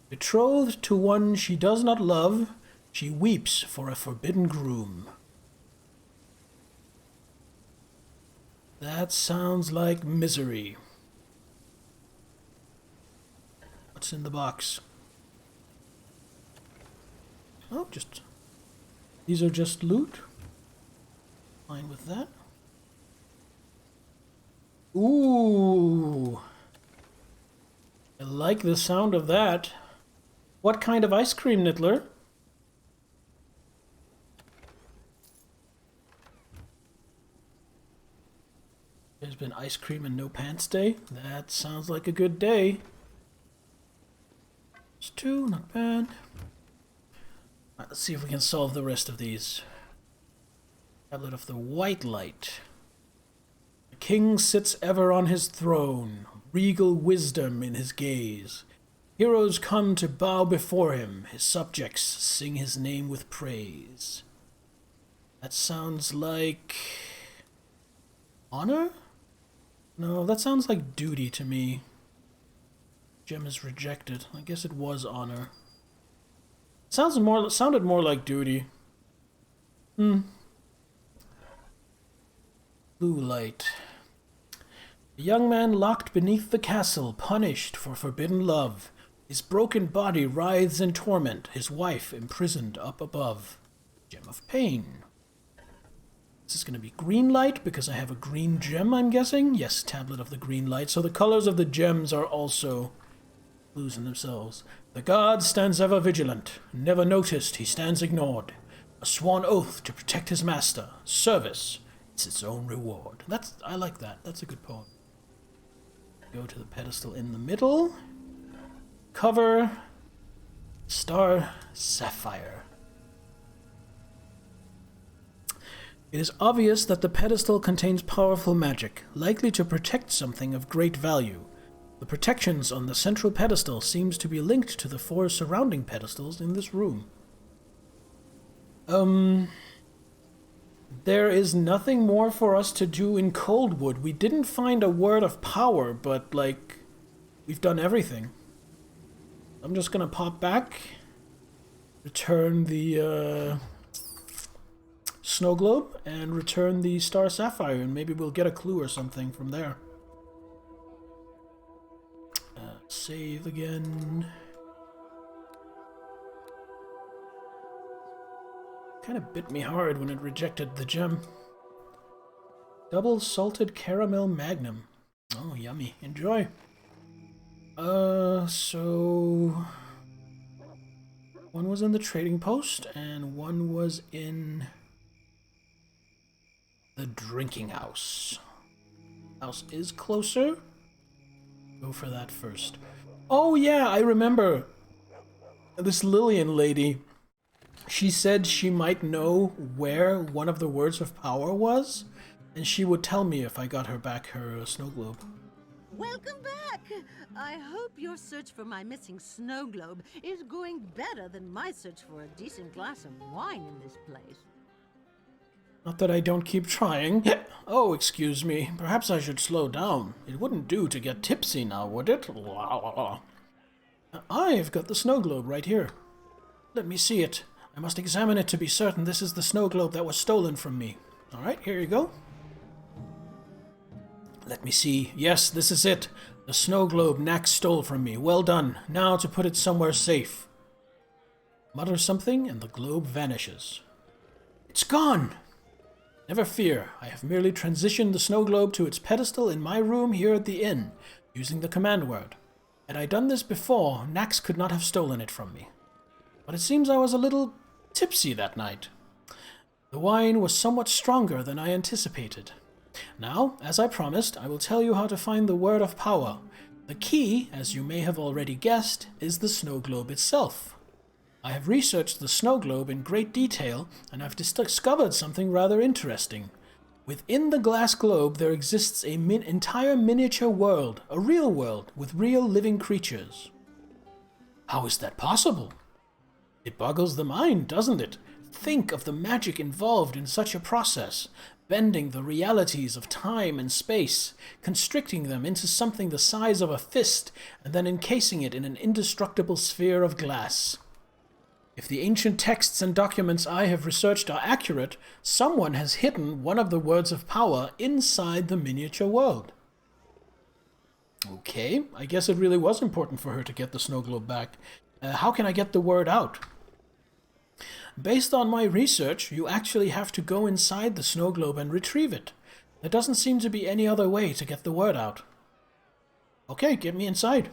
Betrothed to one she does not love, she weeps for a forbidden groom. That sounds like misery. What's in the box? Oh, just... these are just loot. Fine with that. Ooh. I like the sound of that. What kind of ice cream, Nittler? There's been ice cream and no pants day. That sounds like a good day. It's 2, not bad. Alright, let's see if we can solve the rest of these. Tablet of the White Light. The king sits ever on his throne, regal wisdom in his gaze. Heroes come to bow before him, his subjects sing his name with praise. That sounds like... honor? No, that sounds like duty to me. Gem is rejected. I guess it was honor. Sounded more like duty. Blue light. A young man locked beneath the castle, punished for forbidden love. His broken body writhes in torment, his wife imprisoned up above. Gem of pain. This is going to be green light, because I have a green gem, I'm guessing? Yes, tablet of the green light. So the colors of the gems are also clues in themselves. The god stands ever vigilant. Never noticed, he stands ignored. A sworn oath to protect his master. Service, it's its own reward. I like that. That's a good poem. Go to the pedestal in the middle. Cover. Star Sapphire. It is obvious that the pedestal contains powerful magic, likely to protect something of great value. The protections on the central pedestal seems to be linked to the 4 surrounding pedestals in this room. There is nothing more for us to do in Coldwood. We didn't find a word of power, but, like, we've done everything. I'm just gonna pop back, return the, snow globe and return the star sapphire, and maybe we'll get a clue or something from there. Save again. Kind of bit me hard when it rejected the gem. Double salted caramel magnum. Oh, yummy. Enjoy. So one was in the trading post and one was in the drinking house. House is closer. Go for that first. Oh yeah, I remember. This Lillian lady, she said she might know where one of the words of power was, and she would tell me if I got her back her snow globe. Welcome back! I hope your search for my missing snow globe is going better than my search for a decent glass of wine in this place. Not that I don't keep trying. Oh, excuse me. Perhaps I should slow down. It wouldn't do to get tipsy now, would it? I've got the snow globe right here. Let me see it. I must examine it to be certain this is the snow globe that was stolen from me. Alright, here you go. Let me see. Yes, this is it. The snow globe Nax stole from me. Well done. Now to put it somewhere safe. Mutter something and the globe vanishes. It's gone! Never fear. I have merely transitioned the snow globe to its pedestal in my room here at the inn, using the command word. Had I done this before, Nax could not have stolen it from me. But it seems I was a little tipsy that night. The wine was somewhat stronger than I anticipated. Now, as I promised, I will tell you how to find the word of power. The key, as you may have already guessed, is the snow globe itself. I have researched the snow globe in great detail, and I've discovered something rather interesting. Within the glass globe there exists an entire miniature world, a real world, with real living creatures. How is that possible? It boggles the mind, doesn't it? Think of the magic involved in such a process, bending the realities of time and space, constricting them into something the size of a fist, and then encasing it in an indestructible sphere of glass. If the ancient texts and documents I have researched are accurate, someone has hidden one of the words of power inside the miniature world. Okay, I guess it really was important for her to get the snow globe back. How can I get the word out? Based on my research, you actually have to go inside the snow globe and retrieve it. There doesn't seem to be any other way to get the word out. Okay, get me inside.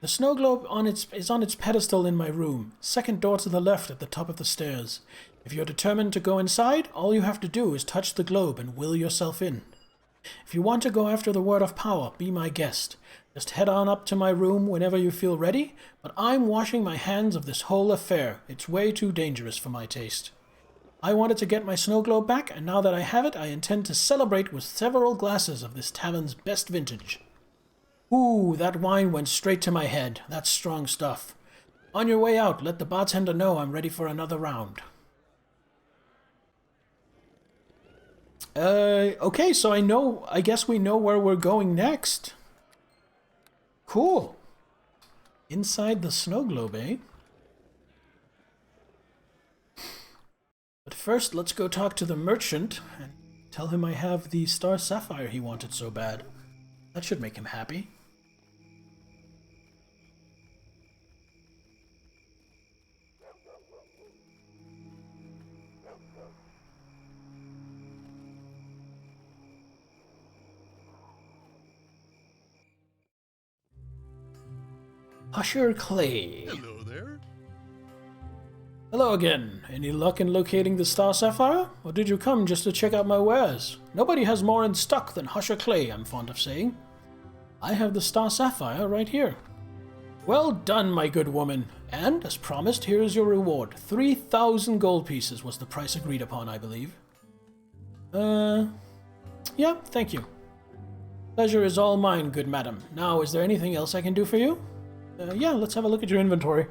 The snow globe is on its pedestal in my room, second door to the left at the top of the stairs. If you're determined to go inside, all you have to do is touch the globe and will yourself in. If you want to go after the word of power, be my guest. Just head on up to my room whenever you feel ready, but I'm washing my hands of this whole affair. It's way too dangerous for my taste. I wanted to get my snow globe back, and now that I have it, I intend to celebrate with several glasses of this tavern's best vintage. Ooh, that wine went straight to my head. That's strong stuff. On your way out, let the bartender know I'm ready for another round. Okay, so I guess we know where we're going next. Cool. Inside the snow globe, eh? But first, let's go talk to the merchant and tell him I have the star sapphire he wanted so bad. That should make him happy. Husher Clay. Hello there. Hello again. Any luck in locating the star sapphire? Or did you come just to check out my wares? Nobody has more in stock than Husher Clay, I'm fond of saying. I have the star sapphire right here. Well done, my good woman. And, as promised, here is your reward. 3,000 gold pieces was the price agreed upon, I believe. Yeah, thank you. Pleasure is all mine, good madam. Now, is there anything else I can do for you? Yeah, let's have a look at your inventory.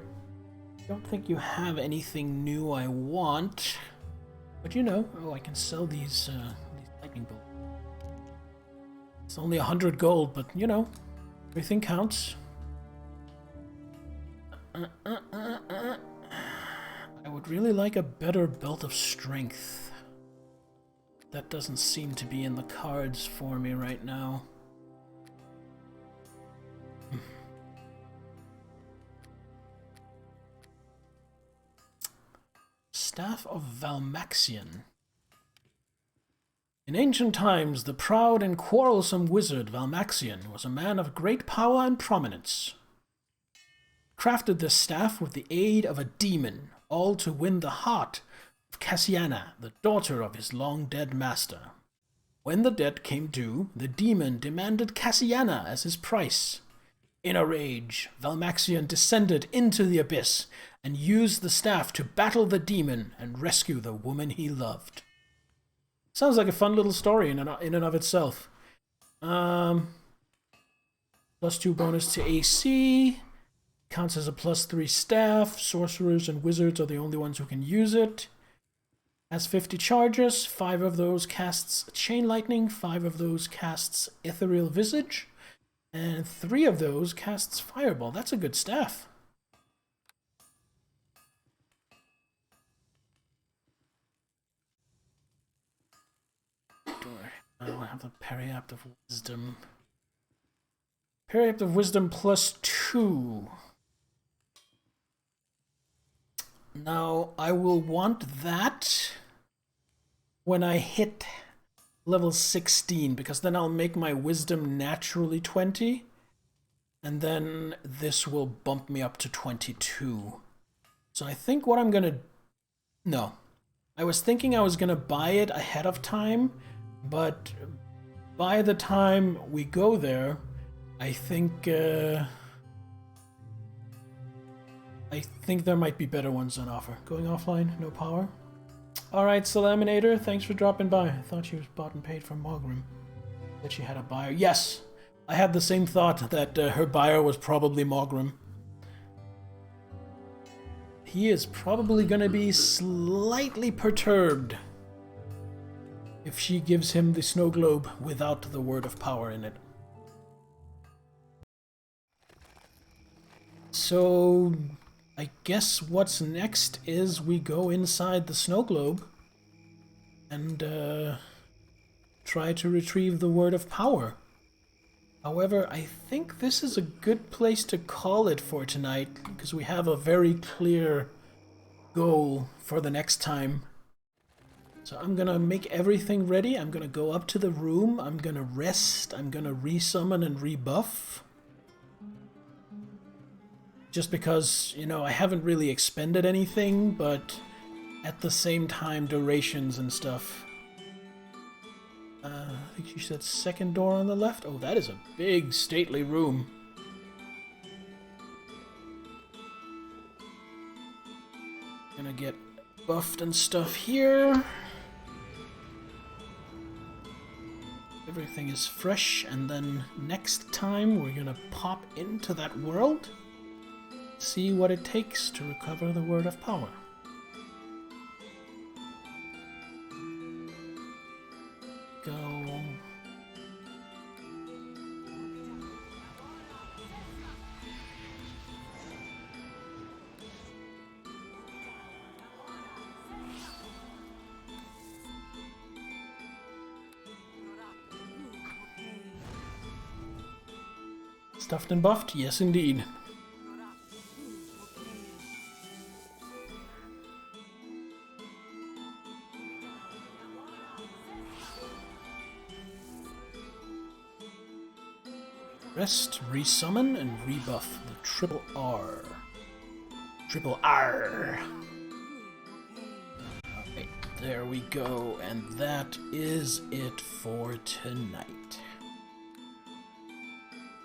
Don't think you have anything new I want. But you know, I can sell these lightning bolts. It's only 100 gold, but you know, everything counts. I would really like a better belt of strength. That doesn't seem to be in the cards for me right now. Staff of Valmaxian. In ancient times, the proud and quarrelsome wizard Valmaxian was a man of great power and prominence. Crafted this staff with the aid of a demon, all to win the heart of Cassiana, the daughter of his long-dead master. When the debt came due, the demon demanded Cassiana as his price. In a rage, Valmaxian descended into the abyss and used the staff to battle the demon and rescue the woman he loved. Sounds like a fun little story in and of itself. +2 bonus to AC. Counts as a +3 staff. Sorcerers and wizards are the only ones who can use it. Has 50 charges. 5 of those casts Chain Lightning. 5 of those casts Ethereal Visage. And 3 of those casts Fireball. That's a good staff. I don't have the Periapt of Wisdom. Periapt of Wisdom +2. Now, I will want that when I hit level 16, because then I'll make my Wisdom naturally 20, and then this will bump me up to 22. So I think what I'm gonna... No. I was thinking I was gonna buy it ahead of time, but by the time we go there, I think there might be better ones on offer. Going offline, no power. Alright, Salaminator, thanks for dropping by. I thought she was bought and paid from Mogrim. That she had a buyer. Yes, I had the same thought, that her buyer was probably Mogrim. He is probably going to be slightly perturbed if she gives him the snow globe without the word of power in it. So I guess what's next is we go inside the snow globe and try to retrieve the word of power. However, I think this is a good place to call it for tonight, because we have a very clear goal for the next time. So I'm gonna make everything ready. I'm gonna go up to the room. I'm gonna rest. I'm gonna resummon and rebuff. Just because, you know, I haven't really expended anything, but at the same time, durations and stuff. I think she said second door on the left. Oh, that is a big, stately room. Gonna get buffed and stuff here. Everything is fresh, and then next time we're gonna pop into that world, see what it takes to recover the word of power. Go. Stuffed and buffed? Yes, indeed. Rest, resummon, and rebuff the triple R. Triple R. Alright, there we go, and that is it for tonight.